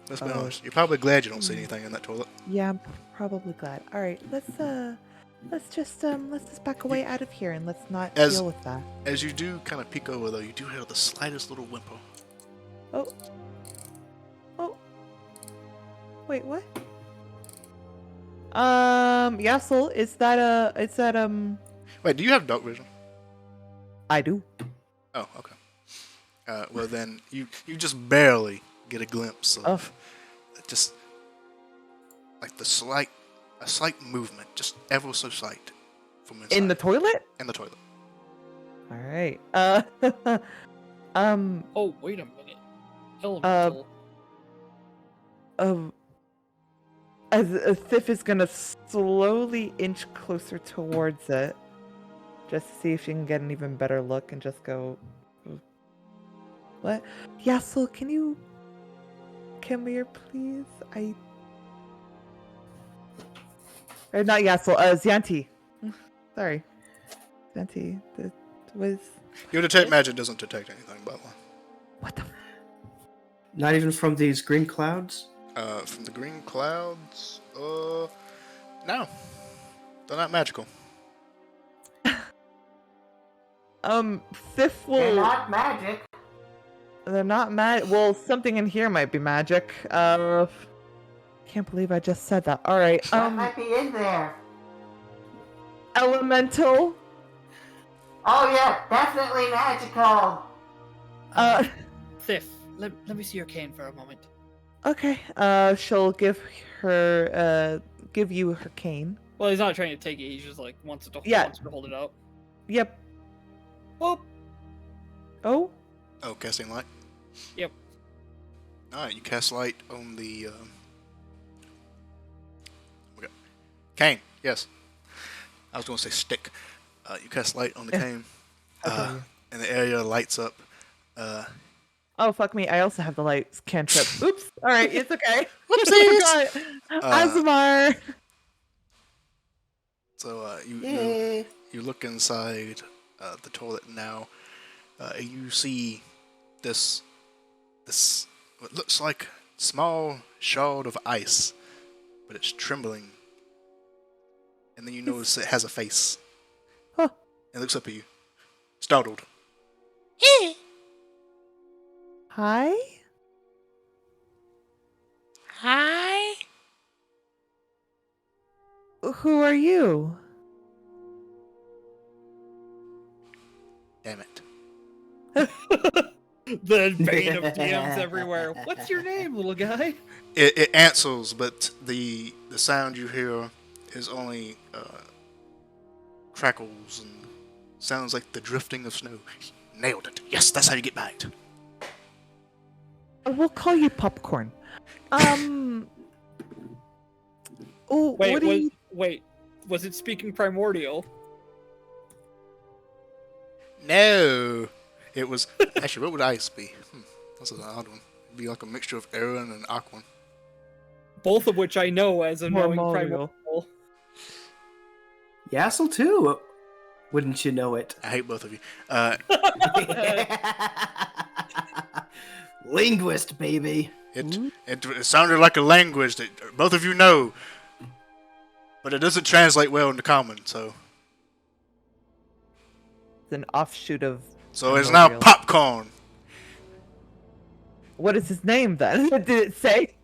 Let's be honest. You're probably glad you don't see anything in that toilet. Yeah, I'm probably glad. All right, let's just back away out of here and let's not deal with that. As you do kind of peek over, though, you do hear the slightest little whimper. Oh. Wait, what? Yassel, is that Wait, do you have dark vision? I do. Oh, okay. Well then, you just barely get a glimpse of just like a slight movement, just ever so slight from inside. In the toilet? In the toilet. All right. Oh, wait a minute. Elemental. As Sif is gonna slowly inch closer towards it, just to see if she can get an even better look, and just go, what? Yassel, can you come here, please? Not Yassel, Xanti. Sorry. Xanti, that was... Your detect magic doesn't detect anything, by the way. What the... Not even from these green clouds? From the green clouds? No. They're not magical. Sif will... They're not magic. They're not well, something in here might be magic. Can't believe I just said that. Alright, What might be in there? Elemental. Oh yeah, definitely magical. Sif, let me see your cane for a moment. Okay. She'll give you her cane. Well, he's not trying to take it. He's just like wants to hold it up. Yep. Whoop. Oh. Oh, casting light. Yep. All right, you cast light on the. Okay. Cane. Yes. I was going to say stick. You cast light on the cane, and the area lights up. Oh, fuck me. I also have the lights cantrip. Oops. All right, it's okay. Whoopsies! Azamar. So you look inside the toilet now. You see this what looks like small shard of ice, but it's trembling. And then you notice it has a face. Huh. It looks up at you, startled. Hi? Hi? Who are you? Damn it. The bane of DMs everywhere. What's your name, little guy? It answers, but the sound you hear is only crackles and sounds like the drifting of snow. Nailed it. Yes, that's how you get back. We'll call you Popcorn. Oh, Wait, was it speaking primordial? No, it was actually. What would ice be? That's an odd one. It'd be like a mixture of Aaron and Aquan. Both of which I know as a knowing Primordial. primordial. Yassel too. Wouldn't you know it? I hate both of you. Linguist, baby. It sounded like a language that both of you know, but it doesn't translate well into common. So it's an offshoot of. So it's now Popcorn. What is his name then? Did it say?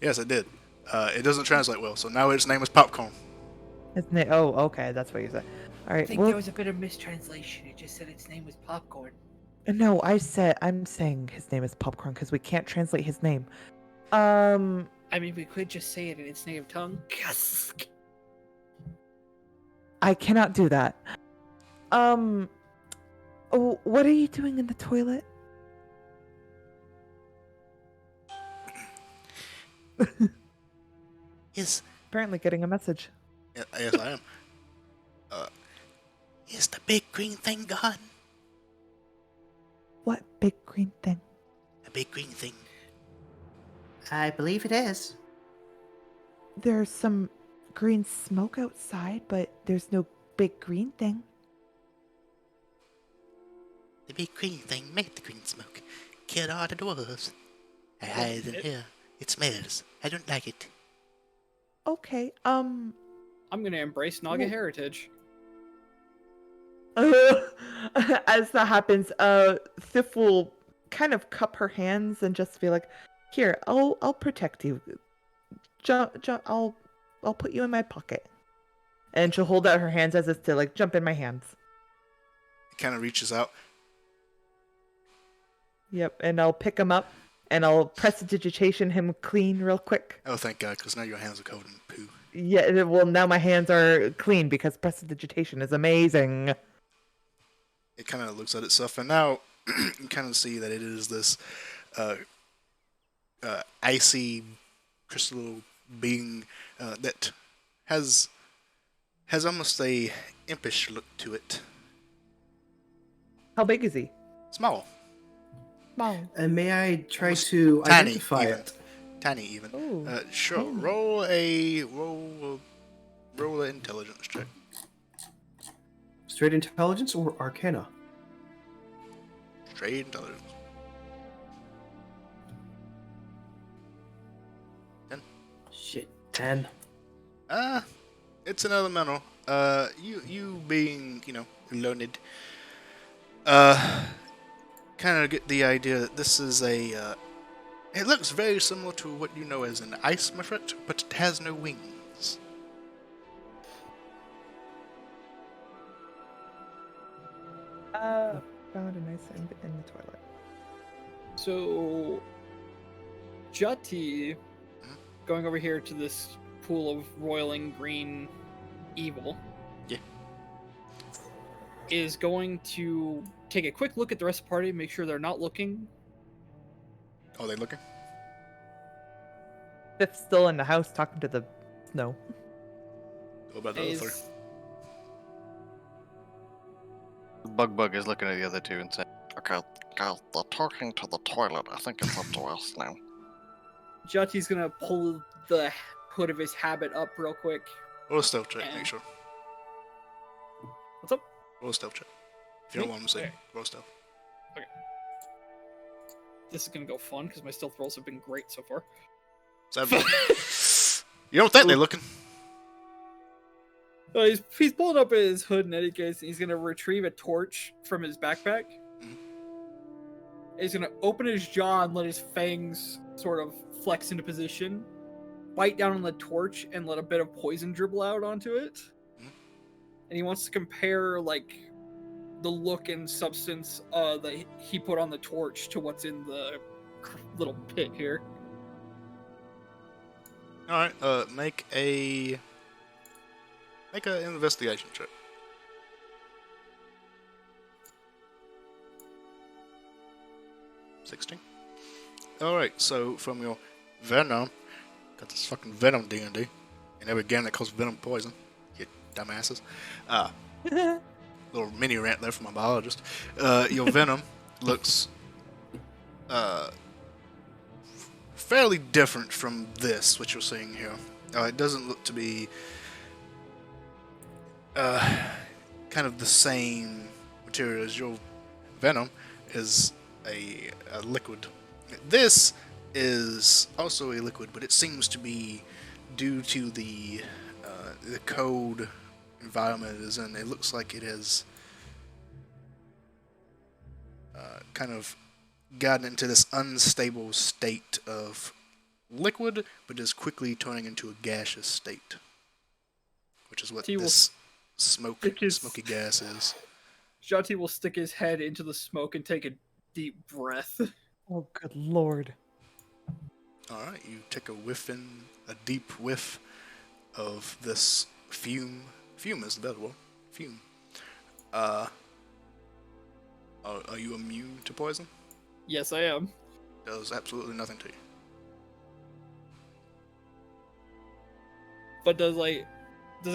Yes, it did. It doesn't translate well, so now its name is Popcorn. His name. Oh, okay, that's what you said. All right. I think there was a bit of mistranslation. It just said its name was Popcorn. No, I'm saying his name is Popcorn because we can't translate his name. I mean, we could just say it in its native tongue. Yes. I cannot do that. Oh, what are you doing in the toilet? Is Apparently getting a message. yes, I am. Is the big green thing gone? What big green thing? A big green thing. I believe it is. There's some green smoke outside, but there's no big green thing. The big green thing made the green smoke. Killed all the dwarves. I hide in here. It smells. I don't like it. Okay, I'm gonna embrace Naga heritage. as that happens, Thif will kind of cup her hands and just be like, "Here, I'll protect you. I'll put you in my pocket." And she'll hold out her hands as if to like jump in my hands. It kind of reaches out. Yep, and I'll pick him up and I'll prestidigitation him clean real quick. Oh, thank God, because now your hands are covered in poo. Yeah, well now my hands are clean because prestidigitation is amazing. It kind of looks at itself, and now you kind of see that it is this icy crystal being that has almost a impish look to it. How big is he? Small. Small. And may I try to Tiny, identify even. it? Tiny, even. Ooh, Sure. tiny. Roll an intelligence check. Straight intelligence or arcana? Straight intelligence. 10. Shit, 10. It's an elemental. You being, learned, kind of get the idea that this is a, it looks very similar to what you know as an ice mifrit, but it has no wings. Found a nice in the toilet. So, Jati, going over here to this pool of roiling green evil, Yeah. is going to take a quick look at the rest of the party, make sure they're not looking. Oh, they looking? Fifth's still in the house talking to the snow. What about the other three? Bug is looking at the other two and saying, Okay, guys, they're talking to the toilet. I think it's up to us now. Jati's gonna pull the hood of his habit up real quick. Roll a stealth check, And- make sure. What's up? Roll a stealth check. If you don't Me? want them to see, Okay. roll stealth. This is gonna go fun because my stealth rolls have been great so far. 7. You don't think they're looking? So he's pulling up his hood in any case, and he's gonna retrieve a torch from his backpack. He's gonna open his jaw and let his fangs sort of flex into position, bite down on the torch, and let a bit of poison dribble out onto it. And he wants to compare like the look and substance that he put on the torch to what's in the little pit here. All right. Make an investigation check. 16. All right. So from your venom, got this fucking venom DnD, and every game that calls venom poison. You dumbasses. Little mini rant there from my biologist. Your venom looks fairly different from this, what you're seeing here. It doesn't look to be kind of the same material as your venom is a liquid. This is also a liquid, but it seems to be due to the cold environment it is in. It looks like it has kind of gotten into this unstable state of liquid, but is quickly turning into a gaseous state, which is what He will this smoky gas is. Jati will stick his head into the smoke and take a deep breath. Oh, good lord. All right, you take a deep whiff of this fume. Fume is the better word. Fume. Are you immune to poison? Yes, I am. Does absolutely nothing to you. But does it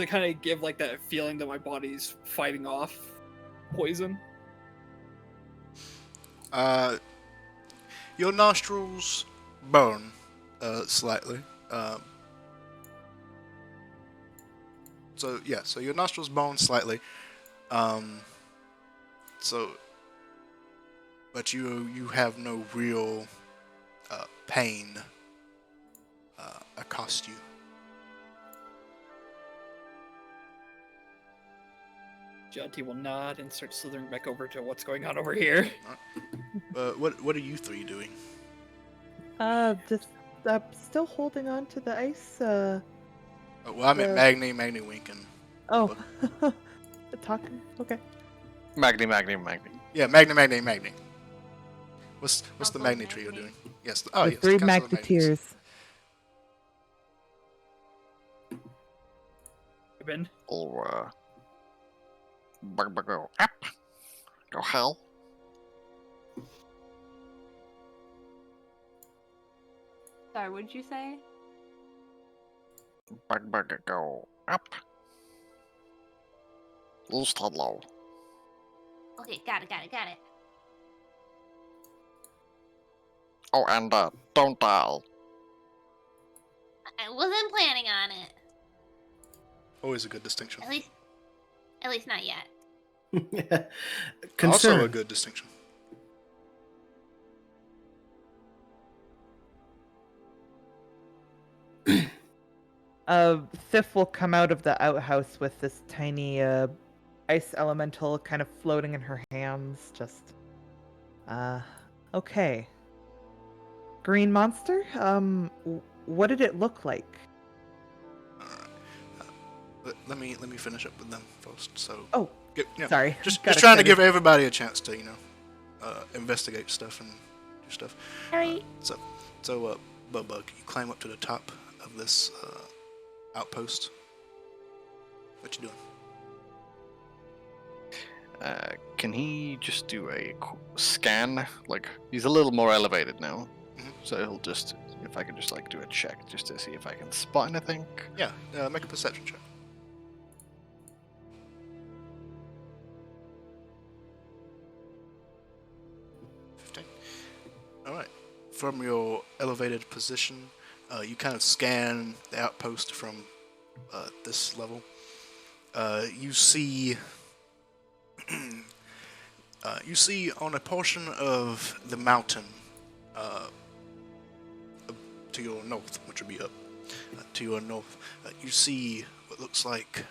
kind of give like that feeling that my body's fighting off poison? Your nostrils burn slightly. So your nostrils burn slightly. But you have no real pain accost you. Jati will nod and start slithering back over to what's going on over here. What are you three doing? Just still holding on to the ice. Well, I meant Magni, Wink, and... Oh, talking. Okay. Magni. Yeah, Magni. What's the Magni trio doing? Yes. Oh, The yes. three Council of Magnis. Magneteers. Ben? Oh, go up. Go hell. Sorry, what'd you say? Go up. East hello. Okay, got it. Oh, and don't die. I wasn't planning on it. Always a good distinction. At least not yet. Also a Concern. good distinction. Sif will come out of the outhouse with this tiny ice elemental kind of floating in her hands. Just, okay. Green monster. What did it look like? Let me finish up with them first. So. Oh, you know, sorry. Just Got trying to excited. give everybody a chance to investigate stuff and do stuff. Alright. So Bug, you climb up to the top of this outpost. What you doing? Can he just do a scan? Like, he's a little more elevated now. Mhm. So he'll just, if I could just like do a check just to see if I can spot anything. Yeah, make a perception check. All right. From your elevated position, you kind of scan the outpost from this level. You see on a portion of the mountain to your north, which would be up to your north, you see what looks like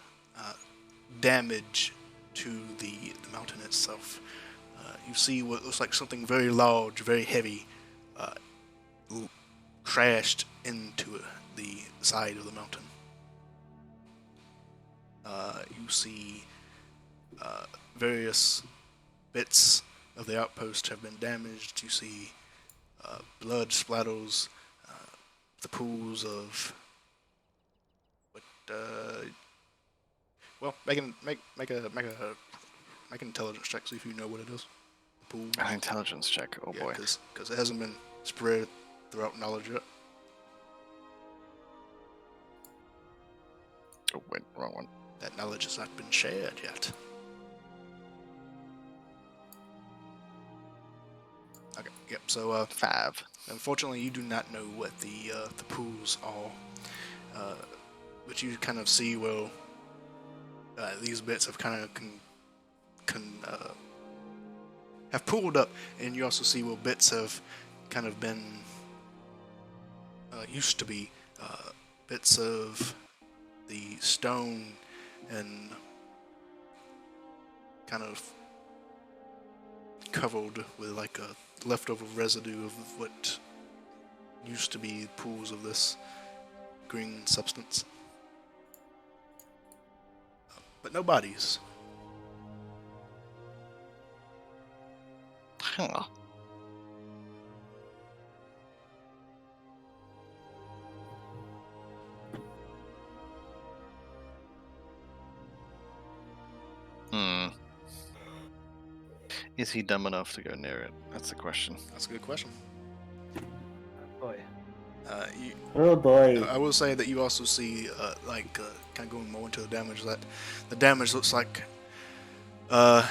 damage to the mountain itself. You see what looks like something very large, very heavy, crashed into the side of the mountain. You see various bits of the outpost have been damaged. You see blood splatters, the pools of what? Well, make an intelligence check, see if you know what it is. The pools. An intelligence check. Oh boy. Because it hasn't been spread throughout knowledge yet. Oh wait, wrong one. That knowledge has not been shared yet. Okay. Yep. So 5. unfortunately, you do not know what the pools are, but you kind of see these bits have kind of have pooled up, and you also see bits have kind of been used to be bits of the stone and kind of covered with like a leftover residue of what used to be pools of this green substance. But no bodies. Huh. Hmm. Is he dumb enough to go near it? That's the question. That's a good question. Boy. Oh boy. I will say that you also see, kind of going more into the damage, that the damage looks like the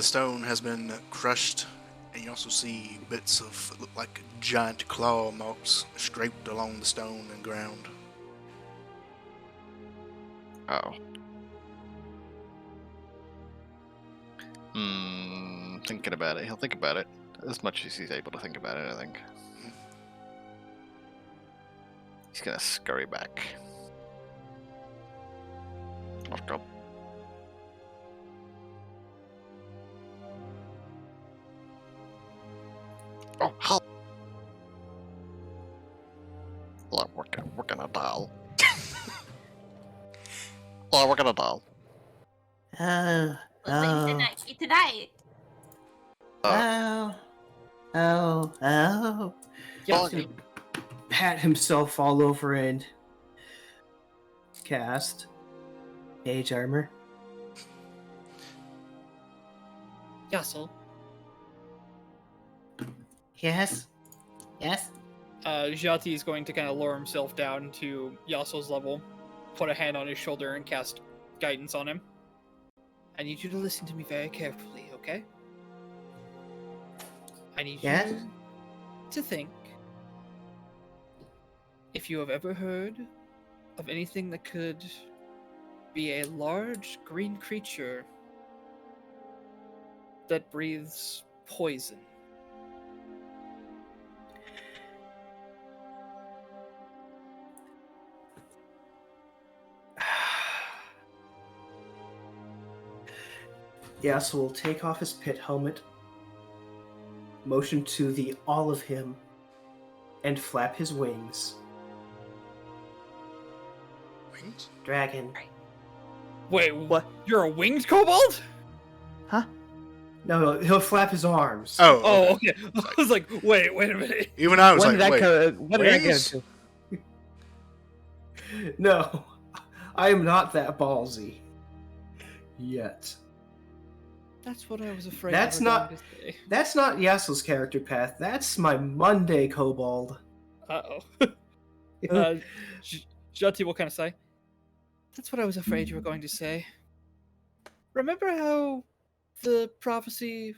stone has been crushed, and you also see bits of look like giant claw marks scraped along the stone and ground. Oh. Thinking about it. He'll think about it as much as he's able to think about it, I think. He's gonna scurry back. Let's go. Oh, help! Look, we're gonna dial. Oh, we're gonna dial. Oh. Looks like you said not eat tonight. Oh. Yeah, he's gonna pat himself all over and cast Mage Armor. Yassel. Yes. Yes. Jati is going to kind of lower himself down to Yassel's level, put a hand on his shoulder, and cast guidance on him. I need you to listen to me very carefully, okay? I need Yes? you to think if you have ever heard of anything that could be a large green creature that breathes poison. Yasuo will take off his pit helmet, motion to the all of him, and flap his wings. Wings? Dragon. Wait, What? You're a winged kobold? Huh? No, he'll flap his arms. Oh, okay. I was like, wait a minute. Even I was When like, wait, what did I get wings? into? No, I am not that ballsy. Yet. That's what I was afraid. That's you were not- going to say. That's not Yasuo's character path. That's my Monday kobold. Uh-oh. Jati will kind of sigh. That's what I was afraid you were going to say. Remember how the prophecy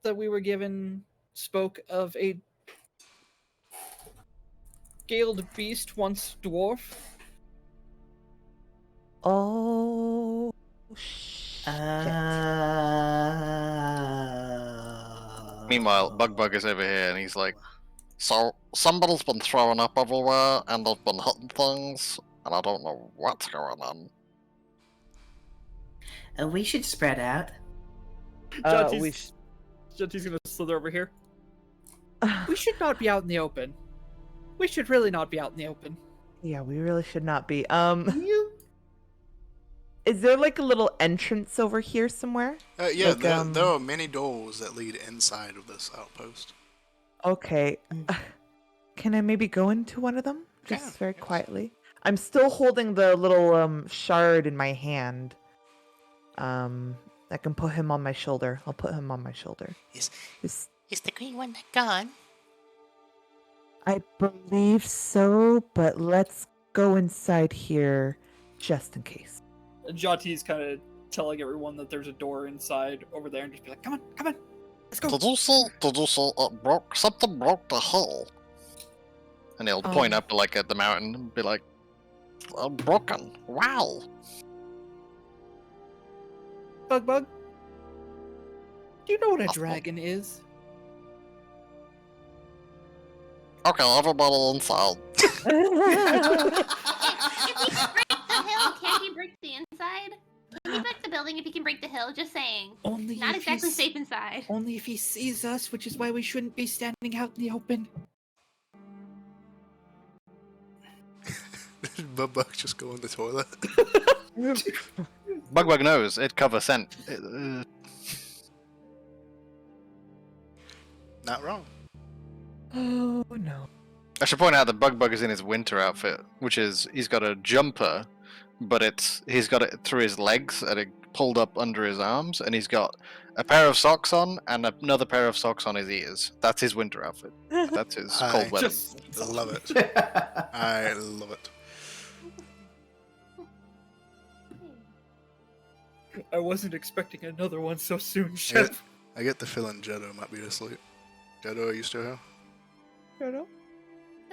that we were given spoke of a scaled beast, once dwarf? Oh, Meanwhile, Bug is over here and he's like, So, somebody's been throwing up everywhere, and they've been hitting things, and I don't know what's going on. We should spread out. Jati's gonna slither over here. We should not be out in the open. We should really not be out in the open. Yeah, we really should not be. Is there like a little entrance over here somewhere? Yeah, Like, there are many doors that lead inside of this outpost. Okay. Can I maybe go into one of them? Just Yeah, very yes. quietly. I'm still holding the little shard in my hand. I can put him on my shoulder. I'll put him on my shoulder. Is Is- the green one gone? I believe so, but let's go inside here just in case. Jati's kind of telling everyone that there's a door inside over there and just be like, come on, let's go. Did you see something broke the hull? and he'll point up like at the mountain and be like, Broken. Wow. Bug, do you know what a dragon is? Okay, everybody inside. If he breaks the hill, can he break the inside? Can he break the building if he can break the hill? Just saying. Only Not if exactly he's- safe inside. Only if he sees us, which is why we shouldn't be standing out in the open. Did Bug just go in the toilet? Bug knows it cover scent. Not wrong. Oh no. I should point out that Bug is in his winter outfit, which is he's got a jumper but he's got it through his legs and it pulled up under his arms, and he's got a pair of socks on and another pair of socks on his ears. That's his winter outfit. That's his cold weather. Just Love it. I love it. I wasn't expecting another one so soon, I Chef. get the feeling Jetto might be asleep. Jetto, are you still here? Said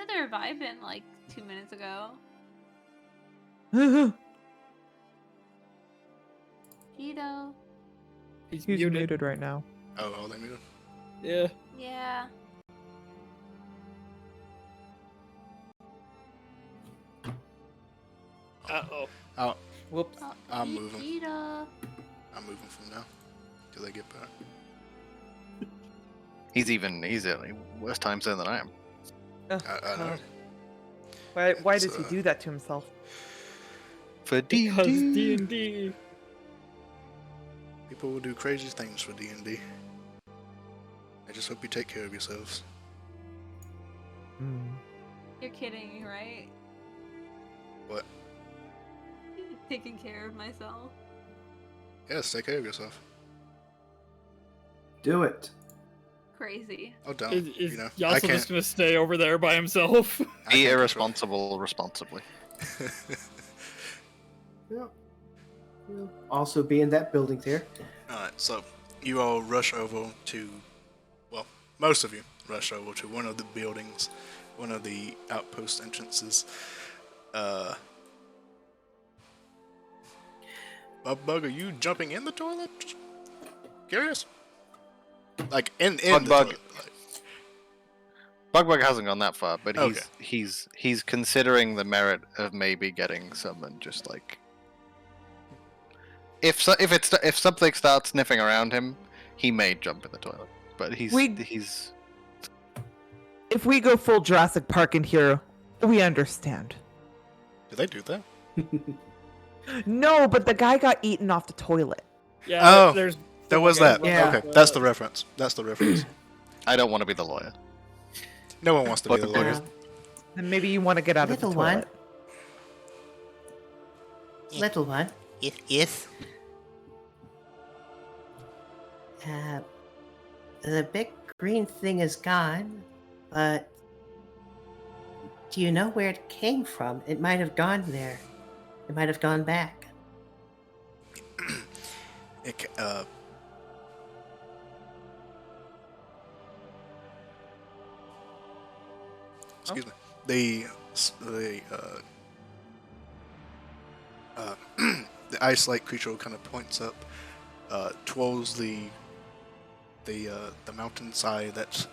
they were vibing like 2 minutes ago. Cheeto. He's He's muted. muted right now. Oh, they muted. Yeah. Yeah. Uh-oh. Oh, Whoops. Oh, I'm moving. Cheeto. I'm moving from now till they get back. He's worse time zone than I am. I know. Why It's, does he do that to himself? For Because D&D. D&D. People will do crazy things for D&D. I just hope you take care of yourselves. You're kidding, right? What? Taking care of myself. Yes, take care of yourself. Do it. Crazy. Oh, don't. Is you know, I Yasuo can't. just gonna stay over there by himself? I Be can't control- irresponsible responsibly. Yep. You'll also be in that building there. Alright, so you all rush over to, well, most of you rush over to one of the buildings, one of the outpost entrances. Bug, are you jumping in the toilet? Just curious? Like, in the Bug. toilet. Like, Bug hasn't gone that far, but Okay. he's considering the merit of maybe getting someone just like if something starts sniffing around him, he may jump in the toilet. But he's If we go full Jurassic Park in here, we understand. do they do that? No, but the guy got eaten off the toilet. Yeah, Oh, there's There was someone that. getting Yeah. run Okay, off that's the reference. That's the reference. I don't want to be the lawyer. No one wants to be the Bug- lawyer. Uh, Then maybe you want to get out of the Little one. toilet. Little one. Yes. The big green thing is gone, but do you know where it came from? It might have gone there. It might have gone back. Excuse me. The the ice-like creature kind of points up towards the mountainside that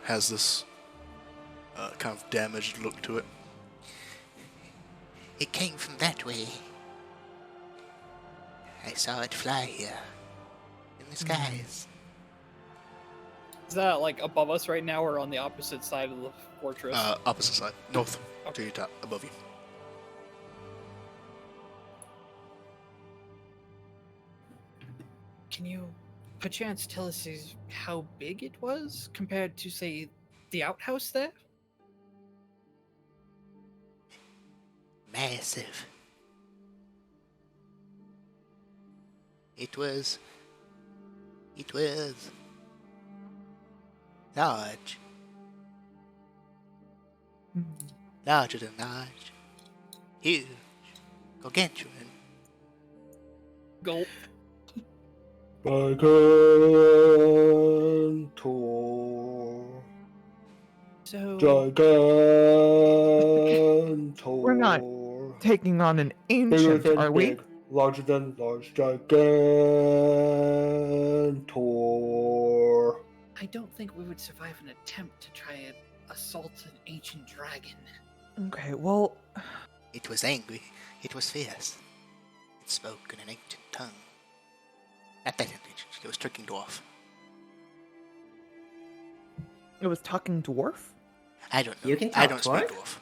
has this kind of damaged look to it. It came from that way. I saw it fly here. In the skies. Is that like above us right now, or on the opposite side of the fortress? Opposite side, north to Okay. your top, above you. Can you, perchance, tell us how big it was compared to, say, the outhouse there? Massive. It was large. Larger than large. Huge. Gargantuan. Gulp. Gigantor. So, Gigantor. We're not taking on an Bigger ancient, than are we? big, larger than large. Gigantor. I don't think we would survive an attempt to try and assault an ancient dragon. Okay, well, It was angry. It was fierce. It spoke in an ancient tongue. At that it was tricking dwarf. it was talking dwarf? I don't know. You can I talk don't speak dwarf? dwarf.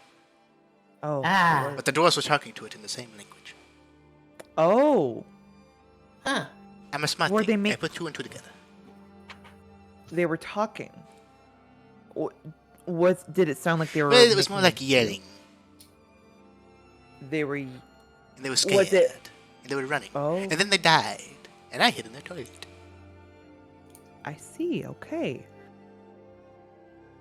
Oh. Ah. But the dwarves were talking to it in the same language. Oh. Huh. I'm a smart Were thing. they I put two and two together. They were talking. Did it sound like they were Well, it was more making like yelling. They were And they were scared. Was it? And they were running. Oh, And then they died. And I hid in the toilet. I see. Okay.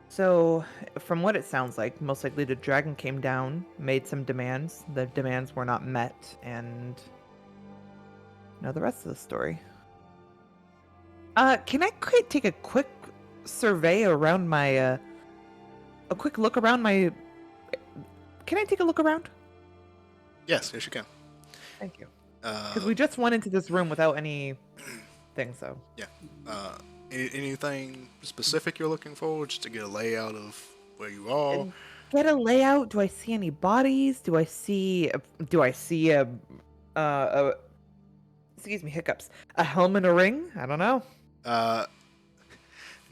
So, from what it sounds like, most likely the dragon came down, made some demands. The demands were not met, and you know the rest of the story. Can I take a quick survey around my, a quick look around my... Can I take a look around? Yes, you can. Thank you. Because we just went into this room without any thing, so... Yeah. Anything specific you're looking for, just to get a layout of where you are? Get a layout. Do I see any bodies? Do I see a excuse me, hiccups. A helm and a ring? I don't know.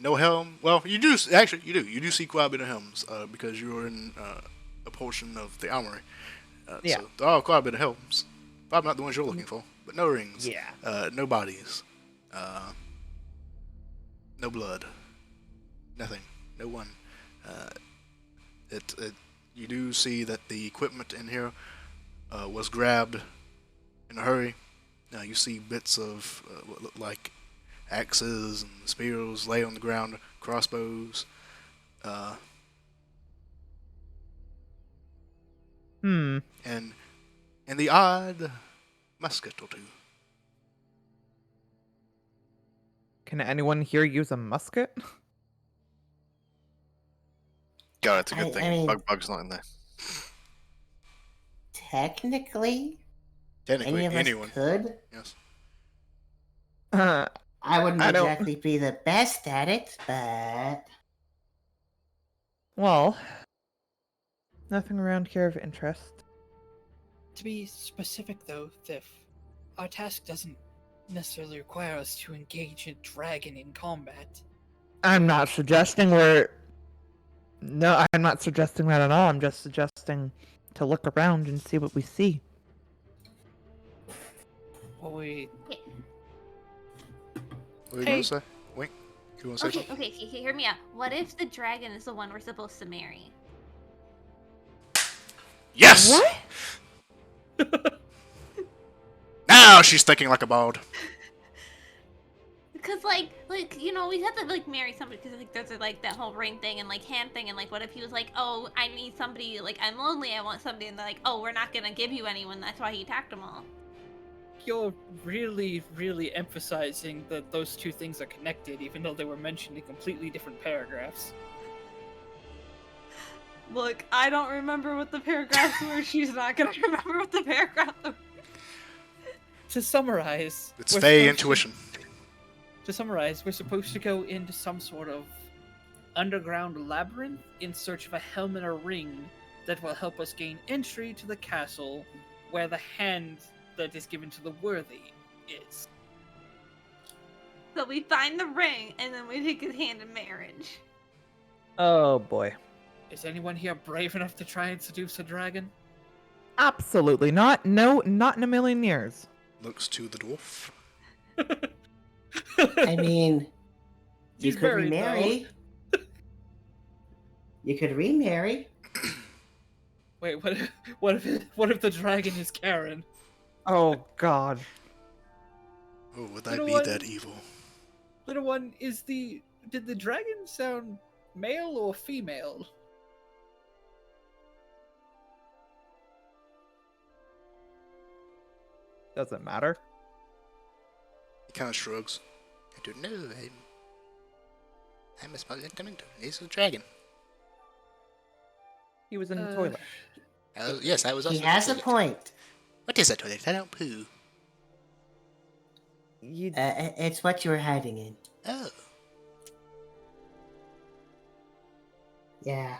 No helm. Well, you do actually. You do see quite a bit of helms because you're in a portion of the armory. Yeah. So there are quite a bit of helms. Probably not the ones you're looking for, but no rings. Yeah. No bodies. No blood. Nothing. No one. You do see that the equipment in here was grabbed in a hurry. You see bits of what look like axes and spears lay on the ground, crossbows. And the odd musket or two. Can anyone here use a musket? God, it's a good I thing. mean- Bug's not in there. Technically, Technically, any of anyone. us could. Yes. I wouldn't I don't- exactly be the best at it, but Well, nothing around here of interest. To be specific, though, Thiff, our task doesn't necessarily require us to engage a dragon in combat. I'm not suggesting we're... No, I'm not suggesting that at all. I'm just suggesting to look around and see what we see. Well, we... What are you Hey. gonna say? Wink. You wanna say Okay, something? okay, hear me out. What if the dragon is the one we're supposed to marry? Yes. What? Now she's thinking like a bard. Because like you know, we have to like marry somebody because like there's like that whole ring thing and like hand thing and like what if he was like, oh, I need somebody, like I'm lonely, I want somebody, and they're like, oh, we're not gonna give you anyone. That's why he attacked them all. You're really, really emphasizing that those two things are connected, even though they were mentioned in completely different paragraphs. Look, I don't remember what the paragraphs were. She's not gonna remember what the paragraphs were. To summarize, It's we're Fey supposed intuition. To summarize, we're supposed to go into some sort of underground labyrinth in search of a helm and a ring that will help us gain entry to the castle where the hand that is given to the worthy is. So we find the ring and then we take his hand in marriage. Oh boy. Is anyone here brave enough to try and seduce a dragon? Absolutely not. No, not in a million years. Looks to the dwarf. I mean, you He's could married, remarry. You could remarry. Wait, what if the dragon is Karen? Oh god. Oh, would I You know be what? that evil? Little one, did the dragon sound male or female? Doesn't matter. He kind of shrugs. I don't know. I'm a small gentleman. He's a dragon. He was in the toilet. Yes, I was also He in the has a toilet. point. What is a toilet? I don't poo. It's what you were hiding in. Oh. Yeah.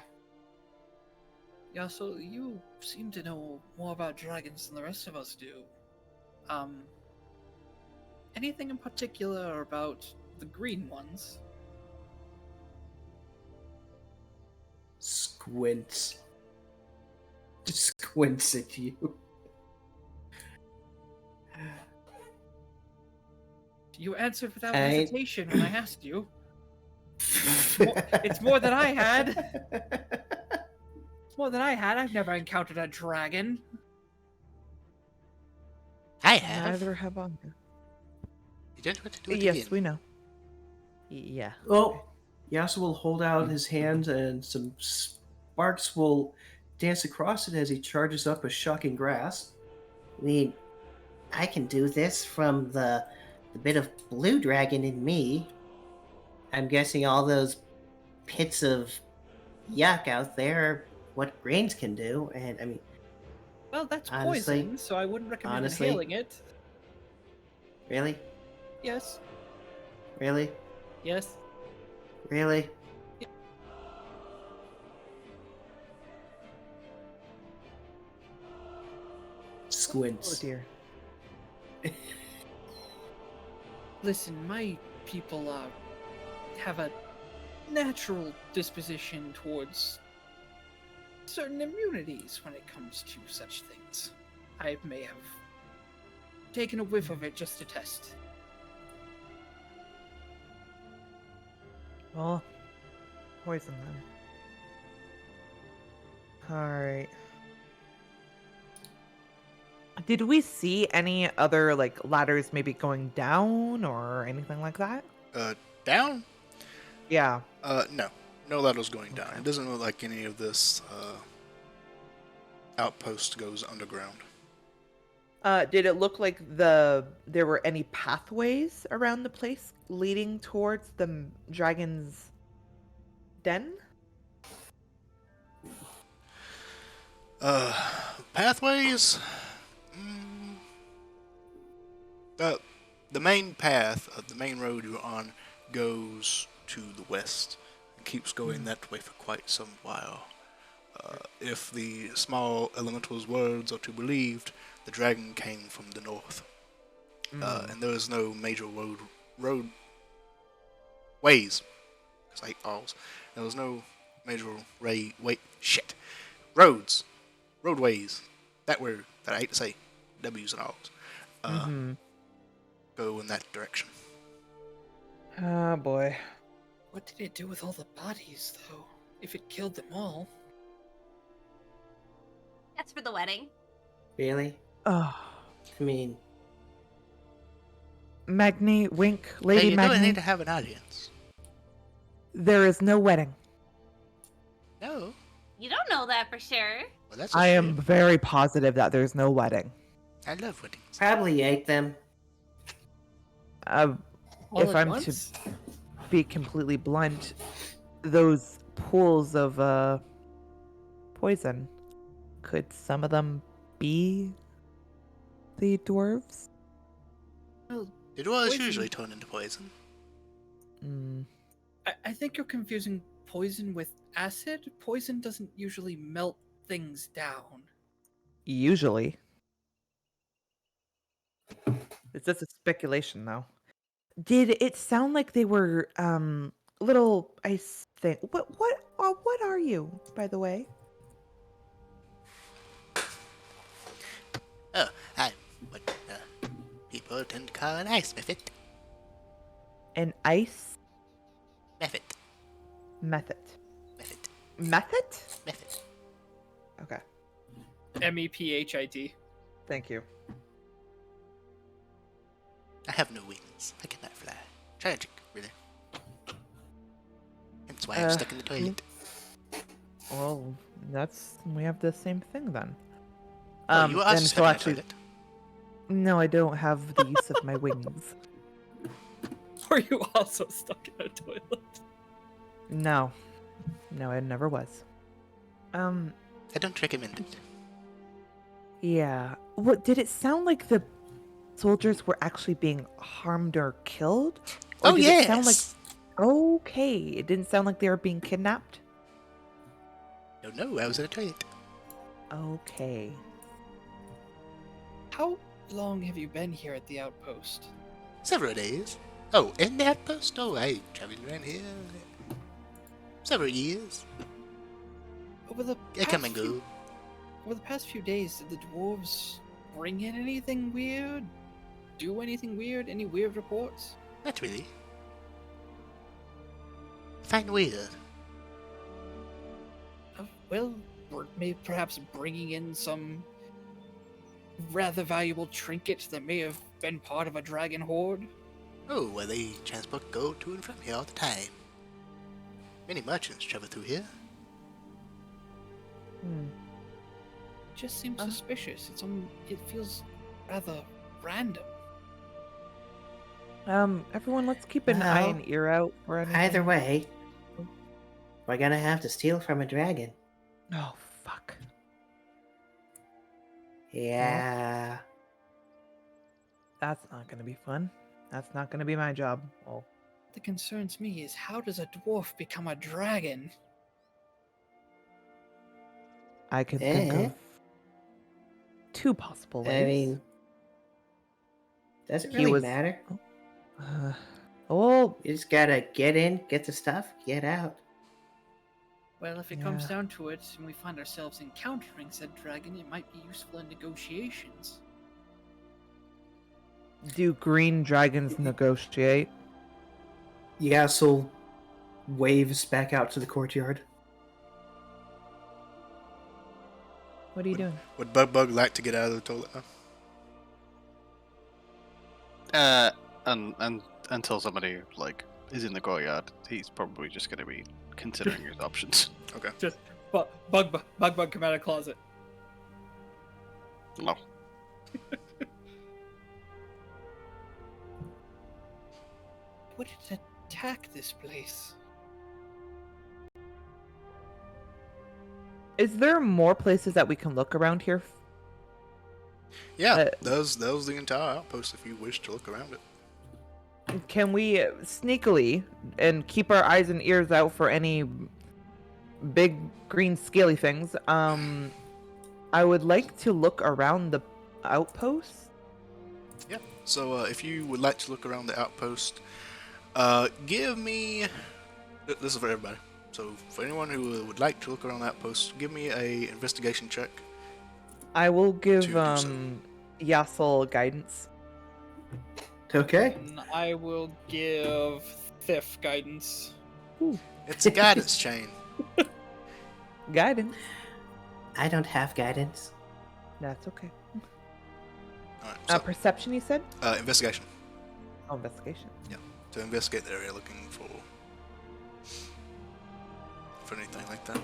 Yeah, so you seem to know more about dragons than the rest of us do. Anything in particular about the green ones? Squints. Just squints at you. You answered without I- hesitation when I asked you. It's more than I had. It's more than I had. I've never encountered a dragon. I have. Neither have I. You don't want to do it Yes, again. we know. Yeah. Well, Yasuo will hold out his hand and some sparks will dance across it as he charges up a shocking grasp. I mean, I can do this from the bit of blue dragon in me. I'm guessing all those pits of yuck out there are what grains can do, and I mean, Well, that's Honestly- poison, so I wouldn't recommend honestly- inhaling it. really? Yes. Really? Yes. Really? Oh Squints. dear. Listen, my people have a natural disposition towards certain immunities when it comes to such things. I may have taken a whiff of it just to test. Well, poison then. Alright. Did we see any other, like, ladders maybe going down or anything like that? Down? Yeah. No. No ladder's going down. Okay. It doesn't look like any of this outpost goes underground. Did it look like there were any pathways around the place leading towards the dragon's den? Pathways? The main path, the main road you're on, goes to the west and keeps going that way for quite some while. If the small elemental's words are to be believed, the dragon came from the north. And there is no major roadways. It's like R's. There was no major roadways. That word that I hate to say, W's and R's. Go in that direction. Oh boy. What did it do with all the bodies, though? If it killed them all? That's for the wedding. Really? Oh. I mean, Magni, wink, Hey, Lady you don't Magni. need to have an audience. There is no wedding. No. You don't know that for sure. Well, that's a I am shame. very positive that there's no wedding. I love weddings. probably ate them. All If at I'm once? to be completely blunt, those pools of poison, could some of them be the dwarves? It was Poison. usually turned into poison. Mm. I think you're confusing poison with acid. Poison doesn't usually melt things down. Usually. It's just a speculation, though. Did it sound like they were little ice thing? What are you, by the way? Oh, I'm what people tend to call an ice mephit. An ice Mephit. method. Mephit. Method? Mephit. Okay. MEPHIT. Thank you. I have no wings. I cannot fly. Tragic, really. That's why I'm stuck in the toilet. Well, we have the same thing then. Oh, you are then stuck in the actually, toilet. no, I don't have the use of my wings. Are you also stuck in a toilet? No, it never was. I don't recommend it. Yeah. What did it sound like? The soldiers were actually being harmed or killed? Or Oh, did yes! it sound like? Okay, it didn't sound like they were being kidnapped. No, I was in a toilet. Okay. How long have you been here at the outpost? Several days. Oh, in the outpost? Oh, I traveled around here. Several years. Over the I come past and few- go. Over the past few days, did the dwarves bring in anything weird? Do anything weird? Any weird reports? Not really. Find weird. Well, maybe perhaps bringing in some rather valuable trinkets that may have been part of a dragon horde? Oh, well, they transport gold to and from here all the time. Many merchants travel through here. It just seems suspicious. It feels rather random. Everyone, let's keep an eye and ear out for anything. Either way, we're gonna have to steal from a dragon. Oh, fuck. Yeah. That's not gonna be fun. That's not gonna be my job. Oh. What concerns me is how does a dwarf become a dragon? I could think of two possible ways. I mean, does it He really was- matter? Oh, You just gotta get in, get the stuff, get out. Well, if it comes Yeah. down to it, and we find ourselves encountering said dragon, it might be useful in negotiations. do green dragons negotiate? Yassel waves back out to the courtyard. What are you doing? Would Bug like to get out of the toilet now? Until somebody like is in the courtyard, he's probably just going to be considering his options. Okay. Just bug come out of closet. No. Would it attack this place? Is there more places that we can look around here? Yeah, Uh, that was the entire outpost if you wish to look around it. Can we sneakily and keep our eyes and ears out for any big green scaly things? I would like to look around the outpost. Yeah. So if you would like to look around the outpost, give me. This is for everybody. So for anyone who would like to look around the outpost, give me a investigation check. I will give To do so. Yassel guidance. Okay. And I will give Thief guidance. It's a guidance chain. Guidance. I don't have guidance. That's okay. All right. So, Perception, you said? investigation. Oh, investigation. To investigate the area, looking for anything like that.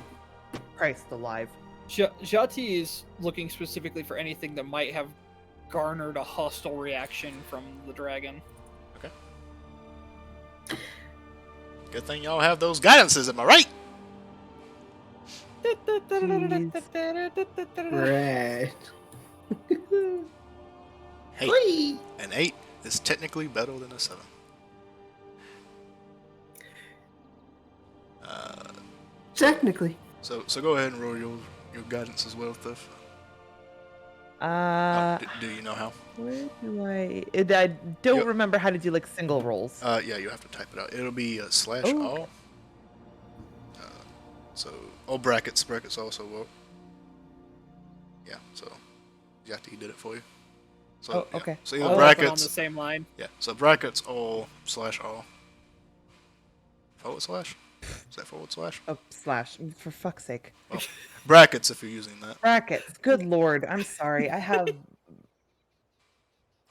Christ alive. Jati is looking specifically for anything that might have garnered a hostile reaction from the dragon. Good thing y'all have those guidances. Am I right? Right. Hey, Whee! an 8 is technically better than a 7. Technically. So go ahead and roll your guidance as well, Thiff. Do you know how? Where do I don't Yep. remember how to do like single rolls. Yeah, you have to type it out. It'll be slash Oh, all. So brackets also work. Yeah, so Yati did it for you. So, Oh, yeah. okay. So either All open on the brackets, same line. yeah. So brackets all slash all. Forward slash? Is that forward slash? Oh, slash. For fuck's sake. Well, brackets if you're using that. Brackets. Good lord. I'm sorry. I have.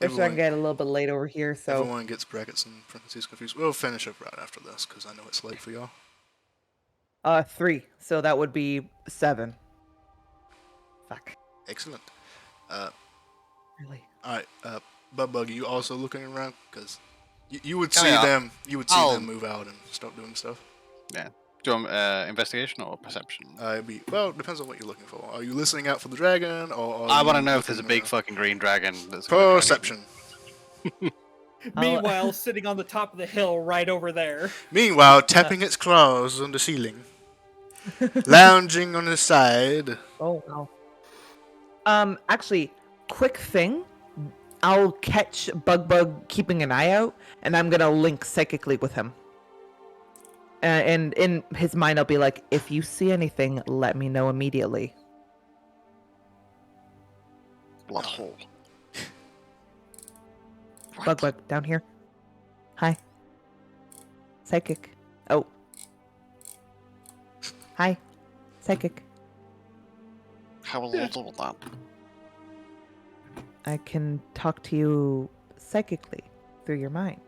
We're starting to get a little bit late over here, so. Everyone gets brackets and parentheses confused. We'll finish up right after this because I know it's late for y'all. 3. So that would be 7. Fuck. Excellent. Really? All right, Bug, you also looking around because you would Oh, see yeah. them. You would see I'll- them move out and start doing stuff. Yeah. Do you want investigation or perception? It depends on what you're looking for. Are you listening out for the dragon, or I want to know if there's a big fucking green dragon that's gonna try and- perception? Meanwhile, sitting on the top of the hill right over there. Meanwhile, tapping its claws on the ceiling, lounging on the side. Oh, wow. Actually, quick thing. I'll catch Bug keeping an eye out, and I'm gonna link psychically with him. And in his mind, I'll be like, if you see anything, let me know immediately. Blood hole. Bug, down here. Hi. Psychic. Oh. Hi. Psychic. How will I do with that? I can talk to you psychically through your mind.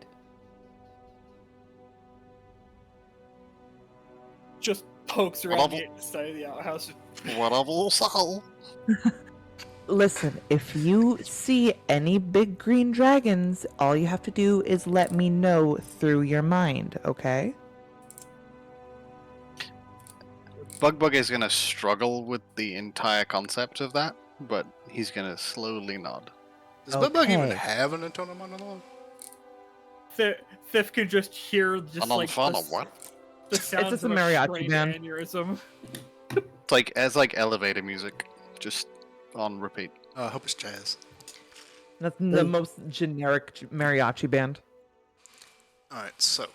Just pokes around Whatever. the side of the outhouse. Whatever you say. Listen, if you see any big green dragons, all you have to do is let me know through your mind, okay? Bugbug is gonna struggle with the entire concept of that, but he's gonna slowly nod. Does Bugbug even Okay. have an internal monologue? Thif can just hear just An like infernal what? the sounds just a of mariachi strained band. aneurysm. It's like elevator music, just on repeat. I hope it's jazz. That's the most generic mariachi band. Alright, so.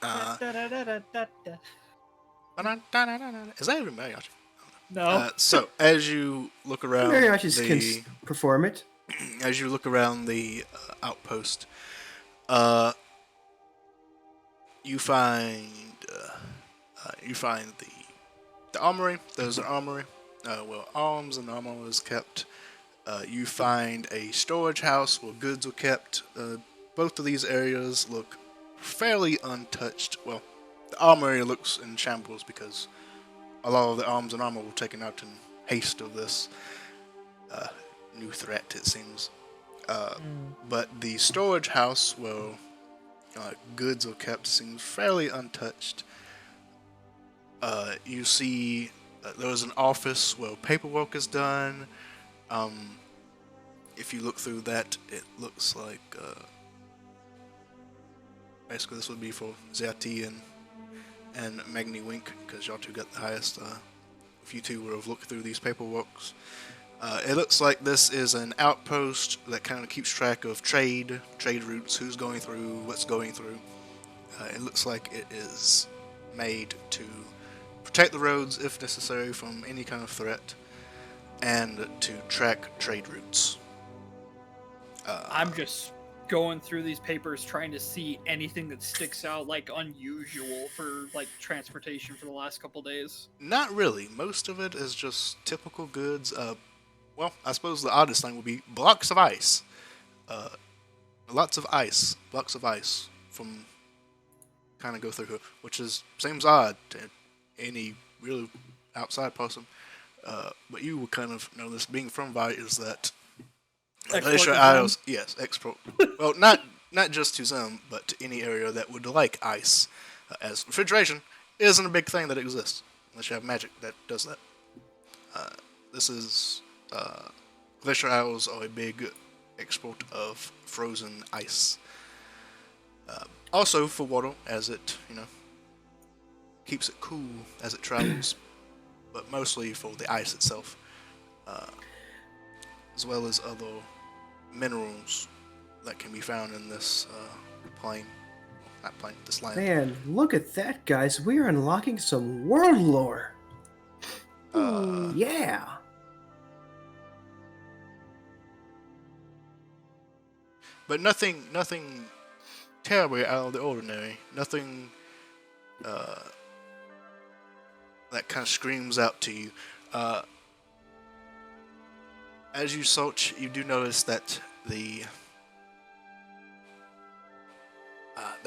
Da-da-da-da-da-da. Is that even mariachi? No. So, as you look around Mariachis can perform it. as you look around the outpost, you find the armory. There's an armory. Arms and ammo is kept. You find a storage house where goods are kept. Both of these areas look fairly untouched. Well, the armory looks in shambles because a lot of the arms and armor were taken out in haste of this new threat, it seems. But the storage house where goods are kept seems fairly untouched. You see there's an office where paperwork is done. If you look through that, it looks like basically this would be for Zati and Magni Wink, because y'all two got the highest. If you two would have looked through these paperworks, it looks like this is an outpost that kind of keeps track of trade routes, who's going through, what's going through. It looks like it is made to protect the roads if necessary from any kind of threat, and to track trade routes. I'm just going through these papers trying to see anything that sticks out like unusual for like transportation for the last couple days. Not really. Most of it is just typical goods. I suppose the oddest thing would be blocks of ice. Blocks of ice from kind of go through here, which seems odd to any really outside person. But you would kind of know this, being from Vi, is that Glacier Isles, yes, export. Well, not just to them, but to any area that would like ice, as refrigeration isn't a big thing that exists unless you have magic that does that. Glacier Isles are a big export of frozen ice. Also for water, as it keeps it cool as it travels, but mostly for the ice itself, as well as other minerals that can be found in this this land. Man, look at that, guys. We are unlocking some world lore. Ooh, yeah. But nothing terribly out of the ordinary. Nothing that kind of screams out to you. As you search, you do notice that the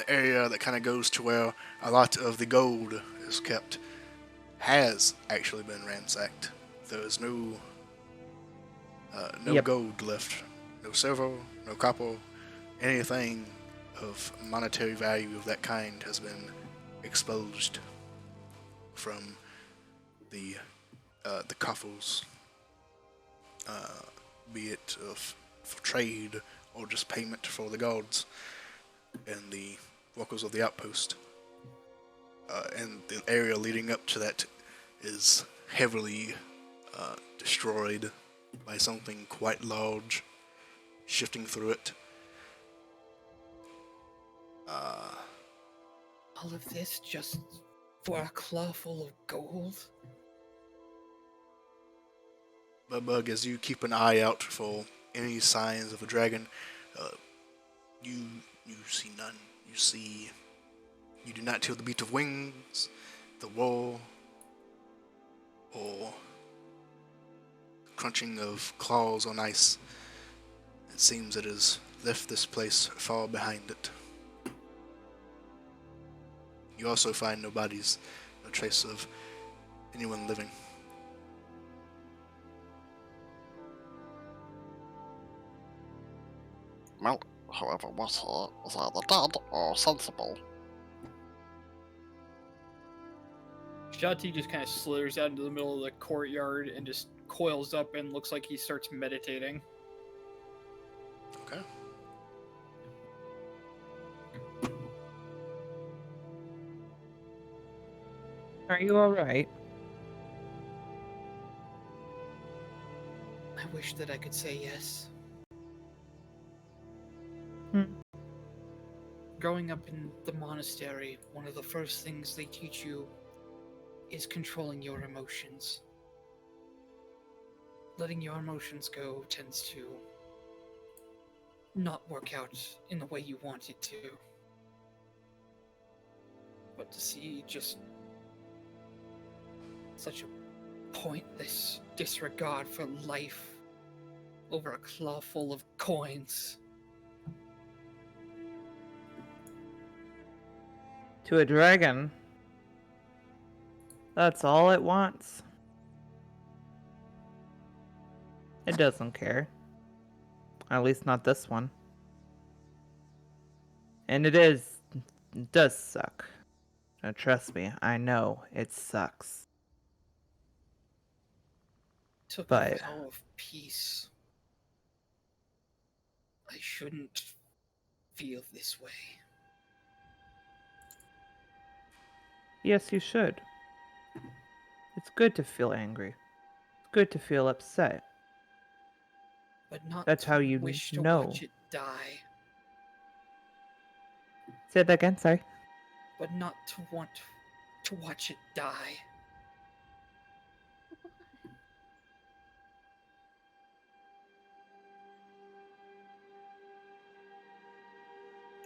area that kind of goes to where a lot of the gold is kept has actually been ransacked. There is no gold left, no silver, no copper, anything of monetary value of that kind has been exposed from the coffers, be it for trade or just payment for the guards and the workers of the outpost. And the area leading up to that is heavily destroyed by something quite large shifting through it. All of this just for a claw full of gold? Bug, as you keep an eye out for any signs of a dragon, you see none. You do not hear the beat of wings, the roar, or crunching of claws on ice. It seems it has left this place far behind it. You also find no bodies, no trace of anyone living. Well, whoever was here is either dead or sensible. Shati just kind of slithers out into the middle of the courtyard and just coils up and looks like he starts meditating. Okay. Are you alright? I wish that I could say yes. Growing up in the monastery, one of the first things they teach you is controlling your emotions. Letting your emotions go tends to not work out in the way you want it to. But to see just such a pointless disregard for life over a claw full of coins. To a dragon, that's all it wants. It doesn't care. At least not this one. And it does suck. Now trust me, I know it sucks. Took But a vow of peace. I shouldn't feel this way. yes, you should. It's good to feel angry. It's good to feel upset. But not That's to how you wish to know. watch it die. Say that again, sorry. But not to want to watch it die.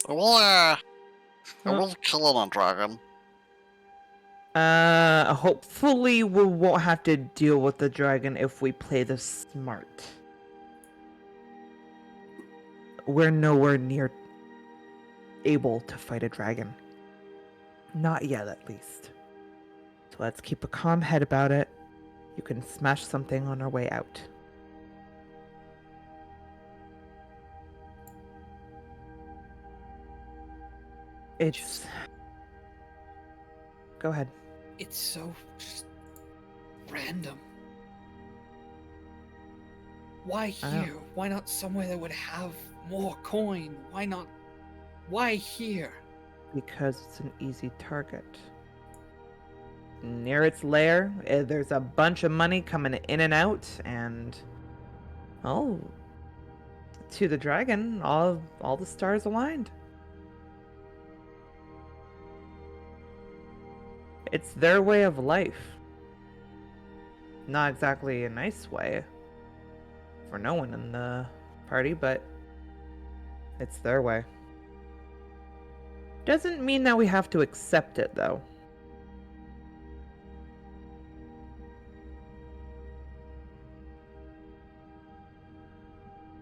Are we killing a dragon? Hopefully we won't have to deal with the dragon if we play this smart. We're nowhere near able to fight a dragon. Not yet, at least. So let's keep a calm head about it. You can smash something on our way out. It's... Go ahead. It's so just random. Why I know. here? Why not somewhere that would have more coin? Why here? Because it's an easy target. Near its lair, there's a bunch of money coming in and out, and oh, to the dragon, all the stars aligned. It's their way of life. Not exactly a nice way for no one in the party, but it's their way. Doesn't mean that we have to accept it, though.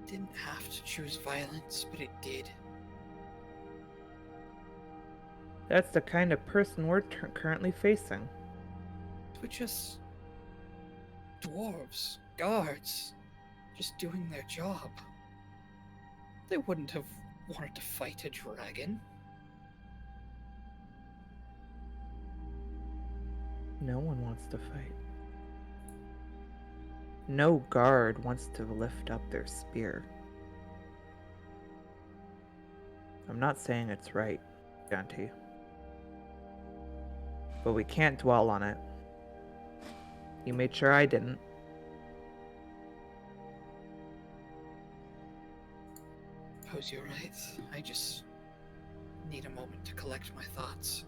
Didn't have to choose violence, but it did. That's the kind of person we're currently facing. We're just dwarves, guards, just doing their job. They wouldn't have wanted to fight a dragon. No one wants to fight. No guard wants to lift up their spear. I'm not saying it's right, Shanti. But we can't dwell on it. You made sure I didn't. Suppose you're right. I just need a moment to collect my thoughts.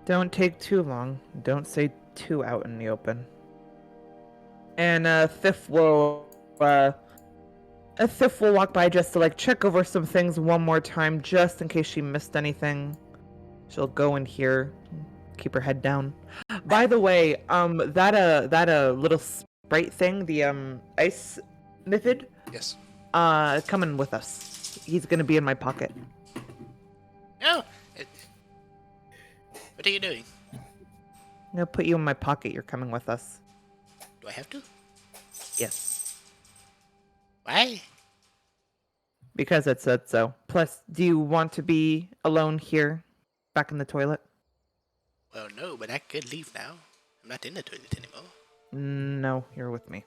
Don't take too long. Don't say too out in the open. And Thif will walk by just to check over some things one more time, just in case she missed anything. She'll go in here, keep her head down. By the way, that little sprite thing, the ice mythid, Yes. coming with us. He's gonna be in my pocket. No. What are you doing? I'm gonna put you in my pocket. You're coming with us. Do I have to? Yes. Why? Because it said so. Plus, do you want to be alone here, back in the toilet? Well, no, but I could leave now. I'm not in the toilet anymore. No, you're with me.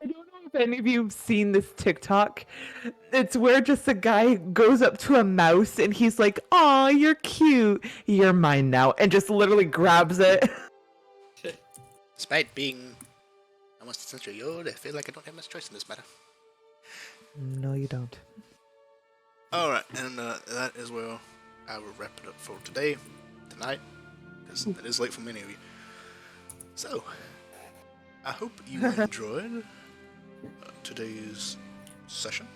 I don't know if any of you have seen this TikTok. It's where just a guy goes up to a mouse and he's like, "Aw, you're cute. You're mine now," and just literally grabs it. Despite being almost a century old, I feel like I don't have much choice in this matter. No, you don't. Alright, and that is where I will wrap it up for tonight, because it is late for many of you. So, I hope you enjoyed today's session.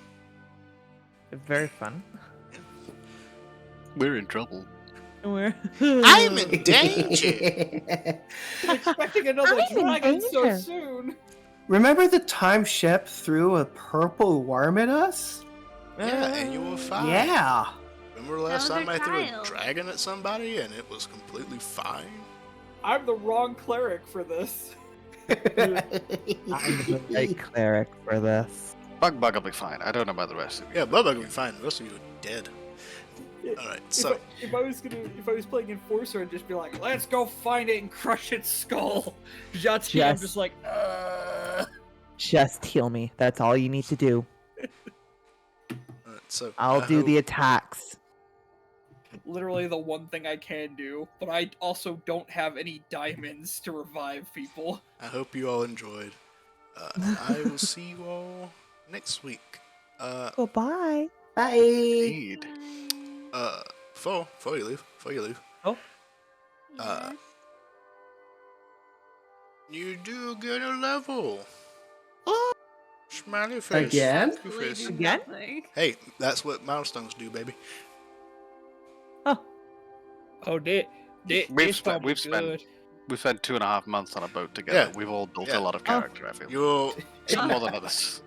Very fun. We're in trouble. I'm in danger! I'm expecting another I'm in dragon so danger. soon. Remember the time Shep threw a purple worm at us? Yeah, and you were fine. Yeah. Remember the last That was time I our threw a child. dragon at somebody and it was completely fine? I'm the wrong cleric for this. I'm the right cleric for this. Bug will be fine. I don't know about the rest of you. Yeah, Bubba will be fine. The rest of you are dead. Alright, so, If I was playing Enforcer, I'd just be like, let's go find it and crush its skull. Jatsi, I'm Yes. just like, Just heal me. That's all you need to do. alright, so I'll I do hope- the attacks. literally the one thing I can do, but I also don't have any diamonds to revive people. I hope you all enjoyed. I will see you all next week. Goodbye. Bye. Indeed. Before you leave. Oh. You do get a level. Smiley face. Again? Happy face. Again? Hey, that's what milestones do, baby. Oh, this We've spelled we've spent good. we've spent 2.5 months on a boat together. Yeah. We've all built Yeah. a lot of character. I feel You more than others.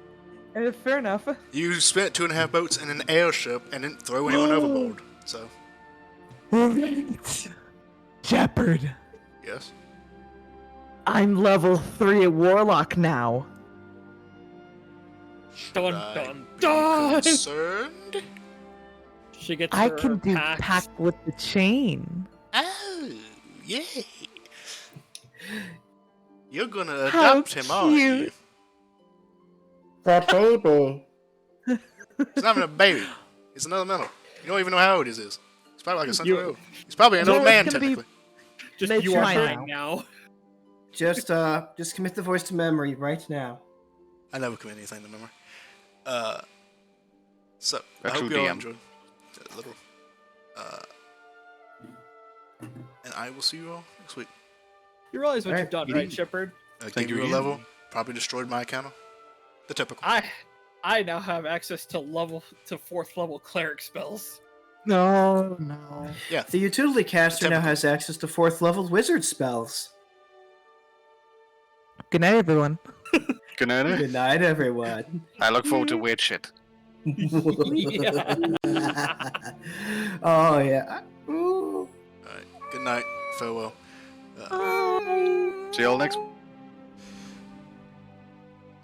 Fair enough. you spent 2.5 boats in an airship and didn't throw anyone overboard. So Shepherd, yes. I'm level 3 warlock now. Dun I dun be dun! concerned. She gets I her can do packs. pact with the chain. Oh, yay. You're gonna How adopt him, aren't you? cute. That baby. He's not even a baby. He's another mental. You don't even know how old he is. He's probably like a century You- old. He's probably an No, old it's man, gonna be- technically. Just It's you are fine mine now. Just commit the voice to memory right now. I never commit anything to memory. So, A I hope true you all DM. enjoyed. A little. And I will see you all next week. You realize what Alright. you've done, right, Shepard? I Thank gave you you a again. level. Probably destroyed my encounter. The typical. I now have access to 4th level cleric spells. No. Yeah. The utility caster now Typical. has access to 4th level wizard spells. Good night, everyone. Good night. Good night, everyone. I look forward to weird shit. Oh yeah. Ooh. Alright. Good night. Farewell. See you all next.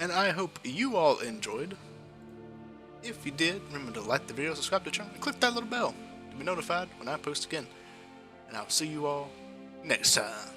And I hope you all enjoyed. If you did, remember to like the video, subscribe to the channel, and click that little bell to be notified when I post again. And I'll see you all next time.